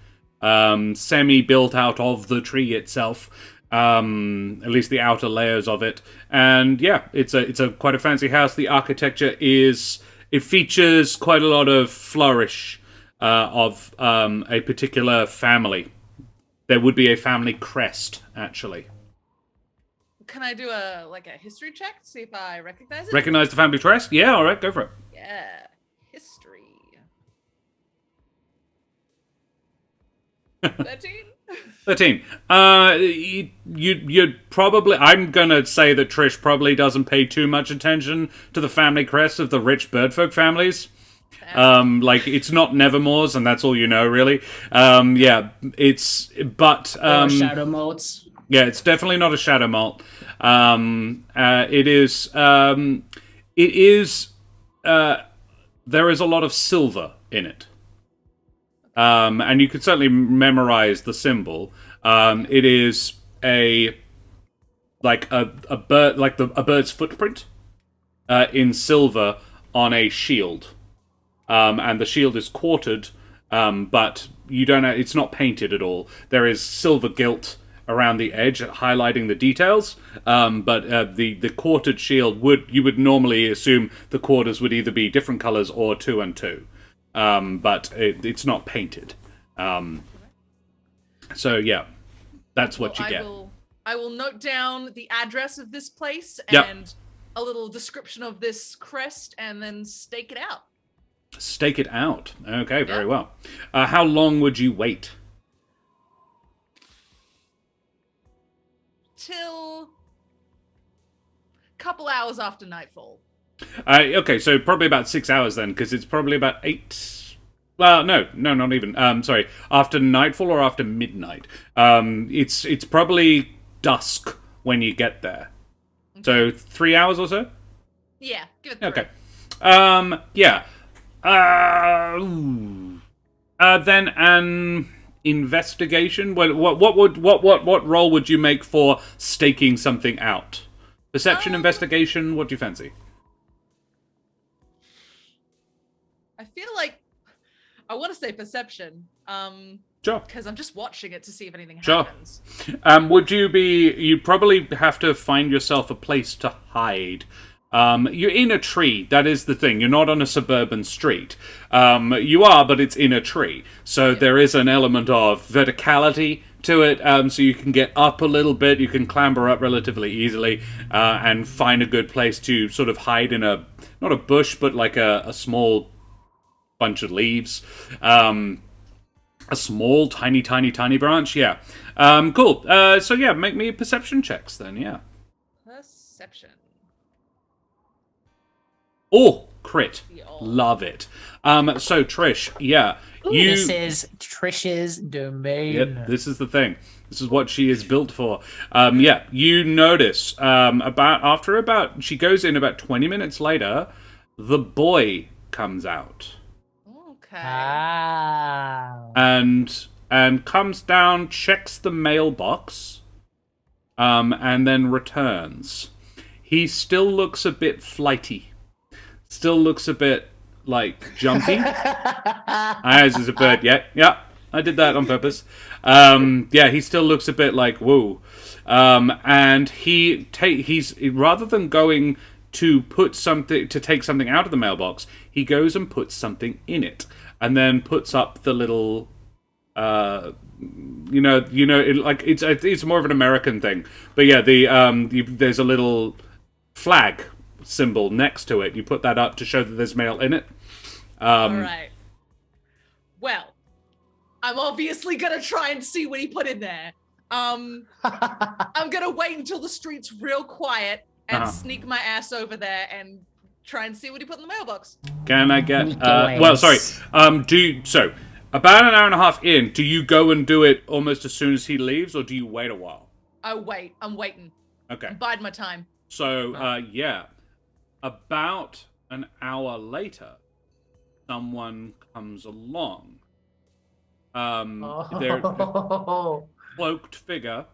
semi built out of the tree itself. At least the outer layers of it. And yeah, it's a quite a fancy house. The architecture it features quite a lot of flourish of a particular family. There would be a family crest, actually. Can I do a history check to see if I recognize it? Recognize the family crest? Yeah, all right, go for it. Yeah, history. 13. 13. You'd probably. I'm gonna say that Trish probably doesn't pay too much attention to the family crests of the rich birdfolk families. It's not Nevermore's, and that's all you know, really. Yeah, it's but shadow motes. Yeah, it's definitely not a shadow malt. It is. There is a lot of silver in it. And you could certainly memorize the symbol. It is a bird, a bird's footprint in silver on a shield, and the shield is quartered, but you don't know, it's not painted at all. There is silver gilt around the edge, highlighting the details. But the quartered shield you would normally assume the quarters would either be different colors or 2 and 2. But it's not painted. So yeah, that's what you get. I will note down the address of this place and a little description of this crest, and then stake it out. Stake it out. Okay, very well. How long would you wait? Till a couple hours after nightfall. Okay, so probably about 6 hours then, because it's probably about 8. Well, no, not even. Sorry, after nightfall or after midnight. It's probably dusk when you get there. Okay. So 3 hours or so. Yeah, give it 3. Okay. Yeah. Then an investigation. What role would you make for staking something out? Perception, investigation. What do you fancy? I feel like I want to say perception. Sure. Because I'm just watching it to see if anything Sure. happens. You'd probably have to find yourself a place to hide. You're in a tree, that is the thing. You're not on a suburban street. You are, but it's in a tree. So there is an element of verticality to it, so you can get up a little bit, you can clamber up relatively easily, and find a good place to sort of hide in not a bush, but like a small bunch of leaves. A small, tiny branch, yeah. Cool. So yeah, make me perception checks then, yeah. Perception. Oh, crit. Love it. So Trish, yeah. This is Trish's domain. Yep, this is the thing. This is what she is built for. Yeah, you notice, she goes in about 20 minutes later, the boy comes out. Okay. And comes down, checks the mailbox, and then returns. He still looks a bit flighty. Still looks a bit, jumpy. As is a bird, yeah, I did that on purpose. Yeah, he still looks a bit like, whoa. And he's rather than going to take something out of the mailbox, he goes and puts something in it, and then puts up the little, it's more of an American thing, but yeah, there's a little flag symbol next to it. You put that up to show that there's mail in it. All right. Well, I'm obviously gonna try and see what he put in there. I'm gonna wait until the street's real quiet and sneak my ass over there and try and see what he put in the mailbox. Can I get? Nice. Well, sorry. About an hour and a half in, do you go and do it almost as soon as he leaves, or do you wait a while? I wait. I'm waiting. Okay. I'm biding my time. So, yeah, about an hour later, someone comes along. They're a cloaked figure,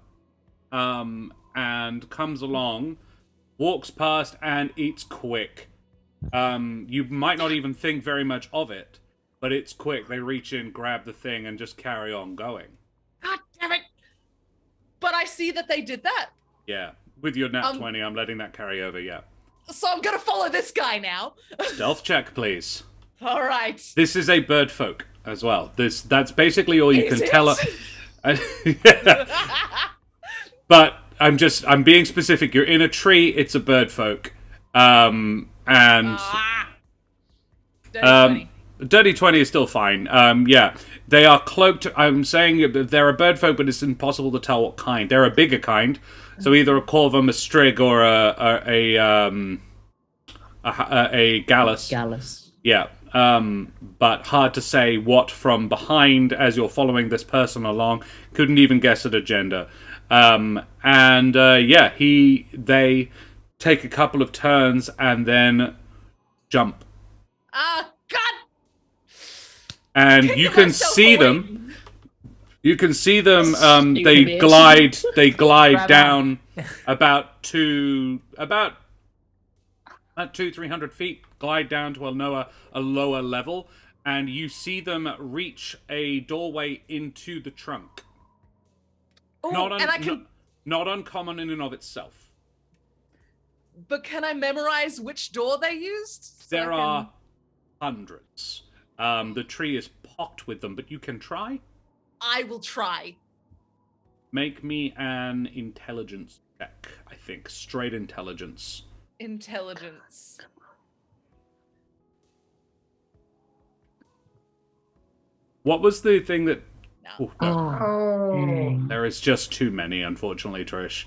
and comes along, walks past, and it's quick. You might not even think very much of it, but it's quick. They reach in, grab the thing, and just carry on going. God damn it! But I see that they did that. Yeah. With your nat 20, I'm letting that carry over, yeah. So I'm gonna follow this guy now. Stealth check, please. All right. This is a bird folk as well. That's basically all you Is can it? tell. But I'm being specific. You're in a tree. It's a bird folk. And Dirty 20. dirty 20 is still fine. Yeah, they are cloaked. I'm saying they're a bird folk, but it's impossible to tell what kind. They're a bigger kind, so either a corvum, a strig, or a gallus. Gallus. Yeah, but hard to say what from behind as you're following this person along. Couldn't even guess at a gender. Yeah, they take a couple of turns and then jump. God! And you can myself see away. them. You can see them. They Stupid. glide. They glide Grab down about 200-300 feet. Glide down to a lower level, and you see them reach a doorway into the trunk. Ooh, Not uncommon in and of itself. But can I memorize which door they used? So There I can- are hundreds. The tree is pocked with them, but you can try. I will try. Make me an intelligence check, I think. Straight intelligence. Intelligence. What was the thing that... No. Oh, no. There is just too many, unfortunately, Trish.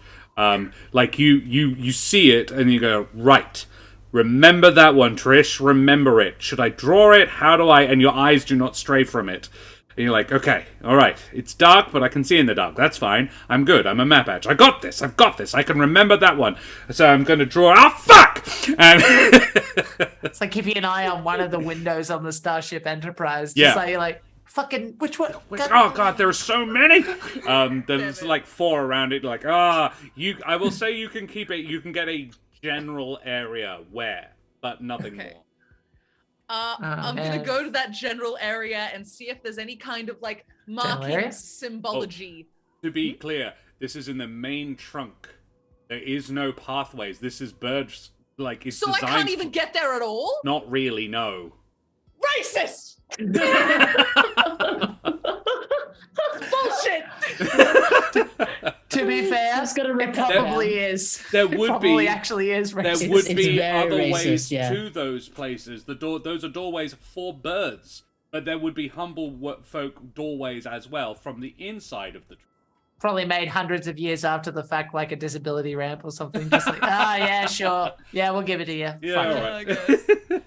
Like, you see it, and you go, right. Remember that one, Trish. Remember it. Should I draw it? How do I... And your eyes do not stray from it. And you're like, okay, all right. It's dark, but I can see in the dark. That's fine. I'm good. I'm a map edge. I got this. I've got this. I can remember that one. So I'm going to draw... Ah, fuck! And... It's like keeping an eye on one of the windows on the Starship Enterprise. Just Yeah. like you're like, fucking, which one? Oh god, there are so many. There's like 4 around it. Like I will say you can keep it. You can get a general area where, but nothing Okay. more. I'm man. gonna go to that general area and see if there's any kind of like marking area? symbology. To be clear, this is in the main trunk. There is no pathways. This is birds. Like it's So I designed. can't even get there at all? Not really. No. Racist! Bullshit! To be fair, Just gotta it rip that probably down. is. There It would probably be. actually is There racist. would It's be very other racist, ways yeah. to those places. Those are doorways for birds, but there would be humble folk doorways as well from the inside of the tree. Probably made hundreds of years after the fact, like a disability ramp or something. Just like, yeah, sure. Yeah, we'll give it to you. Yeah, Fuck all it. right. Okay.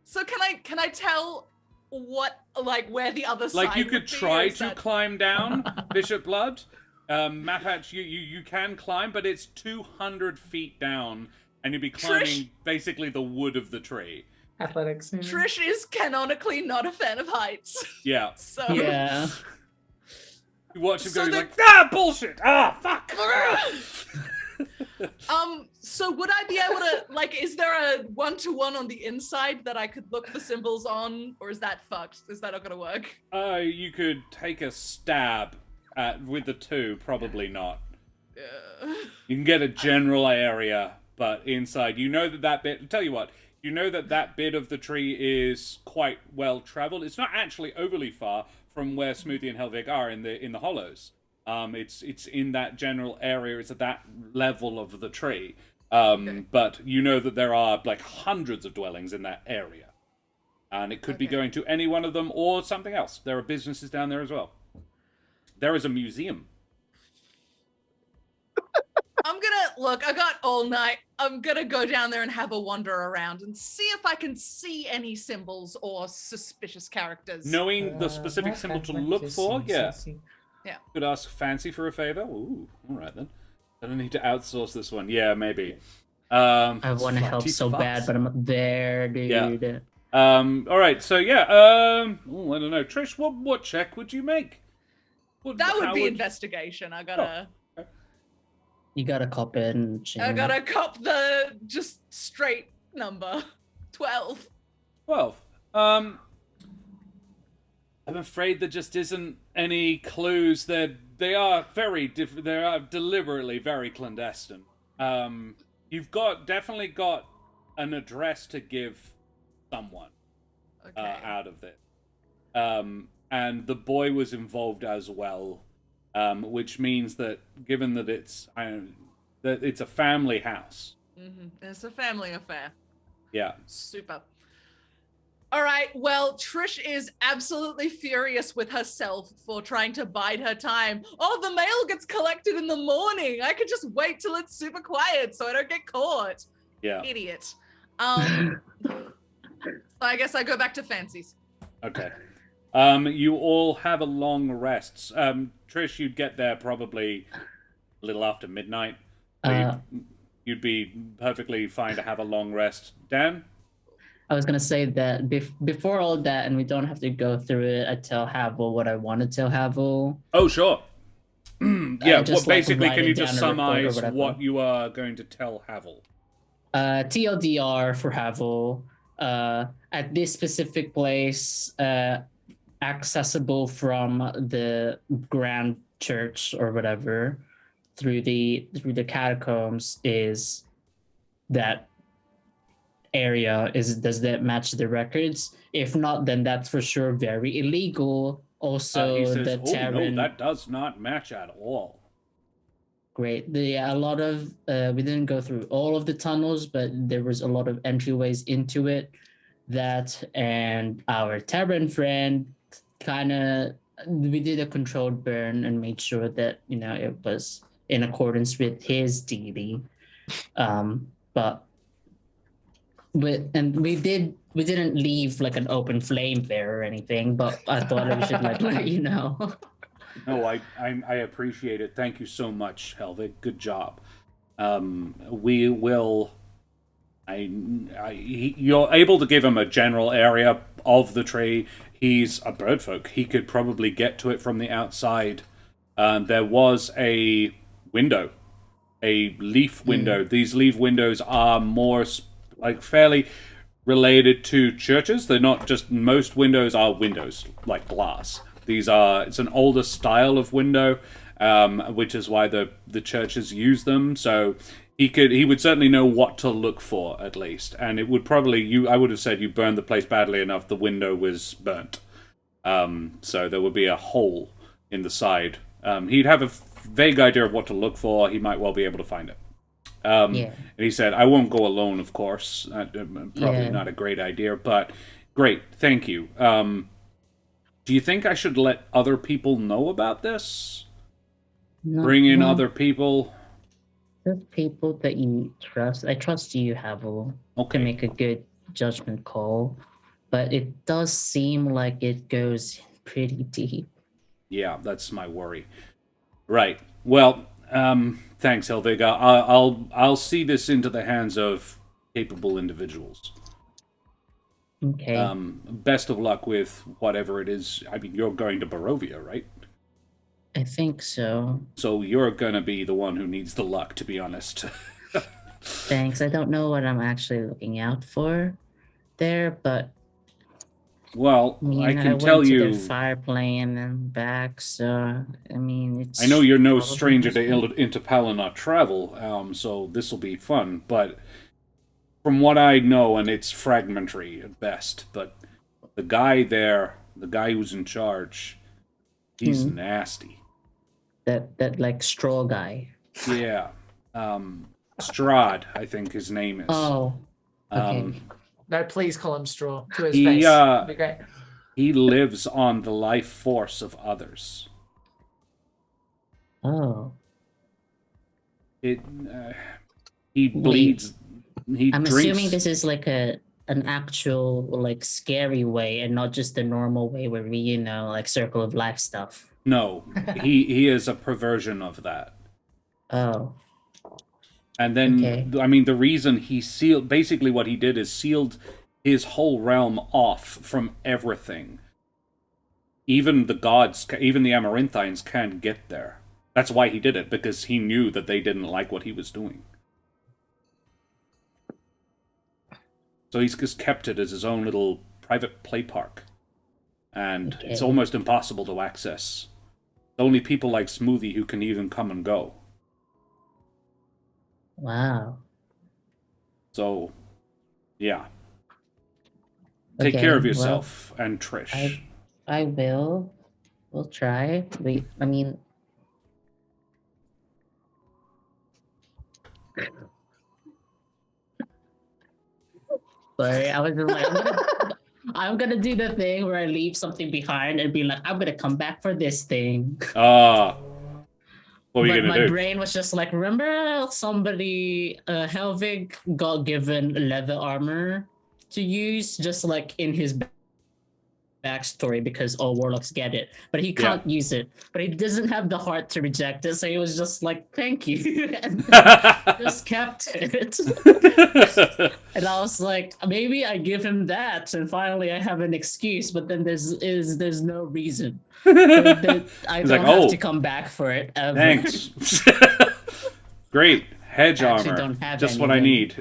So can I tell what where the other side Like you would could be, try or is to that- climb down, Bishop Blood. Mapatch, you can climb, but it's 200 feet down, and you'd be climbing basically the wood of the tree. Athletics. yeah. Trish is canonically not a fan of heights. Yeah. So Yeah. You watch him So go the- like, bullshit! Fuck! So would I be able to is there a 1-to-1 on the inside that I could look for symbols on, or is that fucked? Is that not gonna work? You could take a stab with the 2, probably not. You can get a general area, but inside, you know that bit... Tell you what, you know that bit of the tree is quite well traveled. It's not actually overly far from where Smoothie and Helvig are in the hollows. It's in that general area. It's at that level of the tree. But you know that there are like hundreds of dwellings in that area, and it could be going to any one of them or something else. There are businesses down there as well. There is a museum. I'm gonna look, I got all night. I'm gonna go down there and have a wander around and see if I can see any symbols or suspicious characters. Knowing the specific symbol to look for, yeah. Yeah. Could ask Fancy for a favor. Ooh, all right then. I don't need to outsource this one. Yeah, maybe. I want to help so bad, but I'm not there, dude. Yeah. All right. So yeah. I don't know. Trish, what check would you make? That would be investigation. I gotta. Oh. You gotta cop it. I gotta cop the just straight number. 12. 12. I'm afraid there just isn't any clues. They are very they are deliberately very clandestine. You've definitely got an address to give someone out of it. And the boy was involved as well, which means that given that it's a family house. Mm-hmm. It's a family affair. Yeah. Super. All right. Well, Trish is absolutely furious with herself for trying to bide her time. Oh, the mail gets collected in the morning. I could just wait till it's super quiet so I don't get caught. Yeah. Idiot. So I guess I go back to Fancy's. Okay. You all have a long rest. Trish, you'd get there probably a little after midnight. You'd be perfectly fine to have a long rest. Dan? I was gonna say that before all that, and we don't have to go through it. I tell Havel what I want to tell Havel. Oh, sure. Yeah. Basically, can you just summarize what you are going to tell Havel? TLDR for Havel. At this specific place, accessible from the Grand Church or whatever through the catacombs is that area. Does that match the records? If not, then that's for sure very illegal. Also, he says, the tavern. No, that does not match at all. Great. A lot of we didn't go through all of the tunnels, but there was a lot of entryways into it. That and our tavern friend we did a controlled burn and made sure that it was in accordance with his deity. But we didn't leave like an open flame there or anything, but I thought we should let you know. No, I appreciate it. Thank you so much, Helvig. Good job. We will. You're able to give him a general area of the tree. He's a birdfolk. He could probably get to it from the outside. There was a window, a leaf window. These leaf windows are more fairly related to churches. They're not just, most windows are windows, like glass. It's an older style of window, which is why the churches use them. So he would certainly know what to look for, at least. And it would probably, I would have said you burned the place badly enough, the window was burnt. So there would be a hole in the side. He'd have a vague idea of what to look for. He might well be able to find it. And he said, I won't go alone, of course. Probably not a great idea, but great, thank you. Do you think I should let other people know about this? Bring in other people? Just people that you trust. I trust you, Havel, to make a good judgment call. But it does seem like it goes pretty deep. Yeah, that's my worry. Right. Well, thanks, Helvig. I'll see this into the hands of capable individuals. Okay. Best of luck with whatever it is. I mean, you're going to Barovia, right? I think so. So you're gonna be the one who needs the luck, to be honest. Thanks. I don't know what I'm actually looking out for there, but well, I can tell you. I went to the fire plane and back, so I mean, it's. I know you're no stranger to interplanetary travel, so this will be fun. But from what I know, and it's fragmentary at best, but the guy who's in charge, he's nasty. That like straw guy. Yeah. Strahd, I think his name is. Oh. Okay. No, please call him Straw to his face. That'd be great. He lives on the life force of others. Oh. it he bleeds. I'm drinks. assuming this is like an actual like scary way and not just the normal way where we, like circle of life stuff. No, he is a perversion of that. Oh. And then, Okay. I mean, the reason he sealed, basically what he did is sealed his whole realm off from everything. Even the gods, even the Amaranthines can't get there. That's why he did it, because he knew that they didn't like what he was doing. So he's just kept it as his own little private play park. And it's almost impossible to access. Only people like Smoothie who can even come and go. Wow. So, yeah. Take care of yourself and Trish. I will. We'll try. Sorry, I was just like, I'm gonna do the thing where I leave something behind and be like, I'm gonna come back for this thing. What are you gonna do? My brain was just like, remember somebody, Helvig got given leather armor to use just like in his backstory because all warlocks get it, but he can't use it. But he doesn't have the heart to reject it, so he was just like, "Thank you," and just kept it. And I was like, maybe I give him that, and finally I have an excuse. But then there's no reason. I don't have to come back for it ever. Thanks. Great hedge armor. Don't have just anything. what I need.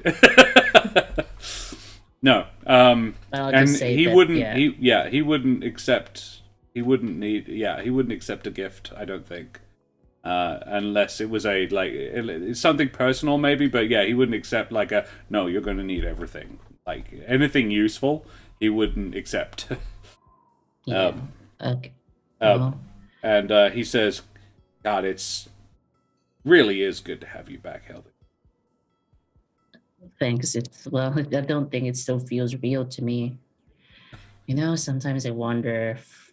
No, and he wouldn't. Yeah. He wouldn't accept. He wouldn't accept a gift. I don't think, unless it was it's something personal, maybe. But yeah, he wouldn't accept no. You're going to need everything. Like anything useful, he wouldn't accept. Okay. And he says, "God, it's really is good to have you back, Helvig." Thanks. I don't think it still feels real to me. Sometimes I wonder if,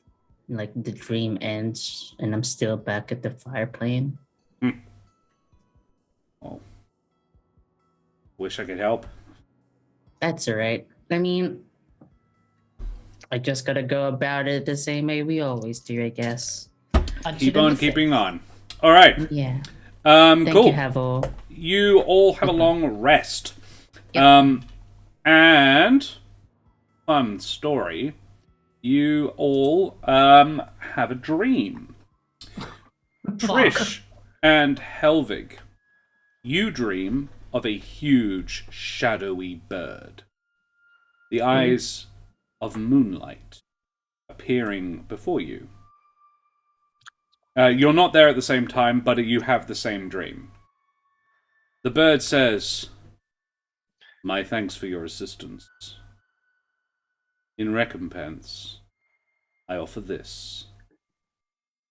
the dream ends and I'm still back at the fire plane. Oh, wish I could help. That's all right. I mean, I just gotta go about it the same way we always do, I guess. Keep on keeping on. All right. Yeah. Thank Cool. you, Havel. You all have a long rest. Yep. And fun story. You all have a dream. Trish and Helvig, you dream of a huge shadowy bird. The eyes of moonlight appearing before you. You're not there at the same time, but you have the same dream. The bird says, "My thanks for your assistance. In recompense, I offer this."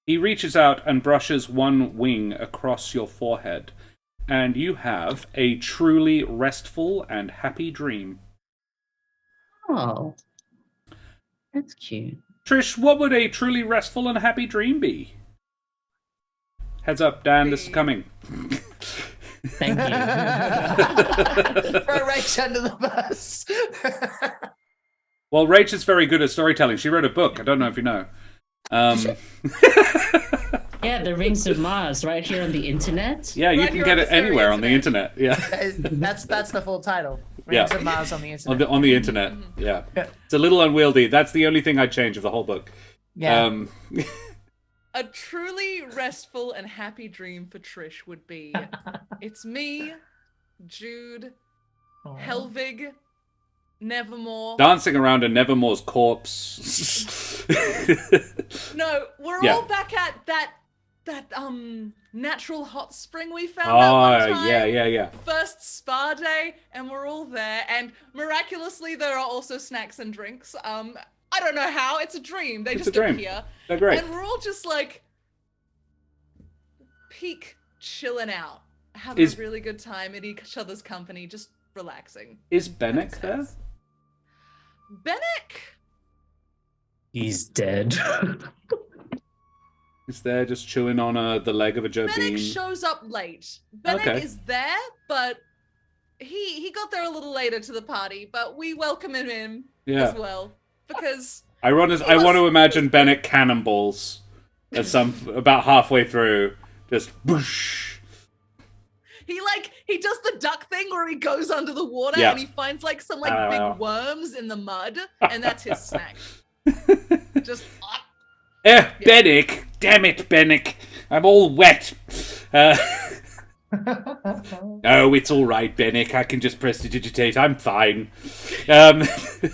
He reaches out and brushes one wing across your forehead, and you have a truly restful and happy dream. Oh, that's cute. Trish, what would a truly restful and happy dream be? Heads up, Dan, this is coming. Thank you. Throw Rach under the bus. Well, Rach is very good at storytelling. She wrote a book. I don't know if you know. Yeah, the Rings of Mars, right here on the internet. Yeah, you can get it anywhere on the internet. Yeah, that's the full title. Rings of Mars on the internet. On the internet. Yeah, it's a little unwieldy. That's the only thing I'd change of the whole book. Yeah. A truly restful and happy dream for Trish would be, it's me, Jude, Helvig, Nevermore. Dancing around a Nevermore's corpse. No, we're all back at that natural hot spring we found that one time. Yeah. First spa day, and we're all there, and miraculously there are also snacks and drinks. I don't know how. It's a dream. They just appear. They're great. And we're all just like peak chilling out, having a really good time in each other's company, just relaxing. Is Bennick there? Bennick? He's dead. He's there just chewing on the leg of a Joe Bennick Bean. shows up late. Bennick Okay. is there, but he got there a little later to the party, but we welcome him in as well. Because I want to imagine Bennett cannonballs at about halfway through. Just boosh. He does the duck thing where he goes under the water and he finds like some big worms in the mud, and that's his snack. Just Bennick! Damn it, Bennick! I'm all wet. No, it's all right, Bennick. I can just prestidigitate. I'm fine. It's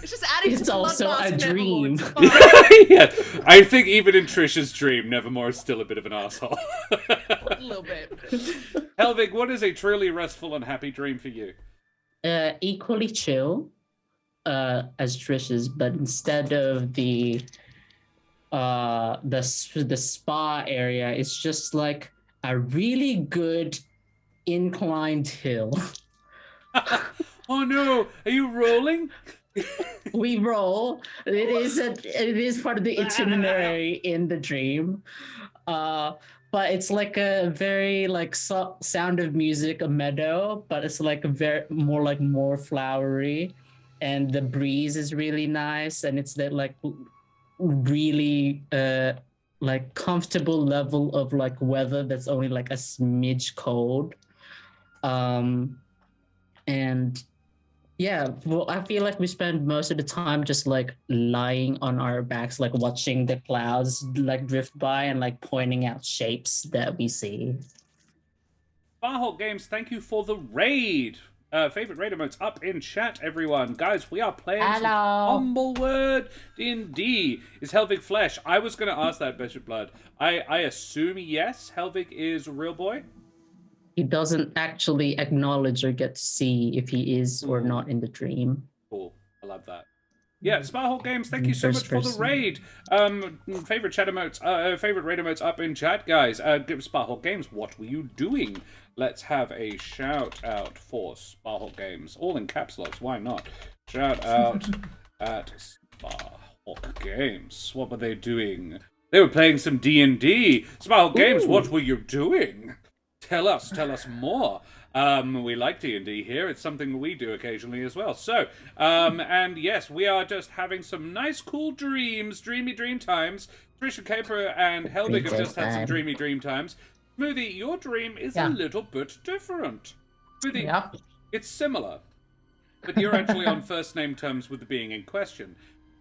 just adding It's to the also mud mask a Nevermore. dream. It's fine. Yeah, I think even in Trisha's dream, Nevermore is still a bit of an asshole. A little bit. Helvig, what is a truly restful and happy dream for you? Equally chill as Trish's, but instead of the spa area, it's just like a really good inclined hill. Oh no, are you rolling? We roll. It is part of the itinerary in the dream. But it's like a very like Sound of Music, a meadow, but it's like more flowery, and the breeze is really nice, and it's that like really like comfortable level of like weather that's only like a smidge cold. And yeah, well, I feel like we spend most of the time just like lying on our backs, like watching the clouds like drift by and like pointing out shapes that we see. Barhawk Games, thank you for the raid. Favorite raid emotes up in chat, everyone. Guys, we are playing some Humblewood D&D. Is Helvig flesh? I was going to ask that, Bishop Blood. I assume yes, Helvig is a real boy? He doesn't actually acknowledge or get to see if he is or not in the dream. Cool. I love that. Yeah, Sparhawk Games, thank you so much for the raid. Favorite chat emotes, favorite raid emotes up in chat, guys. Sparhawk Games, what were you doing? Let's have a shout out for Sparhawk Games. All in caps locks, why not? Shout out at Sparhawk Games. What were they doing? They were playing some D&D. Sparhawk Games, what were you doing? Tell us more. We like D&D here. It's something we do occasionally as well. So, and yes, we are just having some nice, cool dreams, dreamy dream times. Trisha Caper and Helvig have just had some dreamy dream times. Smoothie, your dream is a little bit different. Smoothie, it's similar, but you're actually on first name terms with the being in question.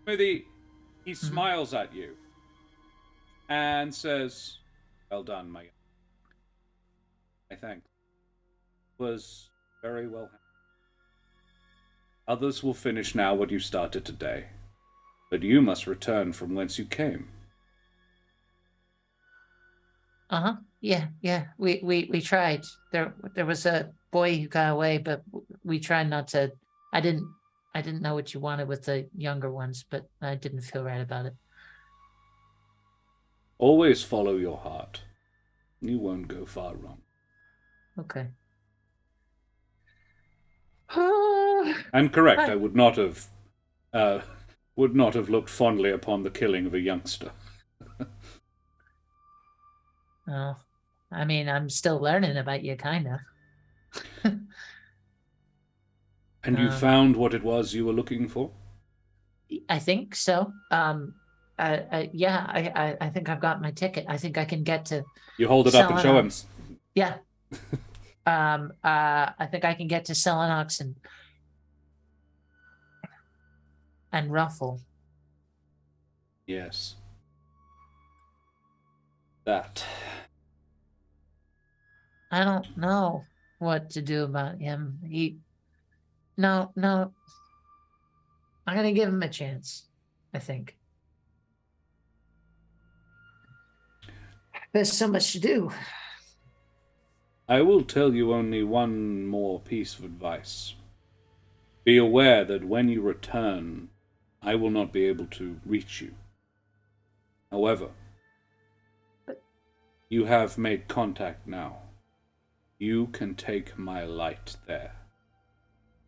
Smoothie, he smiles at you and says, "Well done, my young. I think was very well handled. Others will finish now what you started today, but you must return from whence you came." Yeah. We tried. There was a boy who got away, but we tried not to. I didn't know what you wanted with the younger ones, but I didn't feel right about it. Always follow your heart. You won't go far wrong. Okay. I'm correct. I would not have looked fondly upon the killing of a youngster. Oh, I mean, I'm still learning about you, kinda. And you found what it was you were looking for? I think so. I think I've got my ticket. I think I can get to. You hold it up and show him. Yeah. I think I can get to Selenox and Ruffle. Yes. That. I don't know what to do about him. No. I'm gonna give him a chance, I think. There's so much to do. I will tell you only one more piece of advice. Be aware that when you return, I will not be able to reach you. However, you have made contact now. You can take my light there.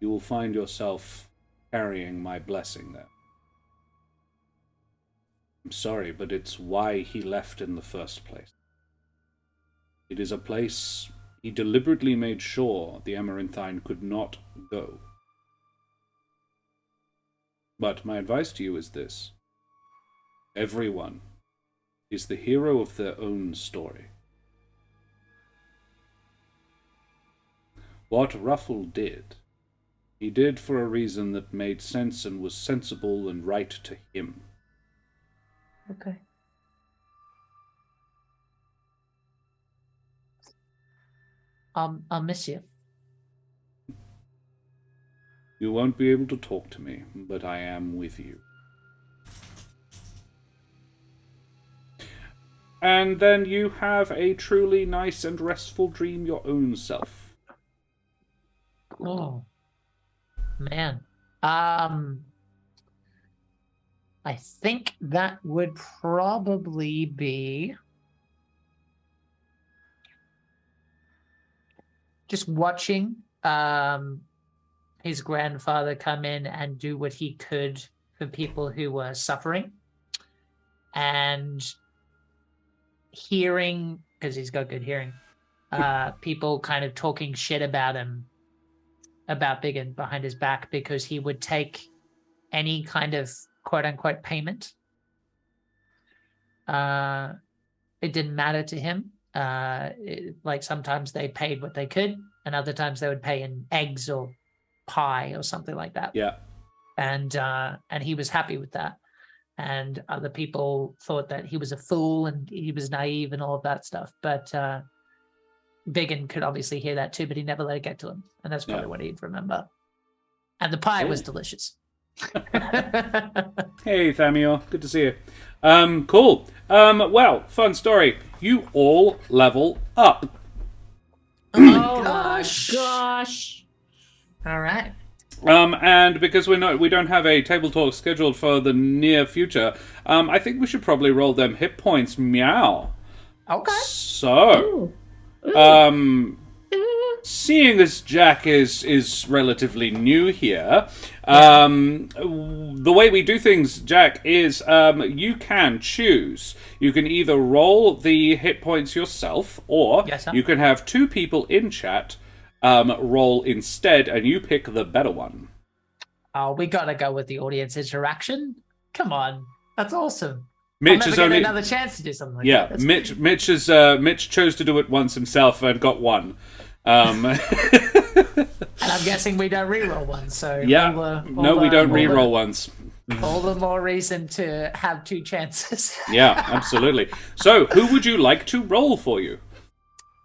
You will find yourself carrying my blessing there. I'm sorry, but it's why he left in the first place. It is a place he deliberately made sure the Amaranthine could not go. But my advice to you is this. Everyone is the hero of their own story. What Ruffle did, he did for a reason that made sense and was sensible and right to him. Okay. I'll miss you. You won't be able to talk to me, but I am with you. And then you have a truly nice and restful dream your own self. Oh, man. I think that would probably be just watching his grandfather come in and do what he could for people who were suffering, and hearing, because he's got good hearing, people kind of talking shit about him, about Biggin behind his back, because he would take any kind of quote unquote payment. It didn't matter to him. Like sometimes they paid what they could, and other times they would pay in eggs or pie or something like that. Yeah. And he was happy with that. And other people thought that he was a fool and he was naive and all of that stuff. But Biggin could obviously hear that too, but he never let it get to him. And that's probably what he'd remember. And the pie was delicious. Hey, Thamior. Good to see you. Cool. Well, fun story. You all level up. Oh Gosh. All right. And because we don't have a table talk scheduled for the near future, I think we should probably roll them hit points. Meow. Okay. So, seeing as Jack is relatively new here, the way we do things, Jack, is you can choose. You can either roll the hit points yourself, or you can have two people in chat roll instead, and you pick the better one. Oh, we gotta go with the audience interaction. Come on, that's awesome. Mitch I'll is never only get another chance to do something like yeah. that. Mitch chose to do it once himself and got one. And I'm guessing we don't reroll one. So yeah, we don't reroll ones. All the more reason to have two chances. Yeah, absolutely. So, who would you like to roll for you?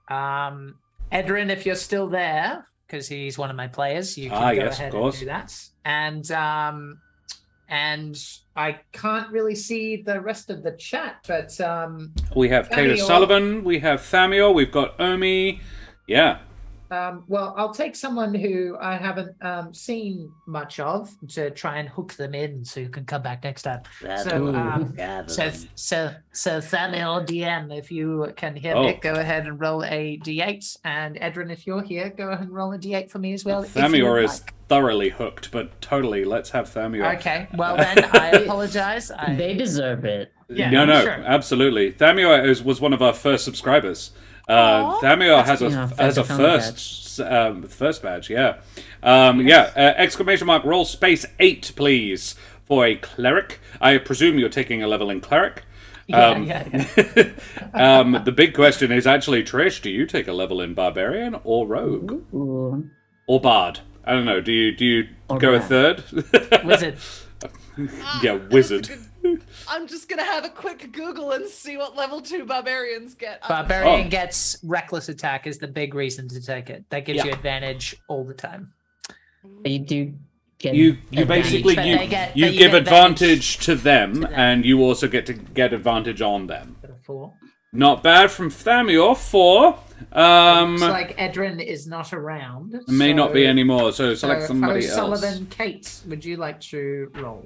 Edrin, if you're still there, because he's one of my players, you can go ahead and do that. And I can't really see the rest of the chat, but we have Kate Sullivan, we have Thamior, we've got Omi. Yeah. Well, I'll take someone who I haven't seen much of to try and hook them in so you can come back next time. So Thamior DM, if you can hear me, go ahead and roll a d8. And Edrin, if you're here, go ahead and roll a d8 for me as well. Thamior is thoroughly hooked, but totally, let's have Thamior. Okay, well then, I apologize. They deserve it. Yeah, no, sure. absolutely. Thamior was one of our first subscribers. Thamior has a first badge, yeah. Exclamation mark roll space 8, please, for a cleric. I presume you're taking a level in cleric. The big question is actually, Trish, do you take a level in barbarian or rogue? Ooh. Or bard? I don't know. Do you go a third? Wizard. Yeah, wizard. I'm just gonna have a quick Google and see what level 2 barbarians get. Barbarian gets reckless attack is the big reason to take it. That gives you advantage all the time. You do get you basically you give advantage to them, and you also get to get advantage on them. 4. Not bad from Thamior. 4. Looks like Edrin is not around. May not be anymore, so select somebody else. Sullivan, Kate, would you like to roll?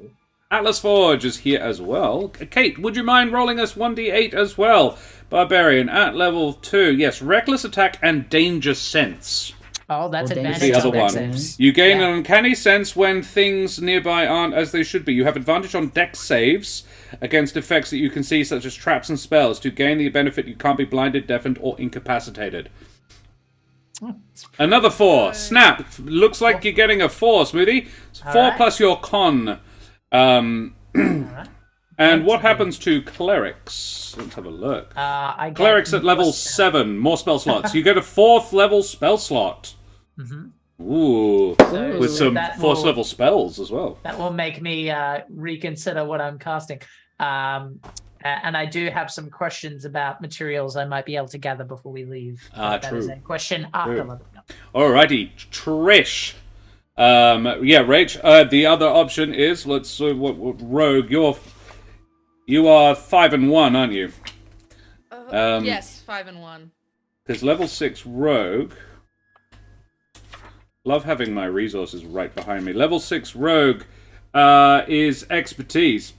Atlas Forge is here as well. Kate, would you mind rolling us 1d8 as well? Barbarian at level 2. Yes, reckless attack and danger sense. Oh, that's Oh, dang. advantage. The other on dex one. saves. You gain Yeah. an uncanny sense when things nearby aren't as they should be. You have advantage on dex saves against effects that you can see, such as traps and spells. To gain the benefit, you can't be blinded, deafened, or incapacitated. Another 4. Snap. Looks like you're getting a 4, Smoothie. 4 Alright. plus your con. Alright. And what happens to clerics? Let's have a look. I get Clerics at level more 7. More spell slots. You get a 4th level spell slot. Ooh. With some that 4th will- level spells as well. That will make me reconsider what I'm casting. And I do have some questions about materials I might be able to gather before we leave. That is True. a question after True. level up. Alrighty, Trish. Yeah, Rach. The other option is Rogue. You are 5 and 1, aren't you? Yes, 5 and 1. Because level 6 Rogue. Love having my resources right behind me. Level 6 Rogue is expertise.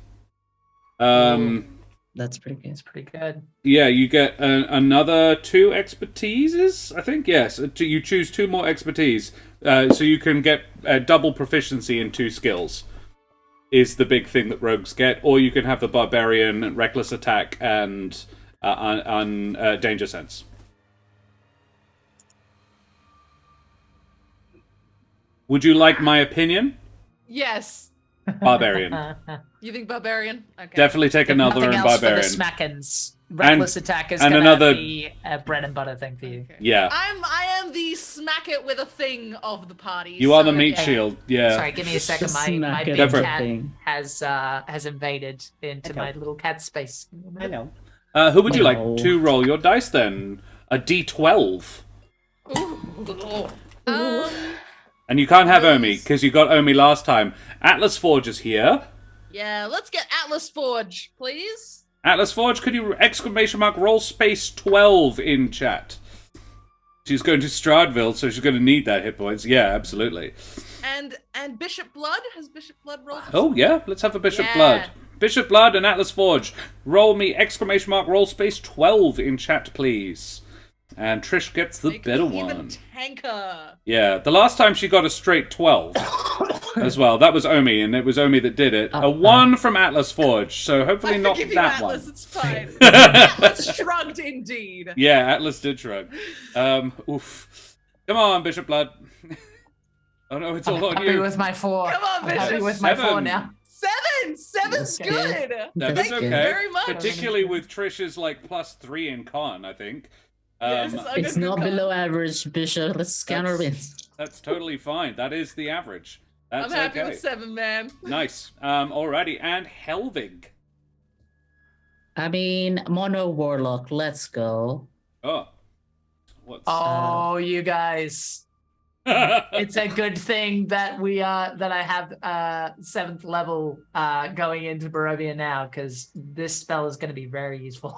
That's pretty good. It's pretty good. Yeah, you get another 2 expertises, I think. Yes, you choose 2 more expertise, so you can get double proficiency in 2 skills. Is the big thing that rogues get, or you can have the barbarian, reckless attack, and danger sense. Would you like my opinion? Yes. Barbarian. You think barbarian? Okay. Definitely take another Nothing and else barbarian. for the smackins. Reckless attack is and gonna another- be a bread and butter thing for you. Okay. Yeah. I am the smack it with a thing of the party. You are the so- meat okay. shield. Yeah. Sorry, give me a second. My Smack big it Go for it. cat thing. has invaded into my little cat space. I know. Who would you like No. to roll your dice then? A D12. Ooh. And you can't have Omi, because you got Omi last time. Atlas Forge is here. Yeah, let's get Atlas Forge, please. Atlas Forge, could you roll space 12 in chat? She's going to Stradville, so she's going to need that hit points. Yeah, absolutely. And Bishop Blood? Has Bishop Blood rolled? Oh, yeah, let's have a Bishop Yeah. Blood. Bishop Blood and Atlas Forge. Roll me roll space 12 in chat, please. And Trish gets the Make better me even one. tanker. Yeah, the last time she got a straight 12 as well. That was Omi, and it was Omi that did it. A 1 from Atlas Forge, so hopefully I not forgive you, that Atlas. one. It's fine. Atlas shrugged indeed. Yeah, Atlas did shrug. Oof. Come on, Bishop Blood. Oh no, it's all on Happy you. with my 4. Come on, I'm happy Bishop. with my 4 7. now. 7! 7's Okay. good. That That's is Thank you okay. very much. Particularly with Trish's +3 in con, I think. Yes, I It's got not good below average, Bishop. Let's count our wins. That's totally fine. That is the average. That's I'm happy okay. with 7, man. Nice. Alrighty, and Helvig. I mean, Mono Warlock, let's go. Oh. What's Oh, you guys. It's a good thing that that I have 7th level going into Barovia now, because this spell is going to be very useful.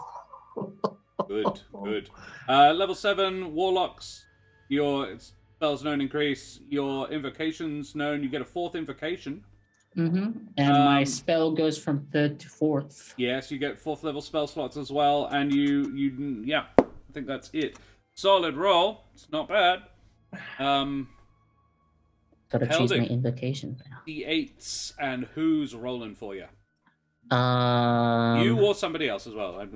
Good, good. Level 7, Warlocks. Your spells known increase. Your invocations known. You get a 4th invocation. Mm-hmm. And my spell goes from 3rd to 4th. Yes, you get 4th level spell slots as well. And yeah, I think that's it. Solid roll. It's not bad. Gotta choose my Heldig. invocation now. D8s, and who's rolling for you? Um, You or somebody else as well. I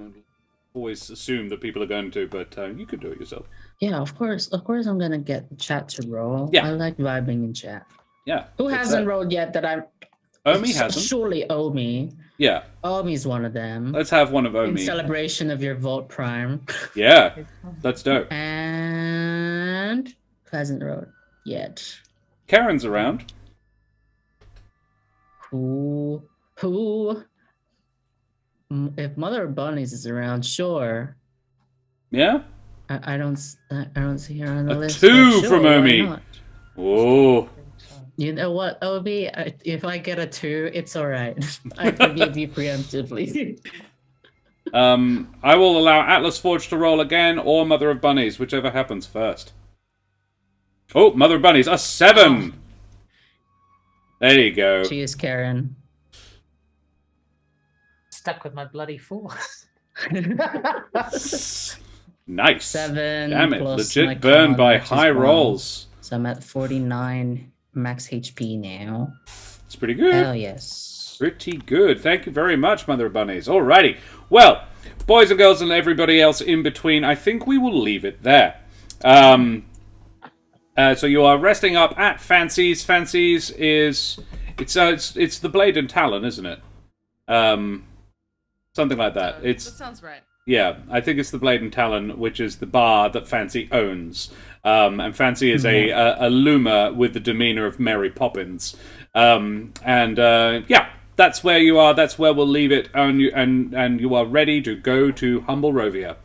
always assume that people are going to, but you could do it yourself. Yeah, of course. Of course, I'm gonna get the chat to roll. Yeah. I like vibing in chat. Yeah. Who it's hasn't that. rolled yet that I'm... Omi hasn't. Surely Omi. Yeah. Omi's one of them. Let's have one of In Omi. celebration of your Vault Prime. Yeah. That's dope. And... Who hasn't rolled yet? Karen's around. Who? If Mother of Bunnies is around, sure. Yeah? I don't see her on the A list. 2 but from sure, why Omi. not? Oh. You know what, Obi? If I get a 2, it's all right. I forgive you preemptively. I will allow Atlas Forge to roll again, or Mother of Bunnies, whichever happens first. Oh, Mother of Bunnies, a 7! There you go. Cheers, Karen. Stuck with my bloody 4. Nice. 7 Damn it. plus my Legit burn con, by which is high 1. rolls. So I'm at 49 max HP now. It's pretty good. Hell yes. Pretty good. Thank you very much, Mother of Bunnies. Alrighty. Well, boys and girls and everybody else in between, I think we will leave it there. So you are resting up at Fancy's. Fancy's is... It's the Blade and Talon, isn't it? Something like that. That sounds right. Yeah, I think it's the Blade and Talon, which is the bar that Fancy owns. And Fancy is a loomer with the demeanor of Mary Poppins. Yeah, that's where you are. That's where we'll leave it. And you are ready to go to Humblerovia.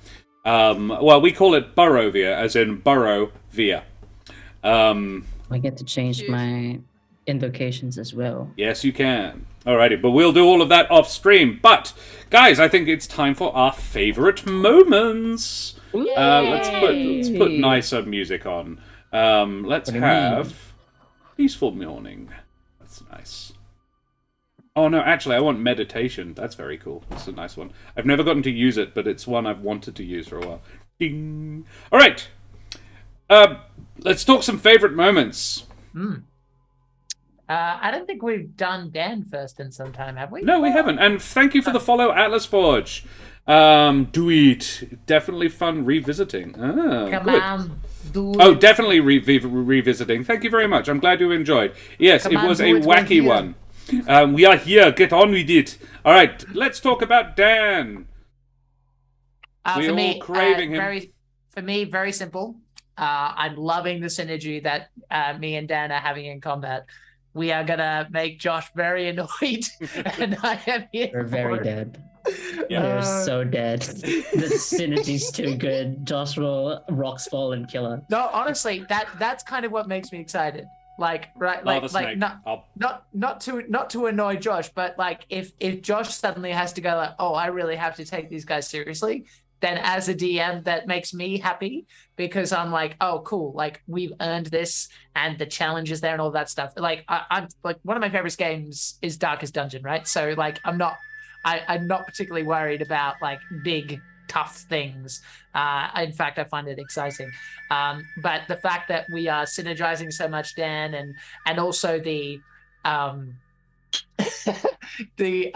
Well, we call it Burrovia, as in Burrow Via. I get to change my invocations as well. Yes, you can. Alrighty, but we'll do all of that off stream. But, guys, I think it's time for our favorite moments. Let's put nicer music on. Let's have Peaceful Morning. That's nice. Oh no, actually, I want Meditation. That's very cool. That's a nice one. I've never gotten to use it, but it's one I've wanted to use for a while. Ding. All right. Let's talk some favorite moments. I don't think we've done Dan first in some time, have we? No, we haven't. And thank you for the follow, Atlas Forge. Do it. Definitely fun revisiting. Come good. on, do Oh, it. definitely revisiting. Thank you very much. I'm glad you enjoyed. Yes, Come it on, was do a it, we're wacky here. one. We are here. Get on with it. All right, let's talk about Dan. We're For all me, craving him. very simple. I'm loving the synergy that me and Dan are having in combat. We are gonna make Josh very annoyed, and I am here. We're for very it. dead. Yeah. They're so dead. The synergy's too good. Josh will rocks fall and kill her. No, honestly, that's kind of what makes me excited. Like, right, Lava like snake. not to annoy Josh, but like if Josh suddenly has to go like, oh, I really have to take these guys seriously, then as a DM, that makes me happy because I'm like, oh, cool, like we've earned this and the challenge is there and all that stuff. Like I'm like one of my favorite games is Darkest Dungeon, right? So like I'm not particularly worried about like big tough things. In fact, I find it exciting. But the fact that we are synergizing so much, Dan, and also the the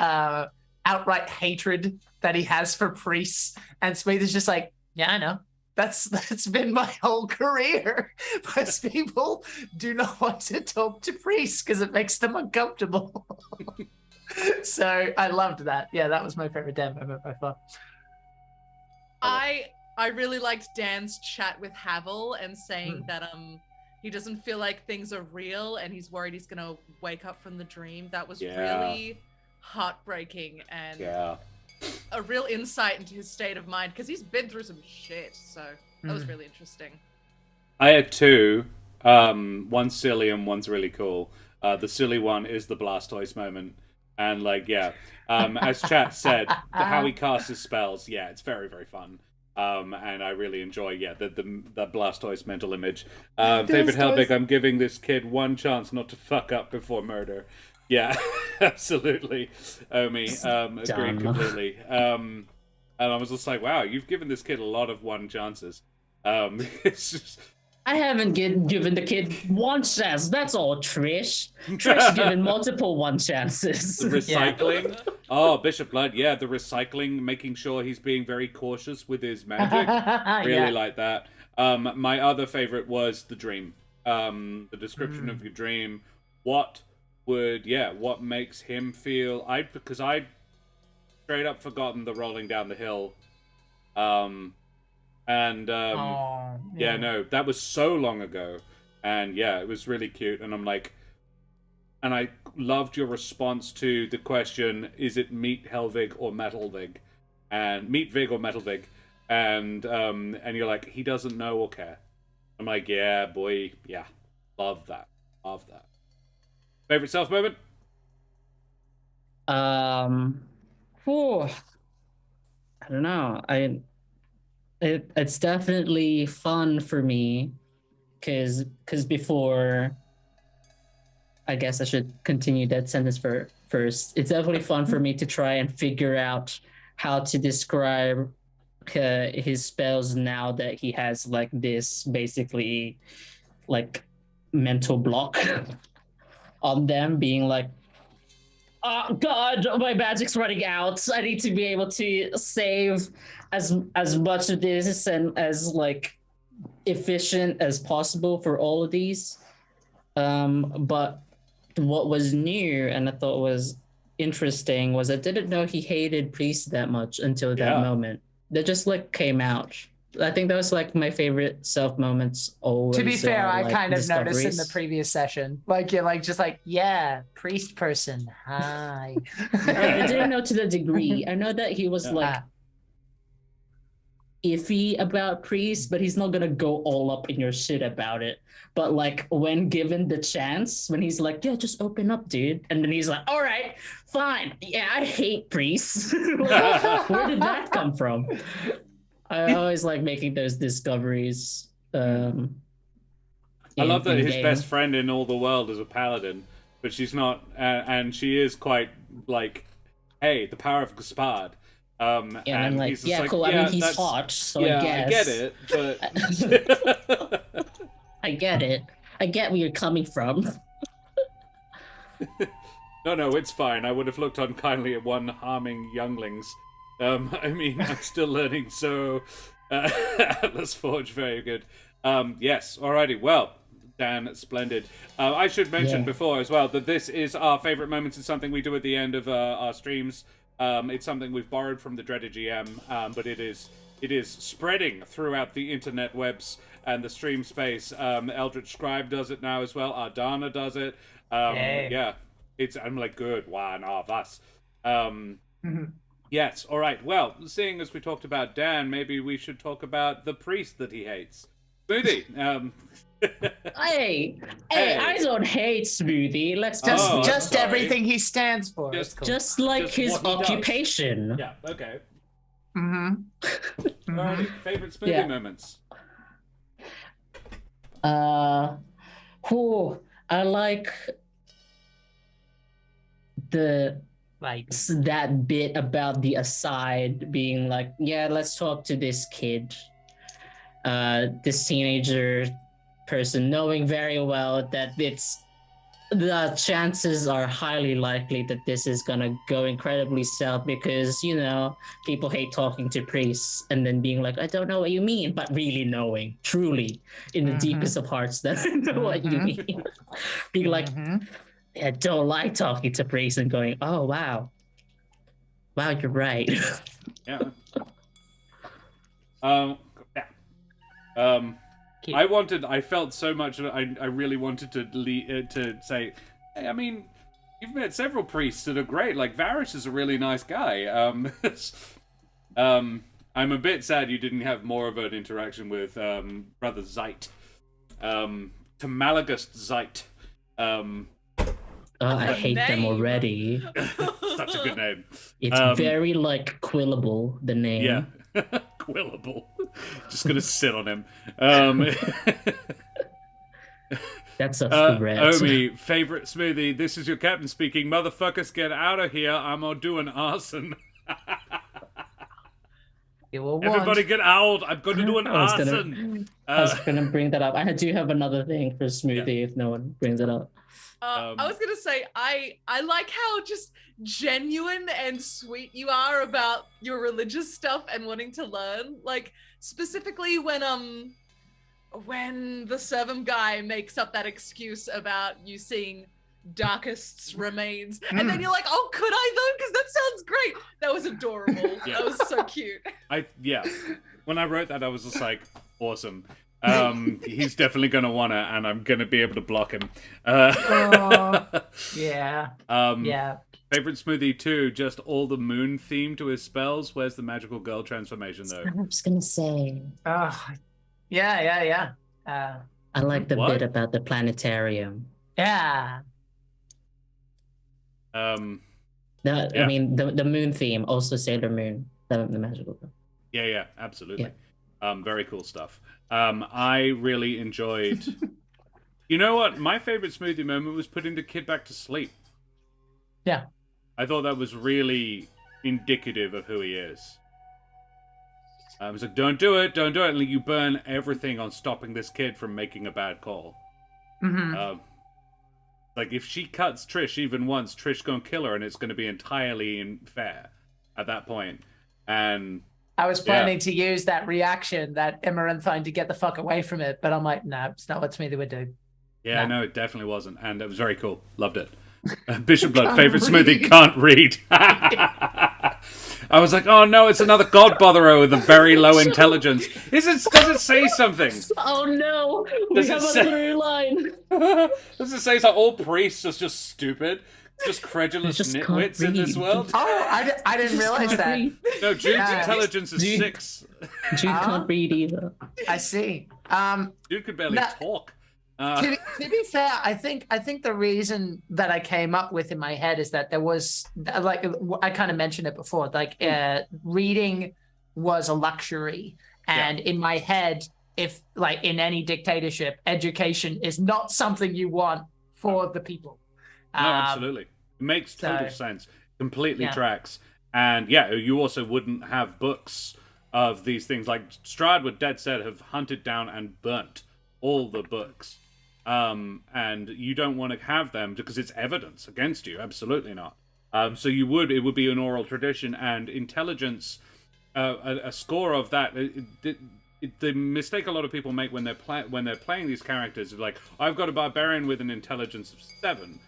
outright hatred that he has for priests, and Smooth is just like, yeah, I know. That's been my whole career. Most people do not want to talk to priests because it makes them uncomfortable. So I loved that. Yeah, that was my favorite Dan moment by far. I really liked Dan's chat with Havel and saying that he doesn't feel like things are real and he's worried he's gonna wake up from the dream. That was really heartbreaking and a real insight into his state of mind because he's been through some shit. So that was really interesting. I had two. One's silly and one's really cool. The silly one is the Blastoise moment. And like, as chat said, how he casts his spells, it's very, very fun. And I really enjoy, the Blastoise mental image. Favorite Helvig, I'm giving this kid one chance not to fuck up before murder. Yeah, absolutely. Omi, agreed completely. And I was just like, wow, you've given this kid a lot of one chances. It's just... I haven't given the kid one chance. That's all, Trish. Trish given multiple one chances. The recycling. Oh, Bishop Blood. Yeah, the recycling, making sure he's being very cautious with his magic. Really like that. My other favorite was the dream. The description of your dream. What makes him feel... Because I'd straight up forgotten the rolling down the hill. That was so long ago, and it was really cute. And I'm like, and I loved your response to the question: is it Meat Helvig or Metalvig? And Meat Vig or Metalvig? And you're like, he doesn't know or care. I'm like, yeah, boy, love that. Favorite self moment? I don't know. It's definitely fun for me because before, I guess I should continue that sentence first. It's definitely fun for me to try and figure out how to describe his spells now that he has like this basically like mental block on them, being like, oh god, my magic's running out. I need to be able to save as much of this and as like efficient as possible for all of these. But what was new and I thought was interesting was I didn't know he hated priests that much until that moment. That just like came out. I think that was like my favorite self moments always. To be fair, I like, kind of noticed in discoveries. the previous session, like you're like just like, yeah, priest person, hi. I didn't know to the degree. I know that he was like iffy about priests, but he's not gonna go all up in your shit about it. But like when given the chance, when he's like, yeah, just open up, dude. And then he's like, all right, fine. Yeah, I hate priests. Like, where did that come from? I always like making those discoveries. I love that his best friend in all the world is a paladin, but she's not, and she is quite like, hey, the power of Gaspard. And I'm like, he's yeah, like, cool. yeah, I mean, he's hot, so yeah, I guess. I get it, but I get it. I get where you're coming from. no, it's fine. I would have looked unkindly at one harming younglings. I mean, I'm still learning, so Atlas Forge, very good. Yes, alrighty, well, Dan, splendid. I should mention before as well that this is our favorite moments. It's something we do at the end of our streams. It's something we've borrowed from the Dreaded GM, but it is spreading throughout the internet webs and the stream space. Eldritch Scribe does it now as well. Ardana does it. Yeah, I'm like, good one of us. Yes, all right. Well, seeing as we talked about Dan, maybe we should talk about the priest that he hates. Smoothie. Hey, I don't hate Smoothie. Let's just everything he stands for. Just like his occupation. Yeah, okay. Mm-hmm. All right, favorite Smoothie moments? I like that bit about the aside being like, yeah, let's talk to this kid, this teenager person, knowing very well that the chances are highly likely that this is gonna go incredibly south because, you know, people hate talking to priests, and then being like, I don't know what you mean, but really knowing, truly, in the deepest of hearts that I know what you mean. Being like, I don't like talking to priests, and going, oh, wow, you're right. Yeah. I felt so much. I really wanted to say, hey, I mean, you've met several priests that are great. Like Varys is a really nice guy. I'm a bit sad you didn't have more of an interaction with Brother Zeit, Tamalagust Zeit. I hate them already. Such a good name. It's very like Quillable, the name. Yeah. Quillable. Just gonna sit on him. That's a threat. Omi, favorite Smoothie. This is your captain speaking. Motherfuckers, get out of here. I'm gonna do an arson. Everybody get out. I'm gonna do an arson. I was gonna bring that up. I do have another thing for Smoothie if no one brings it up. I was gonna say I like how just genuine and sweet you are about your religious stuff and wanting to learn. Like specifically when the Servum guy makes up that excuse about you seeing Darkest's remains, and then you're like, oh, could I though? Because that sounds great. That was adorable. Yeah. That was so cute. When I wrote that, I was just like, awesome. He's definitely gonna wanna, and I'm gonna be able to block him. Yeah. Favorite Smoothie 2, just all the moon theme to his spells. Where's the magical girl transformation though? I was gonna say. Yeah. I like the bit about the planetarium. Yeah. I mean the moon theme, also Sailor Moon, the magical girl. Yeah, absolutely. Yeah. Very cool stuff. I really enjoyed. You know what? My favorite Smoothie moment was putting the kid back to sleep. Yeah. I thought that was really indicative of who he is. It's like, don't do it, and like, you burn everything on stopping this kid from making a bad call. Like, if she cuts Trish even once, Trish gonna kill her, and it's gonna be entirely fair at that point. And I was planning to use that reaction, that Amaranthine, to get the fuck away from it, but I'm like, no, it's not what Smoothie would do. Yeah, no, it definitely wasn't, and it was very cool. Loved it. Bishop Blood, favorite Smoothie, can't read. I was like, oh no, it's another god botherer with a very low intelligence. Does it say something? Oh no, we have another line. Does it say so? All priests are just stupid, just credulous nitwits in this world? Oh, I didn't realize that. No, Jude's intelligence is 6. Jude can't read either. I see. Jude could barely talk. To be fair, I think the reason that I came up with in my head is that there was, like, I kind of mentioned it before, like reading was a luxury, and in my head, if like in any dictatorship, education is not something you want for the people. No, absolutely, it makes total sense. Completely tracks, and you also wouldn't have books of these things. Like Strahd would dead set have hunted down and burnt all the books. And you don't want to have them because it's evidence against you. Absolutely not. So it would be an oral tradition, and intelligence, a score of that. The mistake a lot of people make when they're playing these characters is like, I've got a barbarian with an intelligence of 7,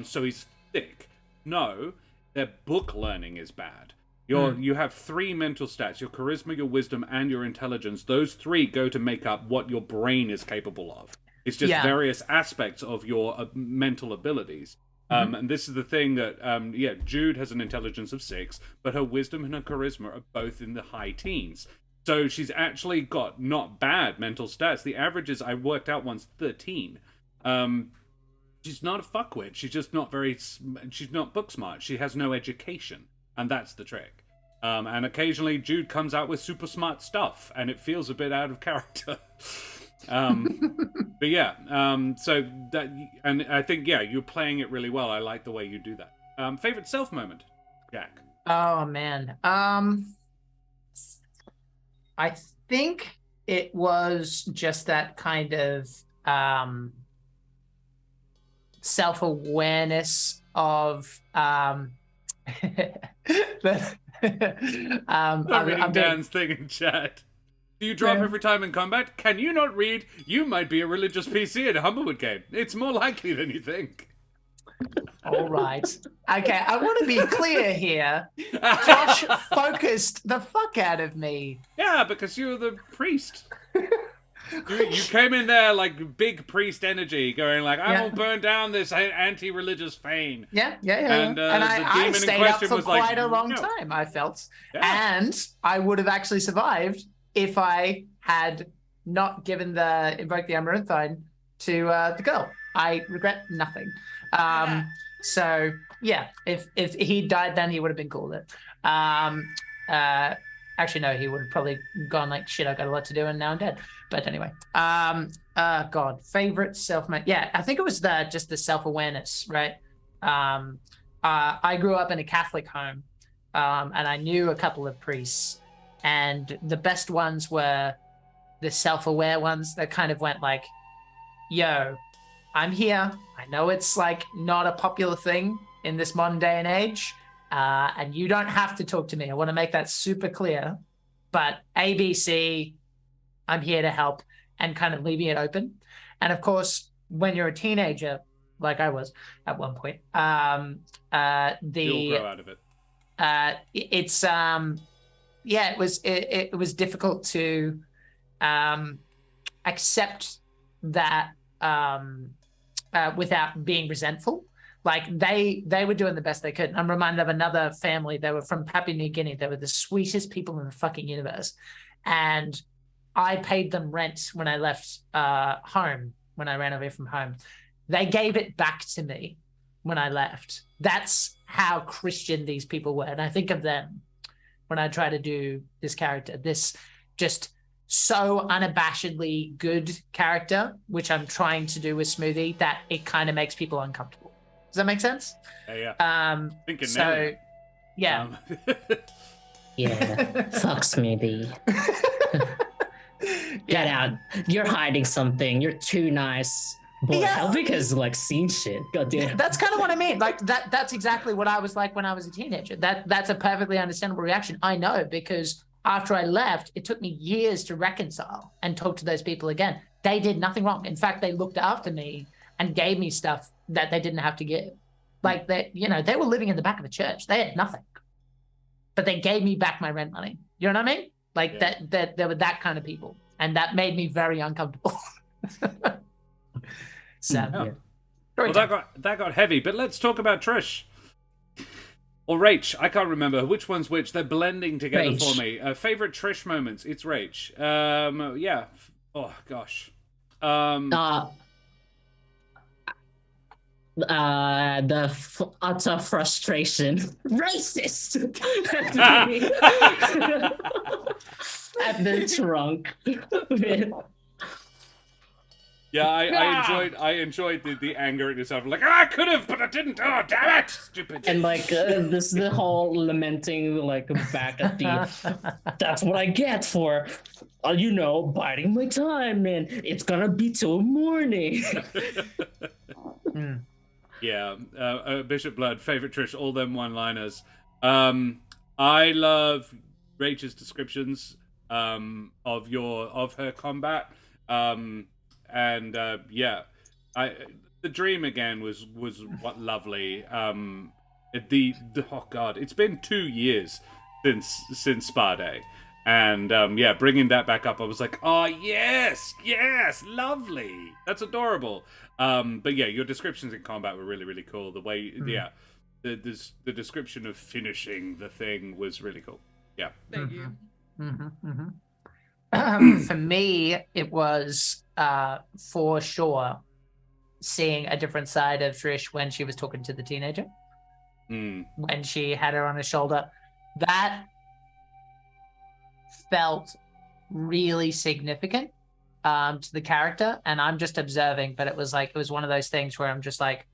so he's thick. No, their book learning is bad. You have 3 mental stats: your charisma, your wisdom, and your intelligence. Those 3 go to make up what your brain is capable of. It's just various aspects of your mental abilities. And this is the thing that, Jude has an intelligence of 6, but her wisdom and her charisma are both in the high teens. So she's actually got not bad mental stats. The average is, I worked out once, 13. She's not a fuckwit. She's just not she's not book smart. She has no education. And that's the trick. And occasionally Jude comes out with super smart stuff, and it feels a bit out of character. But so that, and I think you're playing it really well. I like the way you do that. Favorite self moment, Jack? Oh man, I think it was just that kind of self-awareness of I'm reading Dan's thing in chat. Do you drop every time in combat? Can you not read? You might be a religious PC in a Humblewood game. It's more likely than you think. All right. Okay, I want to be clear here. Josh focused the fuck out of me. Yeah, because you're the priest. You came in there like big priest energy, going like, I will burn down this anti-religious fane. Yeah. And I stayed in up question for was quite like, a long no. time, I felt. Yeah. And I would have actually survived if I had not invoked the Amaranthine to the girl. I regret nothing. So yeah, if he died then, he would have been cool with it. Actually no, he would have probably gone like, shit, I got a lot to do and now I'm dead. But anyway, God, favorite self-made. Yeah, I think it was just the self-awareness, right? I grew up in a Catholic home, and I knew a couple of priests. And the best ones were the self-aware ones that kind of went like, yo, I'm here. I know it's like not a popular thing in this modern day and age. And you don't have to talk to me. I want to make that super clear. But ABC, I'm here to help, and kind of leaving it open. And of course, when you're a teenager, like I was at one point, you'll grow out of it. It was difficult to accept that without being resentful. Like they were doing the best they could. I'm reminded of another family. They were from Papua New Guinea. They were the sweetest people in the fucking universe. And I paid them rent when I left home, when I ran away from home. They gave it back to me when I left. That's how Christian these people were. And I think of them when I try to do this character, this just so unabashedly good character, which I'm trying to do with Smoothie, that it kind of makes people uncomfortable. Does that make sense? Yeah. Yeah. Yeah, fuck Smoothie. Get out. You're hiding something. You're too nice. Boy, Yeah. Helvig has like seen shit. Goddamn. That's kind of what I mean. Like that's exactly what I was like when I was a teenager. That's a perfectly understandable reaction. I know, because after I left, it took me years to reconcile and talk to those people again. They did nothing wrong. In fact, they looked after me and gave me stuff that they didn't have to give. Like they were living in the back of a church. They had nothing, but they gave me back my rent money. You know what I mean? Like that they were that kind of people, and that made me very uncomfortable. So, yeah. Well, that got heavy, but let's talk about Trish. Or Rach. I can't remember which one's which. They're blending together for me. Favorite Trish moments. It's Rach. Yeah. Oh gosh. The utter frustration. Racist. At the trunk. Yeah, I enjoyed the anger at yourself. Like, I could have, but I didn't. Oh, damn it, stupid. And like this, the whole lamenting, like back at the. That's what I get for, biding my time, man. It's gonna be till morning. Yeah, Bishop Blood, favorite Trish, all them one-liners. I love Rachel's descriptions of her combat. The dream again was what lovely. Oh god, it's been 2 years since Spa Day, and bringing that back up, I was like, oh yes, lovely, that's adorable. But yeah, your descriptions in combat were really, really cool. The way, the description of finishing the thing was really cool. Yeah, thank you. For me, it was for sure seeing a different side of Trish when she was talking to the teenager. When she had her on her shoulder, that felt really significant to the character. And I'm just observing, but it was one of those things where I'm just like,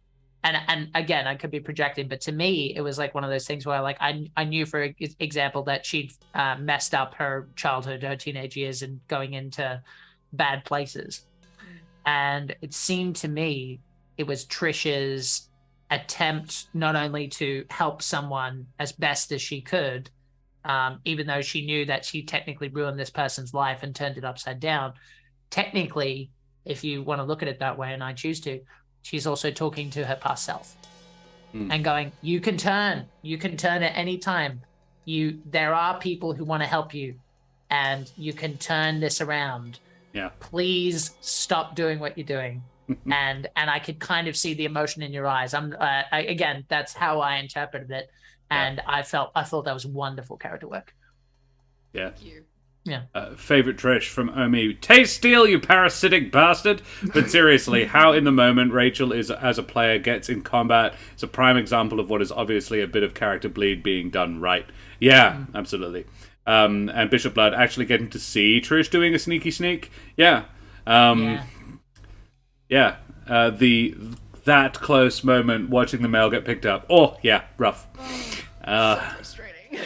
and again, I could be projecting, but to me, it was like one of those things where I knew, for example, that she'd messed up her childhood, her teenage years, and going into bad places. And it seemed to me it was Trish's attempt not only to help someone as best as she could, even though she knew that she technically ruined this person's life and turned it upside down. Technically, if you want to look at it that way, and I choose to, she's also talking to her past self and going, you can turn at any time. There are people who want to help you, and you can turn this around. Yeah. Please stop doing what you're doing. and I could kind of see the emotion in your eyes. Again, that's how I interpreted it. And I thought that was wonderful character work. Yeah. Thank you. Yeah. Favorite Trish from Omi. Taste steal, you parasitic bastard. But seriously, how in the moment Rachel is as a player gets in combat is a prime example of what is obviously a bit of character bleed being done right. Yeah, absolutely. And Bishop Blood actually getting to see Trish doing a sneaky sneak. Yeah. That close moment watching the mail get picked up. Oh, yeah, rough. So frustrating.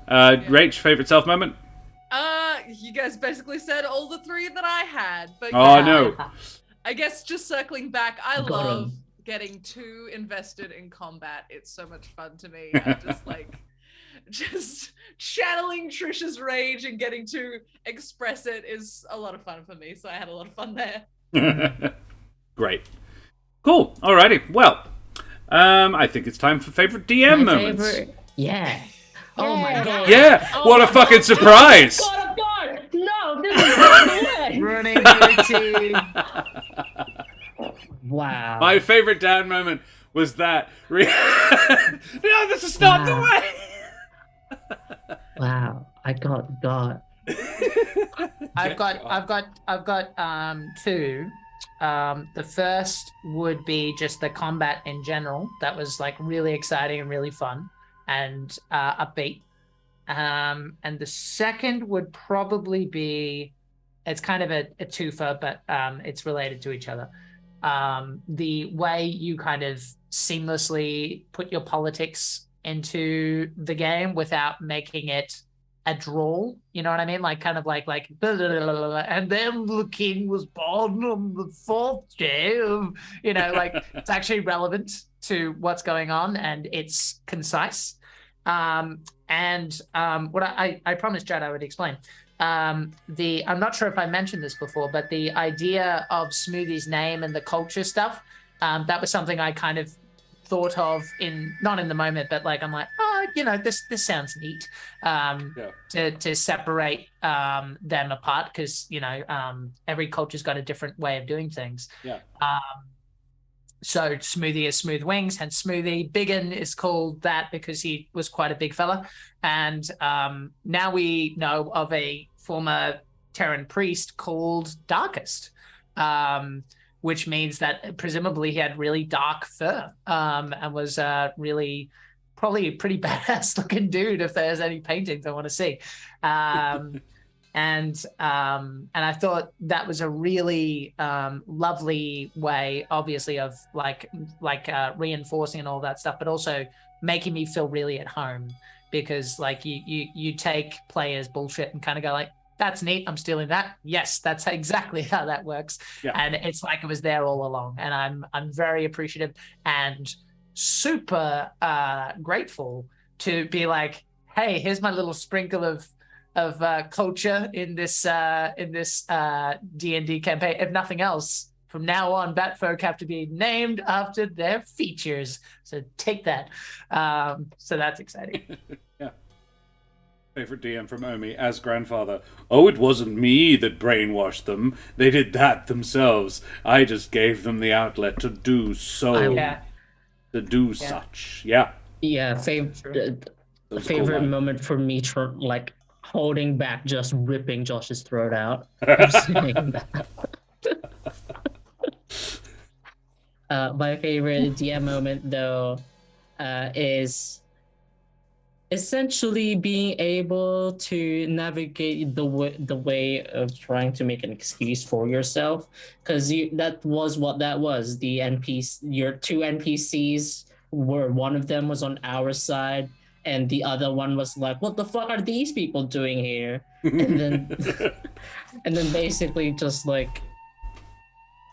Rach, favorite self moment? You guys basically said all the three that I had, but no. I guess just circling back, I love getting too invested in combat. It's so much fun to me. I just channeling Trisha's rage and getting to express it is a lot of fun for me. So I had a lot of fun there. Great. Cool. Alrighty. Well, I think it's time for favorite DM moments. Yeah. Oh my god. Yeah. What a fucking surprise. Oh god. No, this is not the way. Running dirty. Wow. My favorite down moment was that. No, this is not the way. Wow. I got God. I've got two. The first would be just the combat in general. That was like really exciting and really fun and upbeat. And the second would probably be, it's kind of a twofer, but it's related to each other. The way you kind of seamlessly put your politics into the game without making it a drawl. You know what I mean? Like kind of like blah, blah, blah, blah, blah, and then the king was born on the 4th day of, like it's actually relevant to what's going on and it's concise. What I promised Jad I would explain. I'm not sure if I mentioned this before, but the idea of Smoothie's name and the culture stuff, that was something I kind of thought of not in the moment, but like I'm like, this sounds neat. To separate them apart, because every culture's got a different way of doing things. So Smoothie is Smooth Wings, hence Smoothie. Biggin is called that because he was quite a big fella. And now we know of a former Terran priest called Darkest, which means that presumably he had really dark fur and was really probably a pretty badass looking dude if there's any paintings I want to see. And I thought that was a really lovely way, obviously, of like reinforcing and all that stuff, but also making me feel really at home, because like you take players' bullshit and kind of go like, that's neat, I'm stealing that. Yes, that's exactly how that works. And it's like it was there all along. And I'm very appreciative and super grateful to be like, hey, here's my little sprinkle of culture in this D&D campaign. If nothing else, from now on, Batfolk have to be named after their features. So take that. So that's exciting. Favorite DM from Omi as grandfather. Oh, it wasn't me that brainwashed them. They did that themselves. I just gave them the outlet to do so. To do such. Favorite moment for me, like holding back, just ripping Josh's throat out. I'm saying that. My favorite DM moment, though, is essentially being able to navigate the way of trying to make an excuse for yourself, because that was what that was. The NPC, your 2 NPCs, were one of them was on our side, and the other one was like, what the fuck are these people doing here? And then basically just like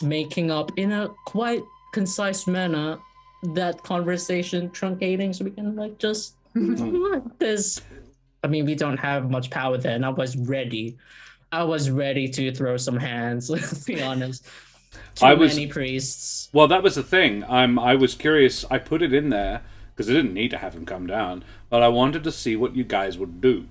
making up in a quite concise manner that conversation, truncating so we can like just there's, I mean, we don't have much power then. I was ready to throw some hands, let's be honest. Many priests. Well, that was the thing. I was curious. I put it in there because I didn't need to have him come down, but I wanted to see what you guys would do.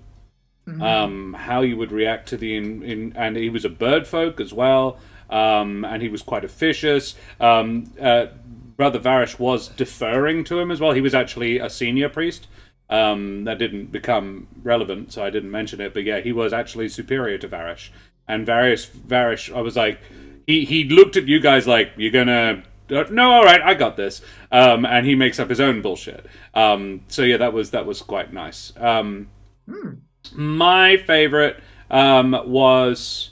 How you would react to the and he was a bird folk as well, and he was quite officious. Brother Varish was deferring to him as well. He was actually a senior priest. That didn't become relevant, so I didn't mention it. But yeah, he was actually superior to Varish. And Varish, I was like, he looked at you guys like, you're gonna... No, all right, I got this. And he makes up his own bullshit. So yeah, that was quite nice. My favorite was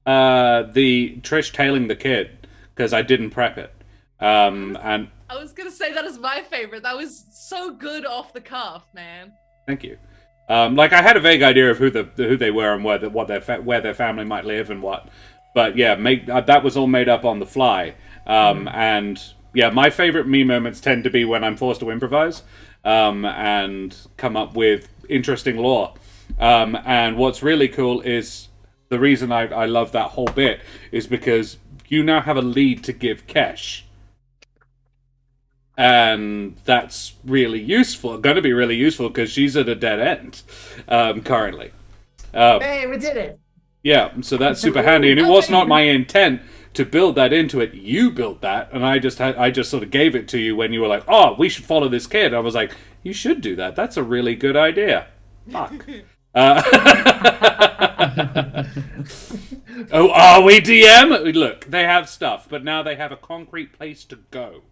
the Trish tailing the kid, because I didn't prep it. And I was gonna say that is my favorite. That was so good off the cuff, man. Thank you. Like I had a vague idea of who they were and where their family might live and what, but yeah, that was all made up on the fly. And yeah, my favorite me moments tend to be when I'm forced to improvise and come up with interesting lore. And what's really cool is the reason I love that whole bit is because you now have a lead to give Kesh. And that's really useful. Going to be really useful because she's at a dead end currently. Hey, we did it! Yeah, so that's super handy. And it was not my intent to build that into it. You built that, and I just sort of gave it to you when you were like, "Oh, we should follow this kid." I was like, "You should do that. That's a really good idea." Fuck. Oh, are we DM? Look, they have stuff, but now they have a concrete place to go.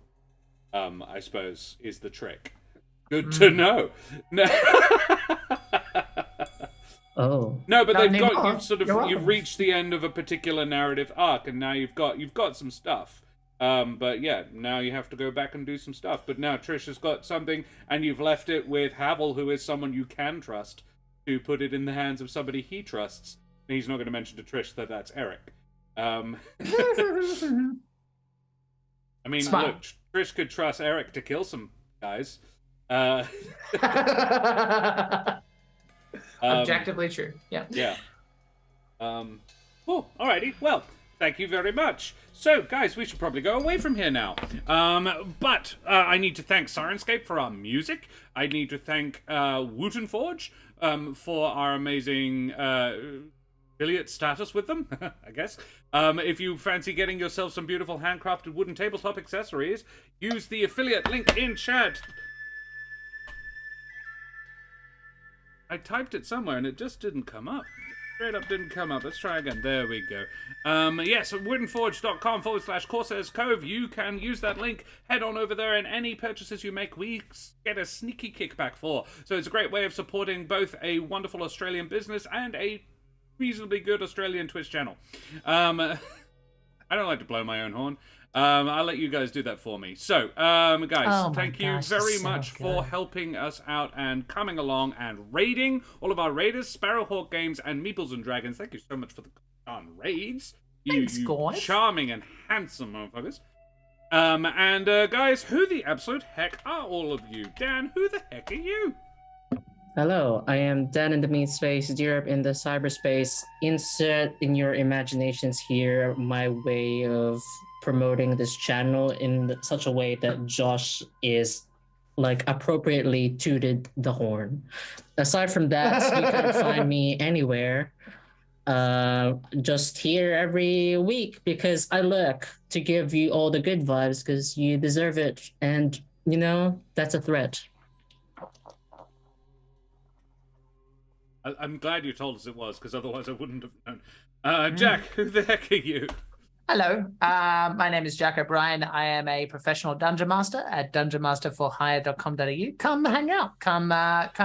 I suppose, is the trick. Good to know. No. Oh. No, but you've reached the end of a particular narrative arc, and now you've got some stuff. But yeah, now you have to go back and do some stuff. But now Trish has got something, and you've left it with Havel, who is someone you can trust, to put it in the hands of somebody he trusts. And he's not going to mention to Trish that that's Eric. I mean, Smart. look, Trish could trust Eric to kill some guys. Objectively true. Yeah. Yeah. Oh, alrighty. Well, thank you very much. So, guys, we should probably go away from here now. But I need to thank Sirenscape for our music. I need to thank Wooten Forge for our amazing affiliate status with them, I guess. If you fancy getting yourself some beautiful handcrafted wooden tabletop accessories, use the affiliate link in chat. I typed it somewhere and it just didn't come up. Straight up didn't come up. Let's try again. There we go. Yes, woodenforge.com/Corsairs Cove. You can use that link. Head on over there, and any purchases you make, we get a sneaky kickback for. So it's a great way of supporting both a wonderful Australian business and a reasonably good Australian Twitch channel. I don't like to blow my own horn. I'll let you guys do that for me. So, guys, thank you very much for helping us out and coming along and raiding all of our raiders, Sparrowhawk Games and Meeples and Dragons. Thank you so much for the raids. Thanks, you guys. charming and handsome motherfuckers. Guys, who the absolute heck are all of you? Dan, who the heck are you? Hello, I am Dan in the meat space, Europe in the cyberspace. Insert in your imaginations here my way of promoting this channel in such a way that Josh is like appropriately tooted the horn. Aside from that, you can find me anywhere. Just here every week because I look to give you all the good vibes because you deserve it. And you know, that's a threat. I'm glad you told us it was, because otherwise I wouldn't have known. Jack, who the heck are you? Hello, my name is Jack O'Brien. I am a professional dungeon master at dungeonmasterforhire.com.au. Come hang out. Come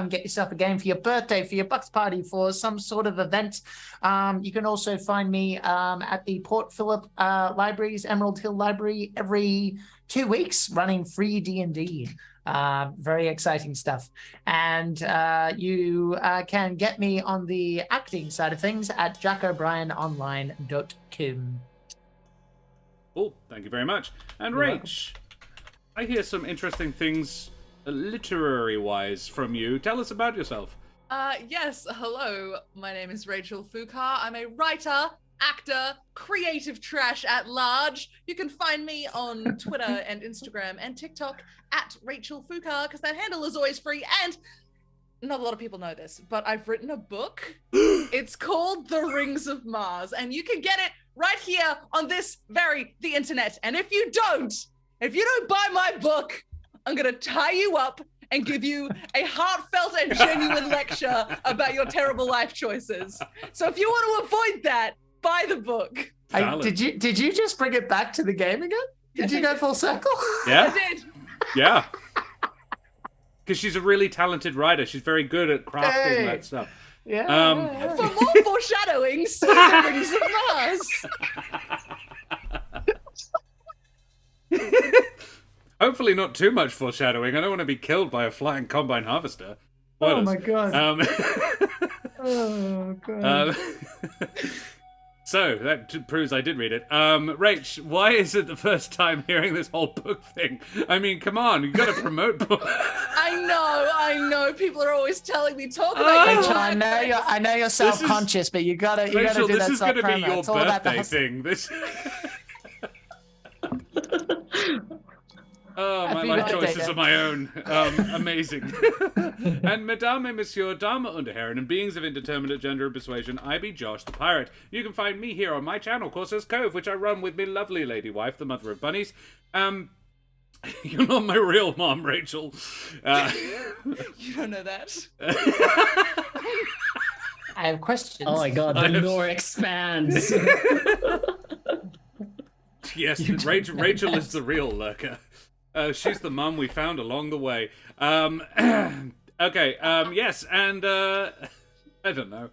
get yourself a game for your birthday, for your bucks party, for some sort of event. You can also find me at the Port Phillip Libraries, Emerald Hill Library, every 2 weeks, running free D&D. Very exciting stuff. And you can get me on the acting side of things at jackobriononline.com. Cool, thank you very much. And Rach, I hear some interesting things literary-wise from you. Tell us about yourself. Yes, hello. My name is Rachel Fukar. I'm a writer, actor, creative trash at large. You can find me on Twitter and Instagram and TikTok at Rachel Fukar, because that handle is always free. And not a lot of people know this, but I've written a book. It's called The Rings of Mars, and you can get it right here on the internet. And if you don't buy my book, I'm gonna tie you up and give you a heartfelt and genuine lecture about your terrible life choices. So if you want to avoid that, buy the book. Did you just bring it back to the game again? Did you go full circle? Yeah. I did. Yeah. Because she's a really talented writer. She's very good at crafting that stuff. Yeah. For more foreshadowing, see The Rings of Mars. Hopefully not too much foreshadowing. I don't want to be killed by a flying combine harvester. Oh my god. Oh god. So that proves I did read it. Rach, why is it the first time hearing this whole book thing? I mean, come on, you got to promote books. I know. People are always telling me talk about Rachel, I know you're self-conscious, but you gotta do Rachel, that this is going to be your It's all about the birthday hustle. thing. This. Oh, my Happy life birthday, choices Dan. are my own. Amazing. And Madame et Monsieur, Dame Underherren, and beings of indeterminate gender and persuasion, I be Josh the Pirate. You can find me here on my channel, Corsairs Cove, which I run with me lovely lady wife, the mother of bunnies. You're not my real mom, Rachel. You don't know that. I have questions. Oh my god, the lore expands. Yes, Rachel is the real lurker. She's the mum we found along the way. Okay, yes, and I don't know.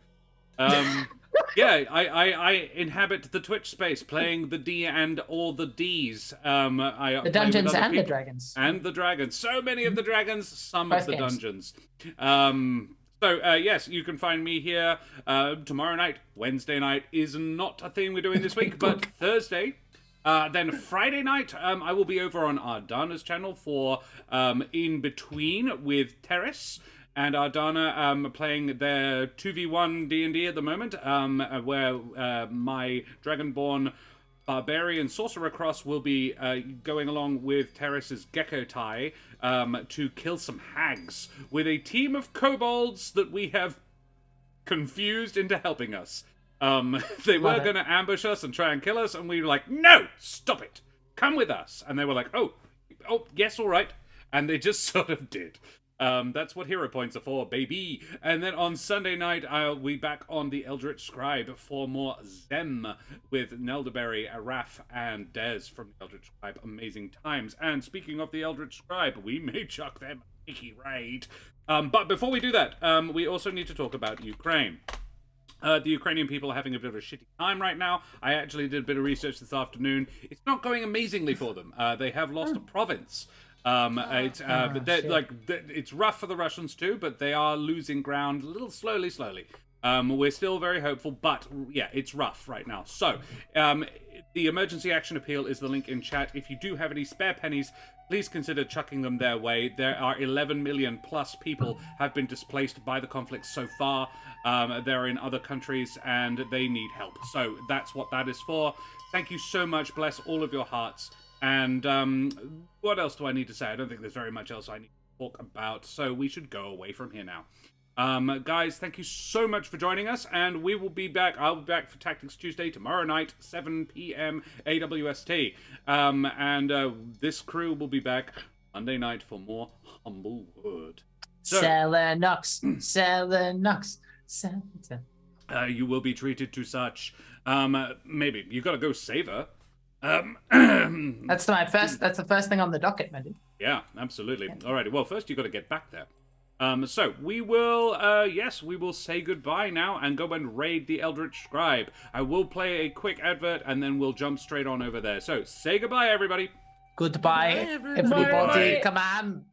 Yeah, I inhabit the Twitch space, playing the D and all the Ds. I The play with dungeons other and the people. dragons. And the dragons. So many of the dragons, some Both of the games. dungeons. Yes, you can find me here tomorrow night. Wednesday night is not a thing we're doing this week, but Thursday. Then Friday night, I will be over on Ardana's channel for In Between with Terrace. And Ardana playing their 2v1 D&D at the moment, where my Dragonborn Barbarian Sorcerer Cross will be going along with Terrace's Gecko Tai to kill some hags with a team of kobolds that we have confused into helping us. They were going to ambush us and try and kill us, and we were like, no, stop it. Come with us. And they were like, oh, yes, all right. And they just sort of did. That's what hero points are for, baby. And then on Sunday night, I'll be back on the Eldritch Scribe for more Zem with Nelderberry, Araf, and Des from the Eldritch Scribe. Amazing times. And speaking of the Eldritch Scribe, we may chuck them a cheeky raid. But before we do that, we also need to talk about Ukraine. The Ukrainian people are having a bit of a shitty time right now. I actually did a bit of research this afternoon. It's not going amazingly for them. They have lost a province. It's rough for the Russians too, but they are losing ground a little slowly. We're still very hopeful, but yeah, it's rough right now. So, the emergency action appeal is the link in chat. If you do have any spare pennies, please consider chucking them their way. There are 11 million plus people have been displaced by the conflict so far. They're in other countries and they need help. So that's what that is for. Thank you so much. Bless all of your hearts. And what else do I need to say? I don't think there's very much else I need to talk about, so we should go away from here now. Guys, thank you so much for joining us, and we will be back. I'll be back for Tactics Tuesday tomorrow night, 7 p.m. AWST. This crew will be back Monday night for more Humblewood. So, Selenux. you will be treated to such. Maybe. You gotta go save her. That's the first thing on the docket, Mandy. Yeah, absolutely. Yeah. Alrighty, well, first you got to get back there. So we will, we will say goodbye now and go and raid the Eldritch Scribe. I will play a quick advert and then we'll jump straight on over there. So say goodbye, everybody. Goodbye, everybody. Come on.